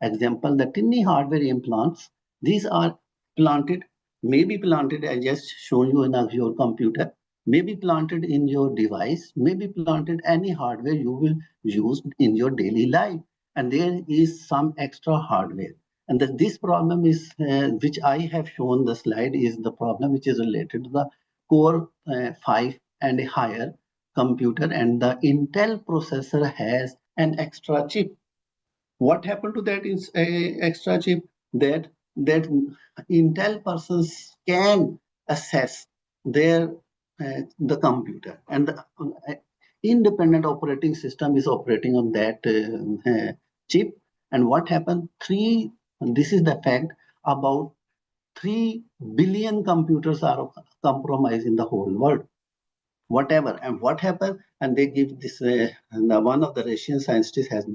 example. The tiny hardware implants, these are planted, maybe planted, I just shown you in your computer, maybe planted in your device, maybe planted any hardware you will use in your daily life. And there is some extra hardware. And this problem is, which I have shown the slide, is the problem which is related to the Core 5 and a higher computer, and the Intel processor has an extra chip. What happened to that is a extra chip that Intel persons can access their the computer, and the independent operating system is operating on that chip. And what happened? This is the fact, about 3 billion computers are compromised in the whole world. Whatever, and what happened? And they give this, one of the Russian scientists has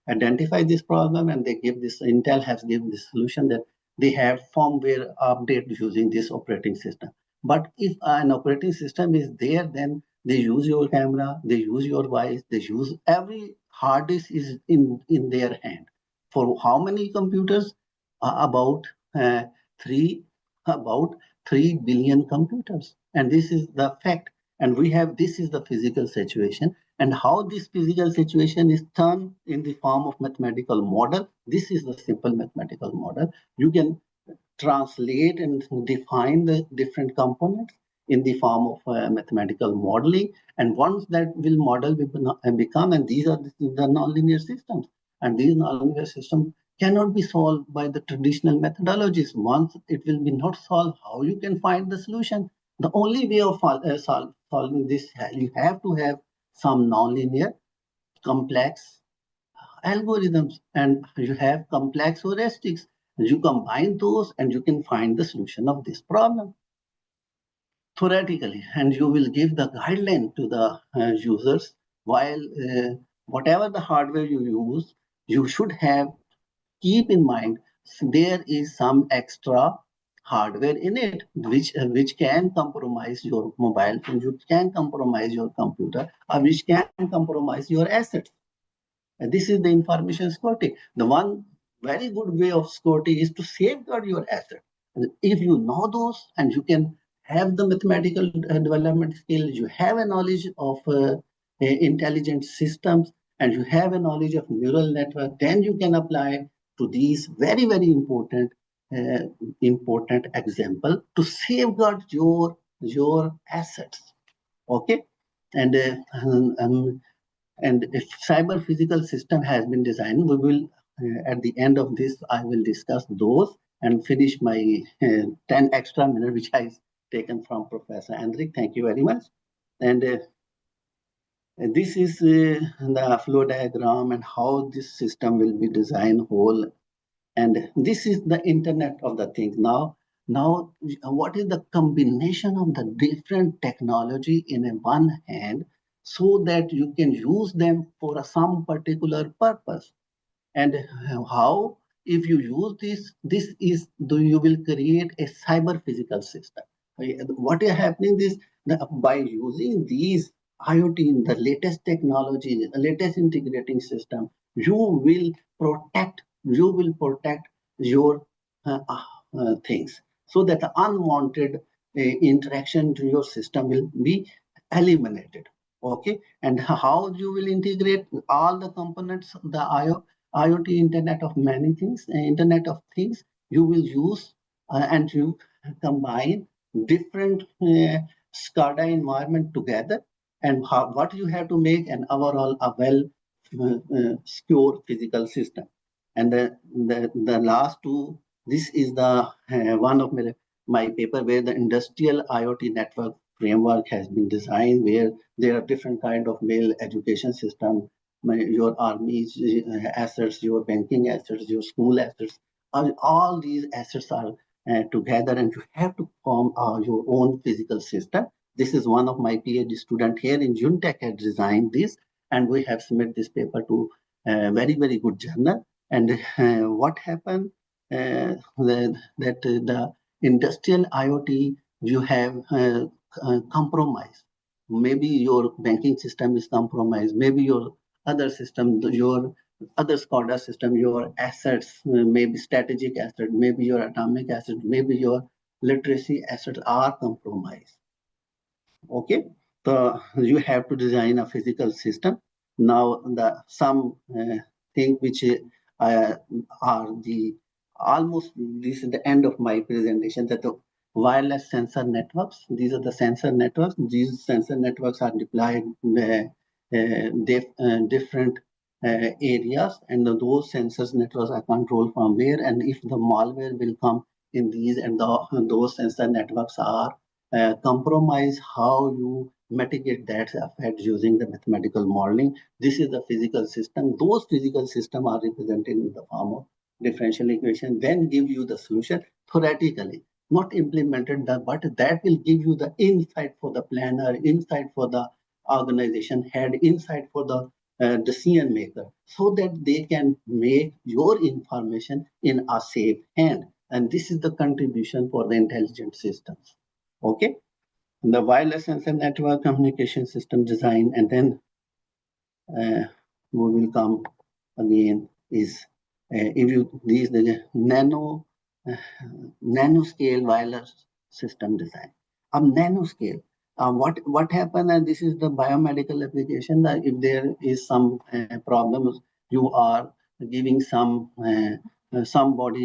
identified this problem, and they give this, Intel has given this solution that they have firmware update using this operating system. But if an operating system is there, then they use your camera, they use your voice, they use every hard disk is in their hand. For how many computers? About 3 billion computers. And this is the fact. And we have, this is the physical situation, and how this physical situation is turned in the form of mathematical model. This is the simple mathematical model. You can translate and define the different components in the form of mathematical modeling. And once that will model will become, and these are the nonlinear systems, and these nonlinear systems cannot be solved by the traditional methodologies. Once it will be not solved, how you can find the solution? The only way of solving this, you have to have some nonlinear complex algorithms, and you have complex heuristics. You combine those and you can find the solution of this problem theoretically, and you will give the guideline to the users. While whatever the hardware you use, you should have, keep in mind, there is some extra hardware in it which can compromise your mobile phone, you can compromise your computer, or which can compromise your assets. And this is the information security. The one very good way of security is to safeguard your asset. And if you know those, and you can have the mathematical development skills, you have a knowledge of intelligent systems, and you have a knowledge of neural network, then you can apply to these very, very important example to safeguard your assets. Okay, and if cyber physical system has been designed, we will at the end of this I will discuss those and finish my 10 extra minutes which I taken from Professor Hendrik. Thank you very much. And this is the flow diagram and how this system will be designed whole. And this is the Internet of the Things. Now, Now, what is the combination of the different technology in a one hand so that you can use them for some particular purpose? And how, if you use this is you will create a cyber physical system. What is happening is that by using these IoT, the latest technology, the latest integrating system, you will protect your things, so that the unwanted interaction to your system will be eliminated. Okay, and how you will integrate all the components, the IoT, Internet of many things, Internet of things, you will use and you combine different SCADA environment together, and what you have to make an overall a well secure physical system. And the last two, this is the one of my paper where the industrial IoT network framework has been designed, where there are different kind of mail education system, your army's assets, your banking assets, your school assets, all these assets are together, and you have to form your own physical system. This is one of my PhD student here in Juntech had designed this, and we have submitted this paper to a very, very good journal. And what happened, that the industrial IoT, you have compromise. Maybe your banking system is compromised, maybe your other system, your other SCADA system, your assets, maybe strategic asset, maybe your atomic asset, maybe your literacy assets are compromised. Okay, so you have to design a physical system. Now some thing which are the almost, this is the end of my presentation, that the wireless sensor networks, these are the sensor networks. These sensor networks are deployed different areas, and those sensors networks are controlled from where, and if the malware will come in these, and those sensor networks are compromise, how you mitigate that effect using the mathematical modeling. This is the physical system. Those physical systems are represented in the form of differential equation, then give you the solution theoretically, not implemented, but that will give you the insight for the planner, insight for the organization head, insight for the decision maker, so that they can make your information in a safe hand. And this is the contribution for the intelligent systems. Okay, the wireless sensor network communication system design, and then we will come again is if you these the nanoscale wireless system design. Nanoscale. What happened? And this is the biomedical application. That if there is some problems, you are giving somebody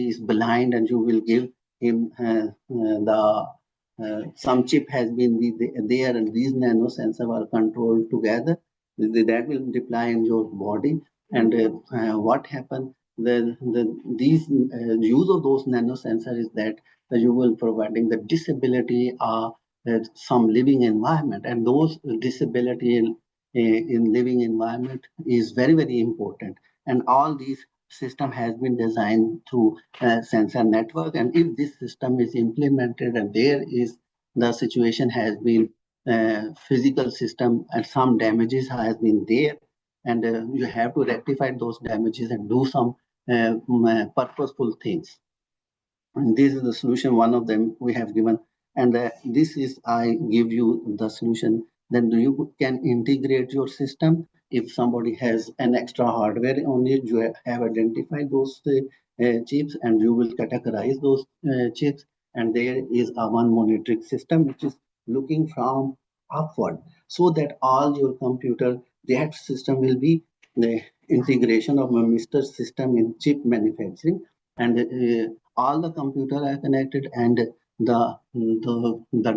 is blind, and you will give him the some chip has been there, and these nano sensors are controlled together. That will deploy in your body. And what happened? These use of those nano sensors is that you will providing the disability some living environment, and those disability in living environment is very, very important. And all these system has been designed through sensor network. And if this system is implemented, and there is the situation has been physical system and some damages has been there, and you have to rectify those damages and do some purposeful things. And this is the solution, one of them we have given. And this is, I give you the solution. Then you can integrate your system. If somebody has an extra hardware on it, you have identified those chips, and you will categorize those chips. And there is a one monitoring system which is looking from upward, so that all your computer, that system will be the integration of a Mr. system in chip manufacturing. And all the computers are connected, and the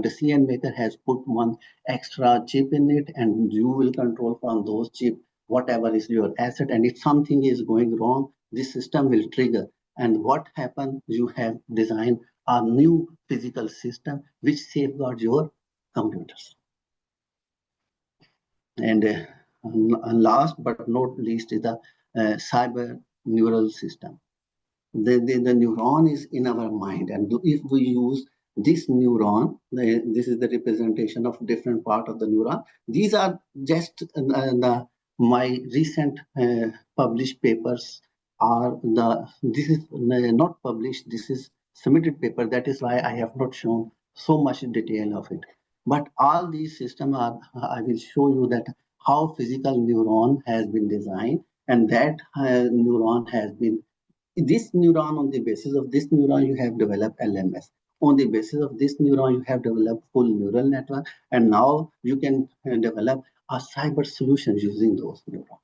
decision maker has put one extra chip in it, and you will control from those chip whatever is your asset. And if something is going wrong, this system will trigger. And what happens? You have designed a new physical system which safeguards your computers. And last but not least is the cyber neural system. the neuron is in our mind, and if we use this neuron, this is the representation of different part of the neuron. These are just my recent published papers are this is not published, this is submitted paper. That is why I have not shown so much detail of it. But all these systems are, I will show you that how physical neuron has been designed, and that neuron has been, this neuron, on the basis of this neuron, you have developed LMS. On the basis of this neuron, you have developed full neural network, and now you can develop a cyber solution using those neurons.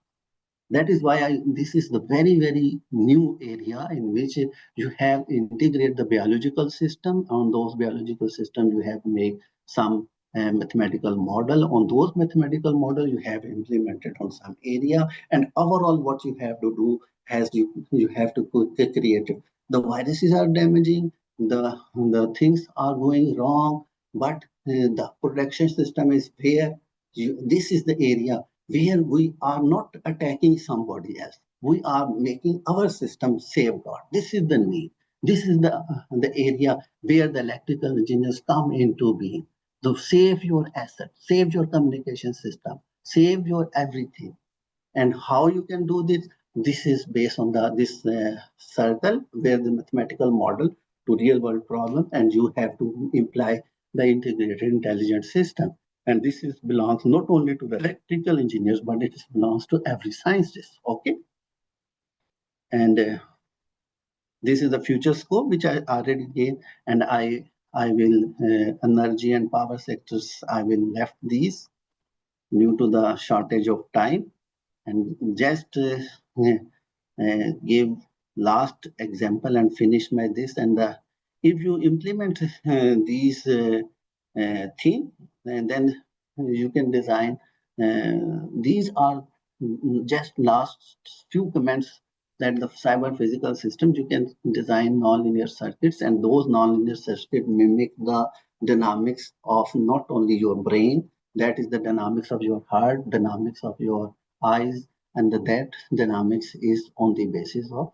That is why this is the very, very new area in which you have integrated the biological system. On those biological systems, you have made some mathematical model. On those mathematical model, you have implemented on some area. And overall, what you have to do has you have to create. The viruses are damaging, the things are going wrong, but the protection system is there. This is the area where we are not attacking somebody else. We are making our system safeguard. This is the need. This is the area where the electrical engineers come into being to save your asset, save your communication system, save your everything. And how you can do this? This is based on this circle where the mathematical model to real world problem, and you have to imply the integrated intelligent system. And this is belongs not only to the electrical engineers, but it belongs to every scientist. Okay. And this is the future scope, which I already gave, and I will energy and power sectors, I will left these due to the shortage of time, and just give last example and finish my this. And if you implement these theme, and then you can design. These are just last few comments that the cyber physical system, you can design nonlinear circuits, and those nonlinear circuits mimic the dynamics of not only your brain, that is the dynamics of your heart, dynamics of your eyes, and that dynamics is on the basis of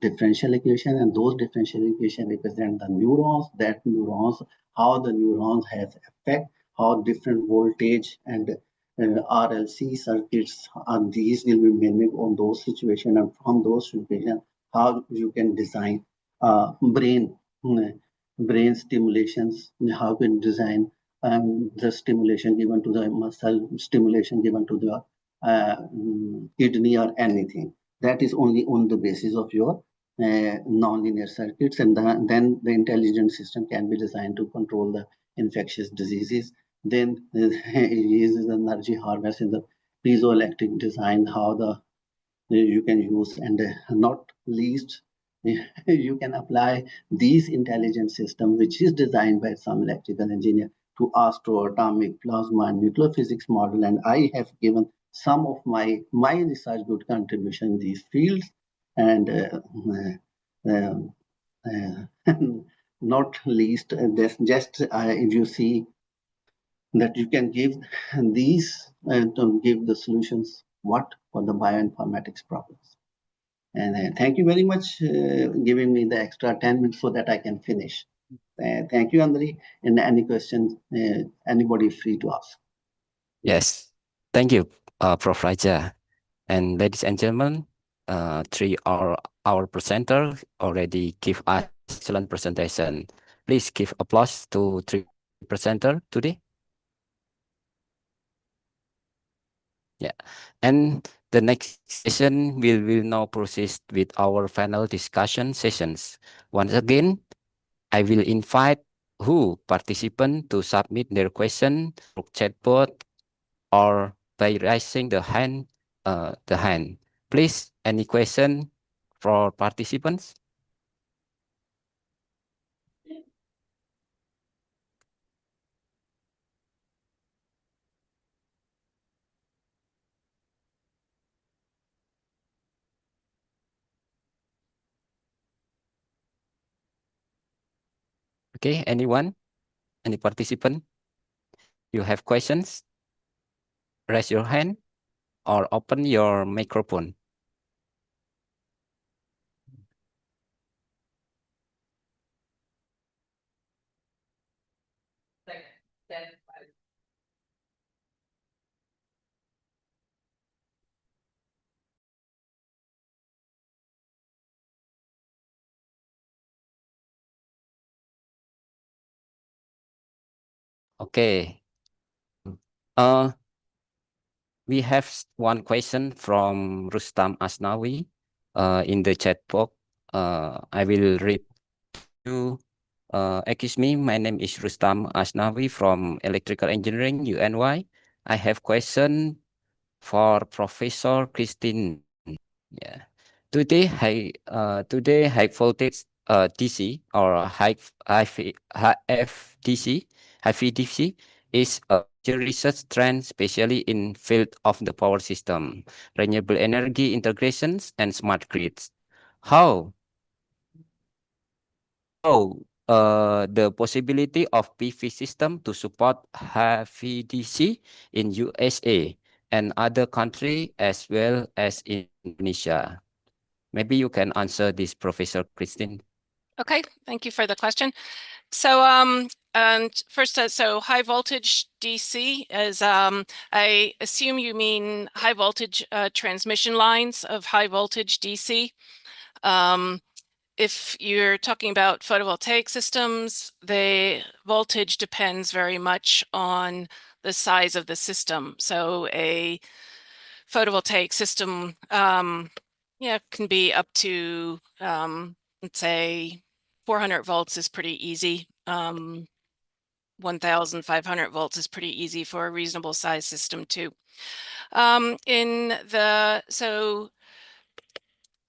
differential equation, and those differential equation represent the neurons, that neurons, how the neurons have effect, how different voltage and RLC circuits, and these will be mimicked on those situations, and from those situations, how you can design brain stimulations, how you can design the stimulation given to the muscle, stimulation given to the kidney or anything. That is only on the basis of your nonlinear circuits, and then the intelligent system can be designed to control the infectious diseases. Then uses energy harvest in the piezoelectric design, how the you can use, and not least you can apply these intelligent system, which is designed by some electrical engineer, to astro, atomic, plasma, and nuclear physics model. And I have given some of my research good contribution in these fields, and not least, this just if you see that you can give these to give the solutions what for the bioinformatics problems. And thank you very much giving me the extra 10 minutes so that I can finish. Thank you, Andri. And any questions, anybody free to ask. Yes, thank you, Prof. Raja. And ladies and gentlemen, our presenter already give us excellent presentation. Please give applause to three presenter today. Yeah, and the next session will now proceed with our final discussion sessions. Once again, I will invite who participant to submit their question through chatbot or by raising the hand. Please, any question for participants? Okay, anyone? Any participant? You have questions? Raise your hand or open your microphone. Okay. We have one question from Rustam Asnawi in the chat box. I will read you. Excuse me, my name is Rustam Asnawi from Electrical Engineering, UNY. I have question for Professor Christine. Yeah. Today high voltage DC or high FDC is a major research trend, especially in field of the power system, renewable energy integrations, and smart grids. How the possibility of PV system to support heavy DC in USA and other country as well as in Indonesia? Maybe you can answer this, Professor Christine. Okay, thank you for the question. So, and first, so high voltage DC is, I assume you mean high voltage transmission lines of high voltage DC. If you're talking about photovoltaic systems, the voltage depends very much on the size of the system. So a photovoltaic system, can be up to, let's say 400 volts is pretty easy. 1,500 volts is pretty easy for a reasonable size system too.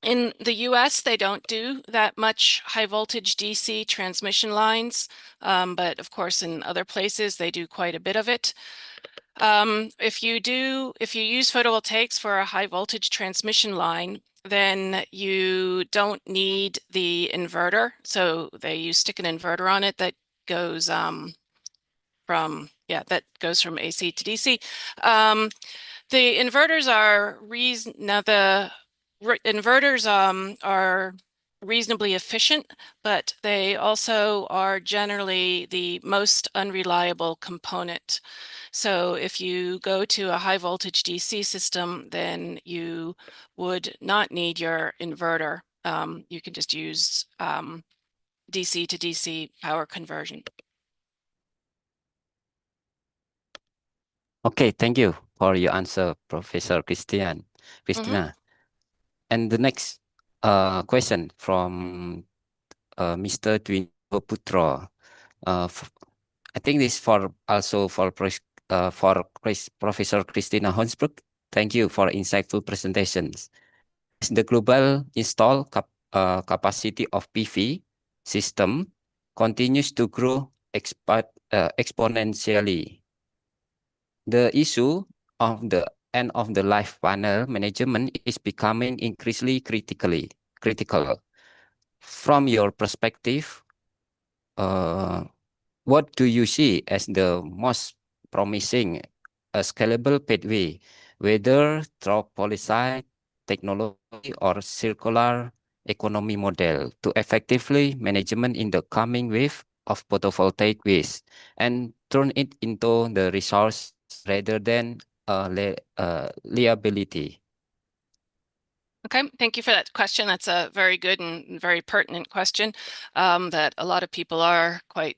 In the US, they don't do that much high voltage DC transmission lines, but of course in other places they do quite a bit of it. If you use photovoltaics for a high voltage transmission line, then you don't need the inverter. So you stick an inverter on it that goes from AC to DC. The inverters are are reasonably efficient, but they also are generally the most unreliable component. So if you go to a high voltage DC system, then you would not need your inverter. You can just use DC to DC power conversion. Okay, thank you for your answer, Professor Christina. And the next question from Mr. Dwinto Putro. I think this also for Professor Christina Honsbrook. Thank you for insightful presentations. As the global install capacity of PV system continues to grow exponentially, the issue of the end of the life panel management is becoming increasingly critical. From your perspective, what do you see as the most promising scalable pathway, whether through policy, technology, or circular economy model to effectively management in the coming wave of photovoltaic waste and turn it into the resource rather than liability? Okay, thank you for that question. That's a very good and very pertinent question that a lot of people are quite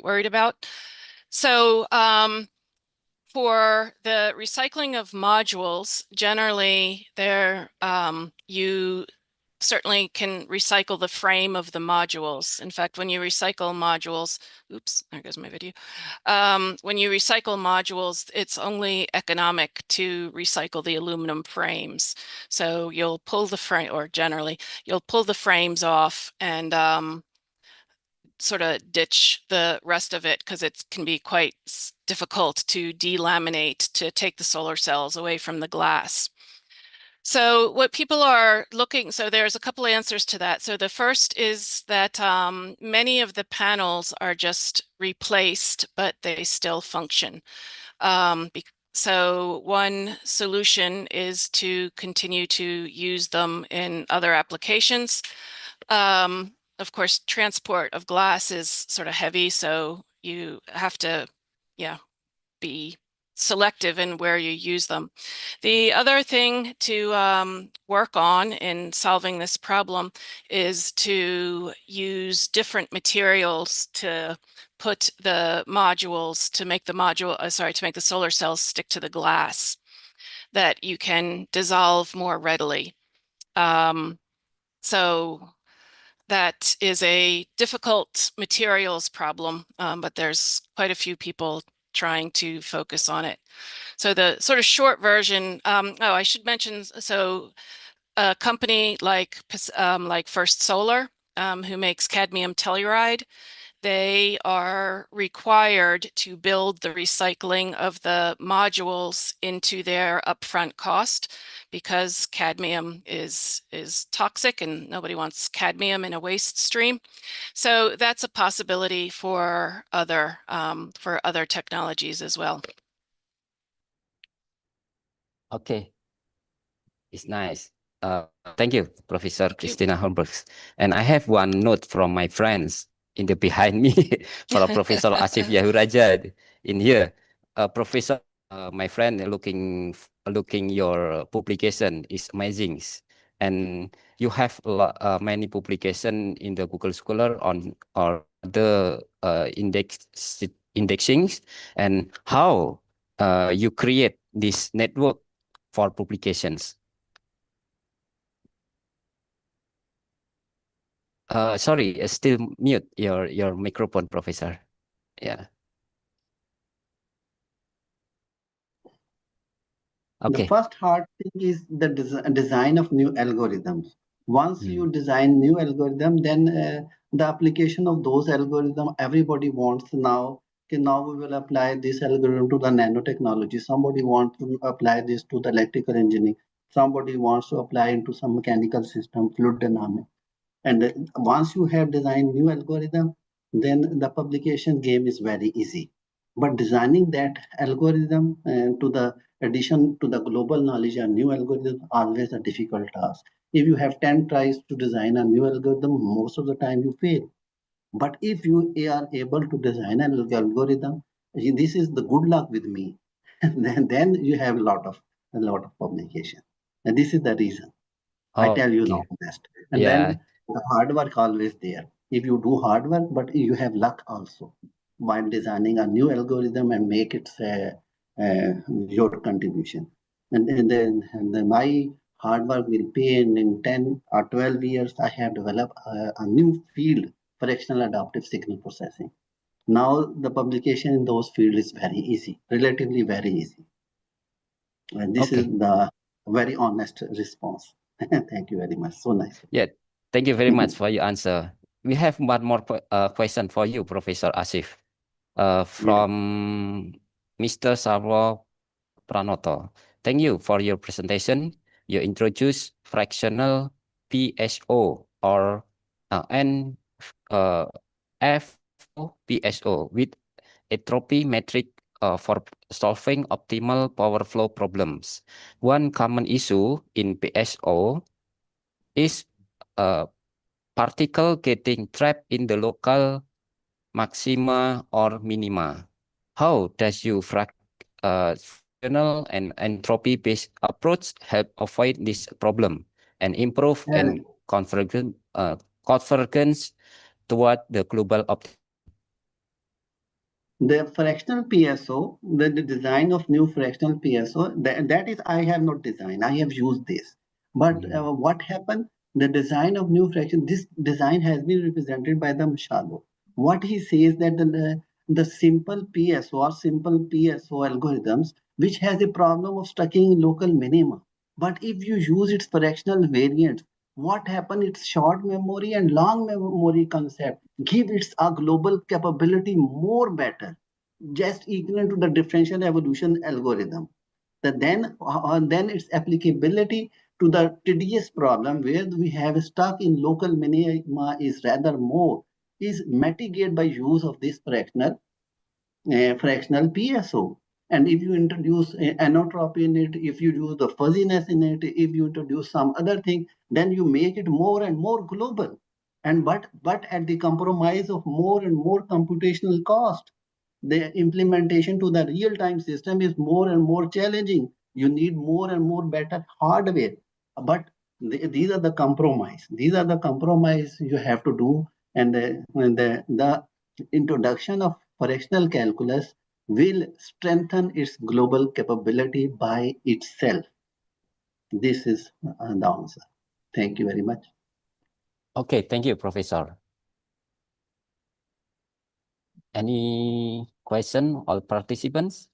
worried about. So for the recycling of modules, generally you certainly can recycle the frame of the modules. In fact, when you recycle modules, oops, there goes my video. When you recycle modules, it's only economic to recycle the aluminum frames. So you'll pull the frame, or generally, you'll pull the frames off and sort of ditch the rest of it because it can be quite difficult to delaminate to take the solar cells away from the glass. So what people are looking, so there's a couple answers to that. So the first is that many of the panels are just replaced, but they still function. So one solution is to continue to use them in other applications. Of course, transport of glass is sort of heavy, so you have to be selective in where you use them. The other thing to work on in solving this problem is to use different materials to put the modules, to make the to make the solar cells stick to the glass, that you can dissolve more readily. So that is a difficult materials problem, but there's quite a few people trying to focus on it. So the sort of short version, I should mention, so a company like First Solar, who makes cadmium telluride, they are required to build the recycling of the modules into their upfront cost, because cadmium is toxic and nobody wants cadmium in a waste stream. So that's a possibility for other technologies as well. Okay, it's nice. Thank you, Professor Christina Holberg. And I have one note from my friends in the behind me for Professor Asif Yahuraja in here. Professor, my friend looking your publication is amazing, and you have many publication in the Google Scholar on or the indexings, and how you create this network for publications. Sorry, still mute your microphone, Professor. Yeah. Okay. The first hard thing is the design of new algorithms. Once you design new algorithm, then the application of those algorithms, everybody wants now. Okay, now we will apply this algorithm to the nanotechnology. Somebody wants to apply this to the electrical engineering. Somebody wants to apply into some mechanical system, fluid dynamics. And once you have designed new algorithm, then the publication game is very easy. But designing that algorithm to the addition to the global knowledge and new algorithm always a difficult task. If you have 10 tries to design a new algorithm, most of the time you fail. But if you are able to design an algorithm, this is the good luck with me. then you have a lot of publication. And this is the reason. I tell you now best. And then the hard work always there. If you do hard work, but you have luck also while designing a new algorithm and make it your contribution. And then my hard work will pay, and in 10 or 12 years, I have developed a new field, fractional adaptive signal processing. Now the publication in those fields is very easy, relatively very easy. And this is the very honest response. Thank you very much. So nice. Yeah, thank you very much for your answer. We have one more question for you, Professor Asif, from Mr. Sarwo Pranoto. Thank you for your presentation. You introduced fractional PSO or FPSO with entropy metric for solving optimal power flow problems. One common issue in PSO is particle getting trapped in the local maxima or minima. How does your fractional and entropy-based approach help avoid this problem and improve and convergence toward the global optimum? The fractional PSO, the design of new fractional PSO, that is I have not designed. I have used this. But what happened? The design of new fraction, this design has been represented by the Mashalo. What he says that the simple PSO or simple PSO algorithms, which has a problem of stucking in local minima. But if you use its fractional variants, what happened? Its short memory and long memory concept give its a global capability more better, just equivalent to the differential evolution algorithm. Then its applicability to the tedious problem where we have stuck in local minima is rather more, is mitigated by use of this fractional PSO. And if you introduce anotropy in it, if you use the fuzziness in it, if you introduce some other thing, then you make it more and more global. And but at the compromise of more and more computational cost. the implementation to the real-time system is more and more challenging. You need more and more better hardware. But these are the compromise. These are the compromise you have to do. And the introduction of fractional calculus will strengthen its global capability by itself. This is the answer. Thank you very much. Okay, thank you, Professor. Any question, all participants?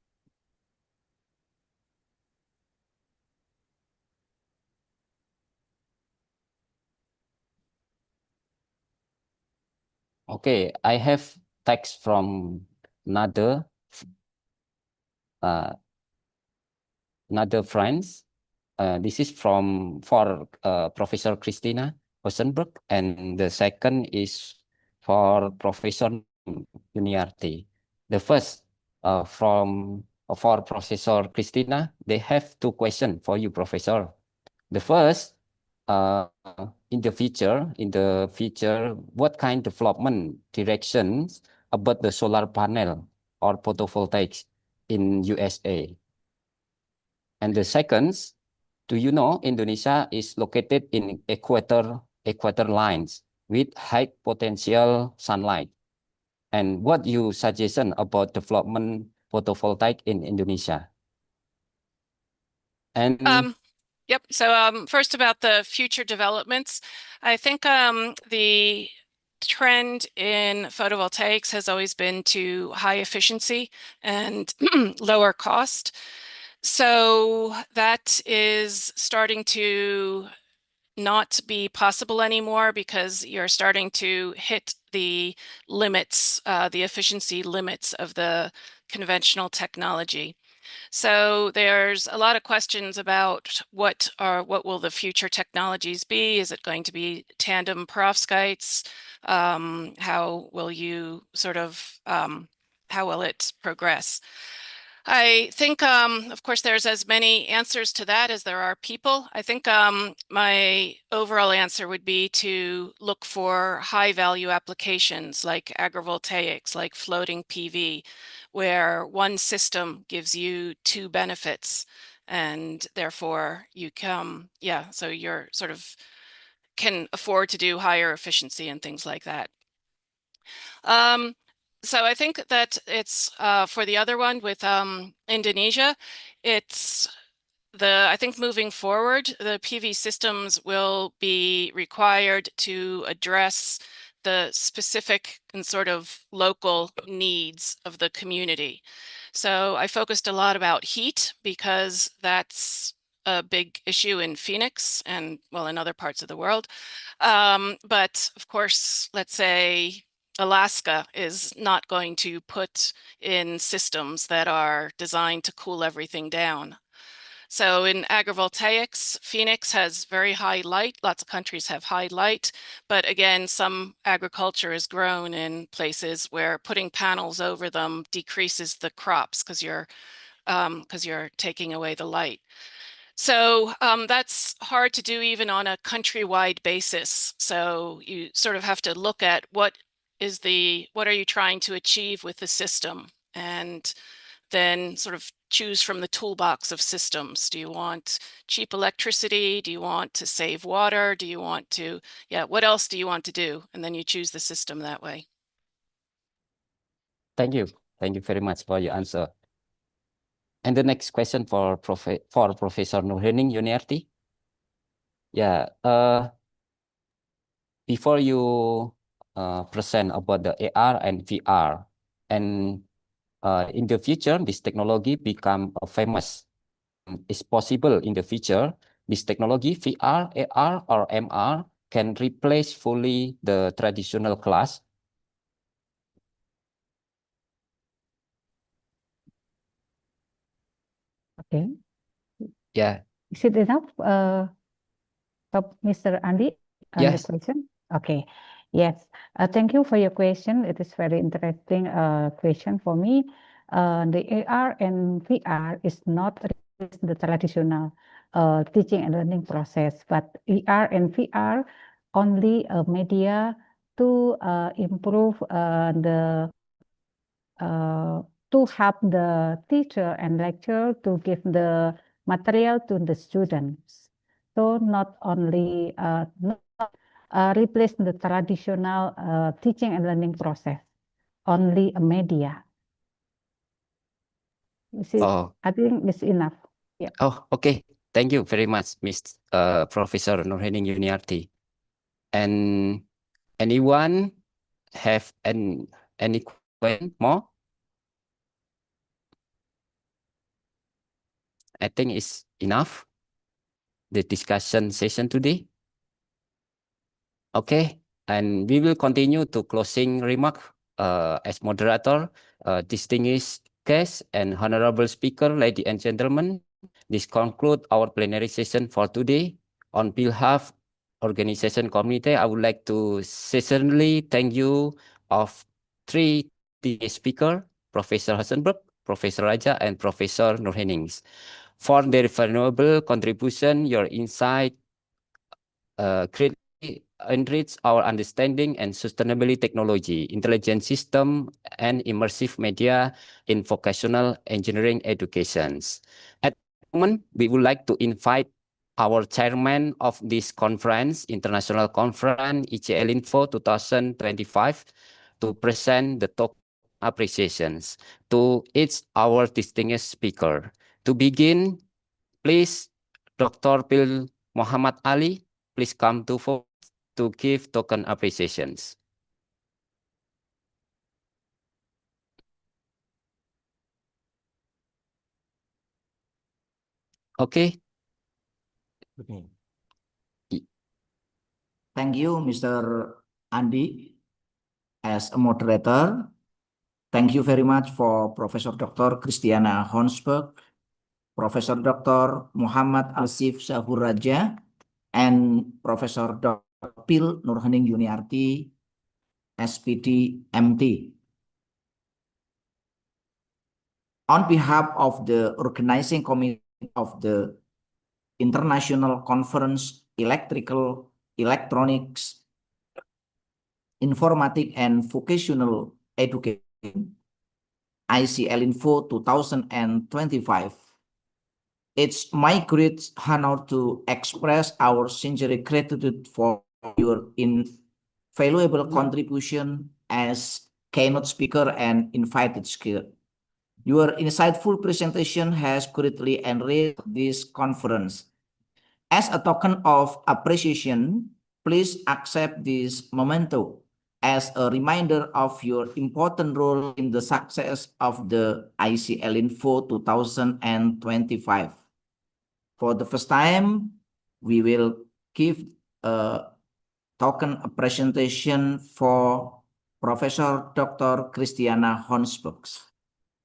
Okay, I have text from another friends. This is for Professor Christina Rosenberg, and the second is for Professor Juniarti. The first for Professor Christina, they have two questions for you, Professor. The first, in the future, what kind of development directions about the solar panel or photovoltaics in USA? And the second, do you know Indonesia is located in equator lines with high potential sunlight? And what you suggestion about development photovoltaic in Indonesia? And Yep. So first about the future developments, I think the trend in photovoltaics has always been to high efficiency and lower cost. So that is starting to not be possible anymore because you're starting to hit the limits, the efficiency limits of the conventional technology. So there's a lot of questions about what will the future technologies be? Is it going to be tandem perovskites? How will you how will it progress? I think, of course, there's as many answers to that as there are people. I think my overall answer would be to look for high value applications like agrivoltaics, like floating PV, where one system gives you two benefits. And therefore you so you're sort of can afford to do higher efficiency and things like that. So I think that it's for the other one with Indonesia, I think moving forward, the PV systems will be required to address the specific and sort of local needs of the community. So I focused a lot about heat because that's a big issue in Phoenix and, well, in other parts of the world. But of course, let's say Alaska is not going to put in systems that are designed to cool everything down. So in agrivoltaics, Phoenix has very high light. Lots of countries have high light. But again, some agriculture is grown in places where putting panels over them decreases the crops because you're taking away the light. So that's hard to do even on a countrywide basis. So you sort of have to look at what are you trying to achieve with the system, and then sort of choose from the toolbox of systems. Do you want cheap electricity? Do you want to save water? Do you want to, what else do you want to do? And then you choose the system that way. Thank you. Thank you very much for your answer. And the next question for Professor Nurhaning Yuniarti. Yeah, before you present about the AR and VR, and in the future, this technology become famous. It's possible in the future, this technology, VR, AR, or MR, can replace fully the traditional class. Okay. Yeah. Is it enough, Mr. Andi? Yes. The question? Okay. Yes. Thank you for your question. It is very interesting question for me. The AR and VR is not the traditional teaching and learning process, but AR and VR only a media to improve the to help the teacher and lecturer to give the material to the students. So not only replace the traditional teaching and learning process, only a media. I think this is enough. Yeah. Oh, okay. Thank you very much, Miss Professor Nurhaning Yuniarti. And anyone have any question more? I think it's enough, the discussion session today. Okay, and we will continue to closing remark as moderator, distinguished guests and honorable speaker, ladies and gentlemen. This concludes our plenary session for today. On behalf organization committee, I would like to sincerely thank you of three speakers, Professor Hasenberg, Professor Raja, and Professor Nurhanings, for their valuable contribution. Your insight greatly enrich our understanding and sustainability technology, intelligent system, and immersive media in vocational engineering educations. At the moment, we would like to invite our chairman of this conference, International Conference, ICE-ELINVO 2025, to present the talk appreciations to each our distinguished speaker. To begin, please, Dr. Pil Muhammad Ali, please come to give token appreciations. Okay. Thank you, Mr. Andi, as a moderator. Thank you very much for Professor Dr. Christiana Honsberg, Professor Dr. Muhammad Asif Zahuraja, and Professor Dr. Pil Nurhaning Yuniarti, SPD MT. On behalf of the organizing committee of the International Conference Electrical, Electronics, Informatics and Vocational Education, ICE-ELINVO 2025. It's my great honor to express our sincere gratitude for your invaluable contribution as keynote speaker and invited speaker. Your insightful presentation has greatly enriched this conference. As a token of appreciation, please accept this memento as a reminder of your important role in the success of the ICE-ELINVO 2025. For the first time, we will give a token presentation for Professor Dr. Christiana Honsberg.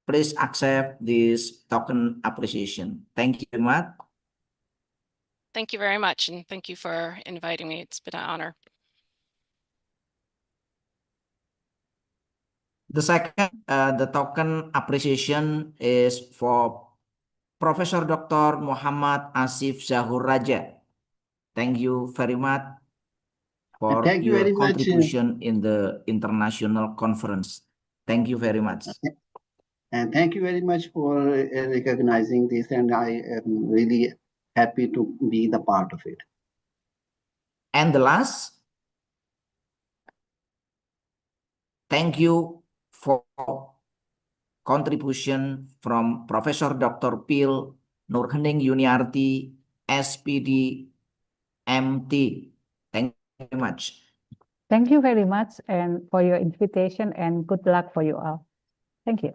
Please accept this token appreciation. Thank you very much. Thank you very much, and thank you for inviting me. It's been an honor. The second, the token appreciation is for Professor Dr. Muhammad Asif Zahuraja. Thank you very much for your contribution in the international conference. Thank you very much. And thank you very much for recognizing this, and I am really happy to be the part of it. And the last, thank you for contribution from Professor Dr. Pil Nurhaning Yuniarti, SPD MT. Thank you very much. Thank you very much and for your invitation, and good luck for you all. Thank you.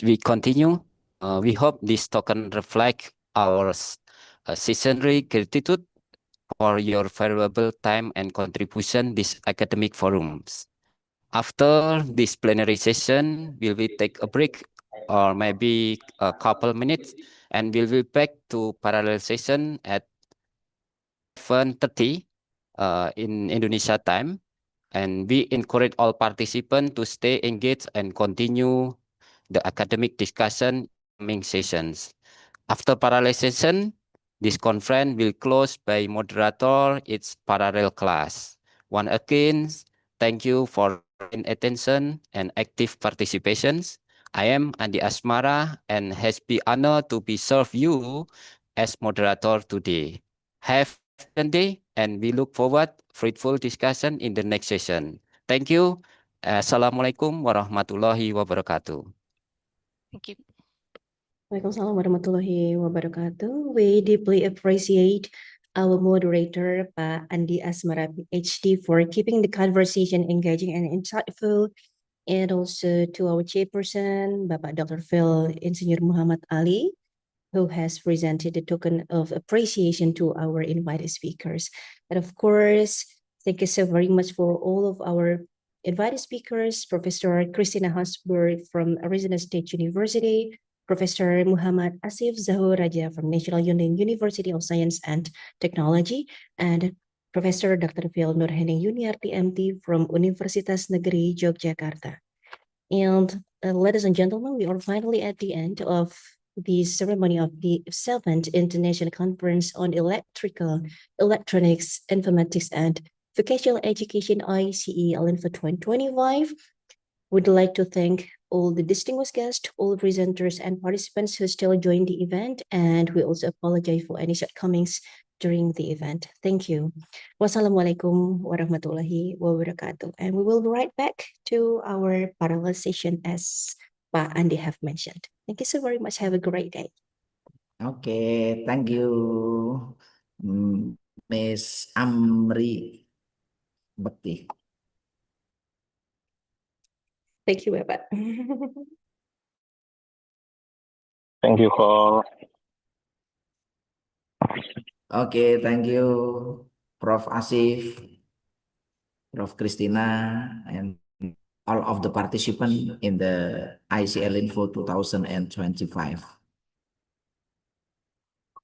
We continue. We hope this token reflect our sincere gratitude for your valuable time and contribution these academic forums. After this plenary session, will we take a break or maybe a couple minutes, and we'll be back to parallel session at 7:30 in Indonesia time. And we encourage all participants to stay engaged and continue the academic discussion in coming sessions. After parallel session, this conference will close by moderator its parallel class. Once again, thank you for attention and active participations. I am Andi Asmara and has been honored to be served you as moderator today. Have a good day and we look forward fruitful discussion in the next session. Thank you. Assalamualaikum warahmatullahi wabarakatuh. Thank you. Waalaikumsalam warahmatullahi wabarakatuh. We deeply appreciate our moderator, Pak Andi Asmara, PhD, for keeping the conversation engaging and insightful, and also to our chairperson, Bapak Dr. Phil Insinyur Muhammad Ali, who has presented a token of appreciation to our invited speakers. And of course, thank you so very much for all of our invited speakers, Professor Christina Hasberg from Arizona State University, Professor Muhammad Asif Zahur Raja from National Union University of Science and Technology, and Professor Dr. Phil Nurhaning Yuniarti MT from Universitas Negeri Yogyakarta. And ladies and gentlemen, we are finally at the end of the ceremony of the 7th International Conference on Electrical, Electronics, Informatics, and Vocational Education, ICE-ELINVO 2025. We'd like to thank all the distinguished guests, all presenters and participants who still joined the event, and we also apologize for any shortcomings during the event. Thank you. Wassalamualaikum warahmatullahi wabarakatuh. And we will be right back to our parallel session as Pak Andi have mentioned. Thank you so very much. Have a great day. Okay, thank you, Miss Amri Bekti. Thank you, Bapak. Thank you, all. Okay, thank you, Prof. Asif, Prof. Christina, and all of the participants in the ICE-ELINVO 2025.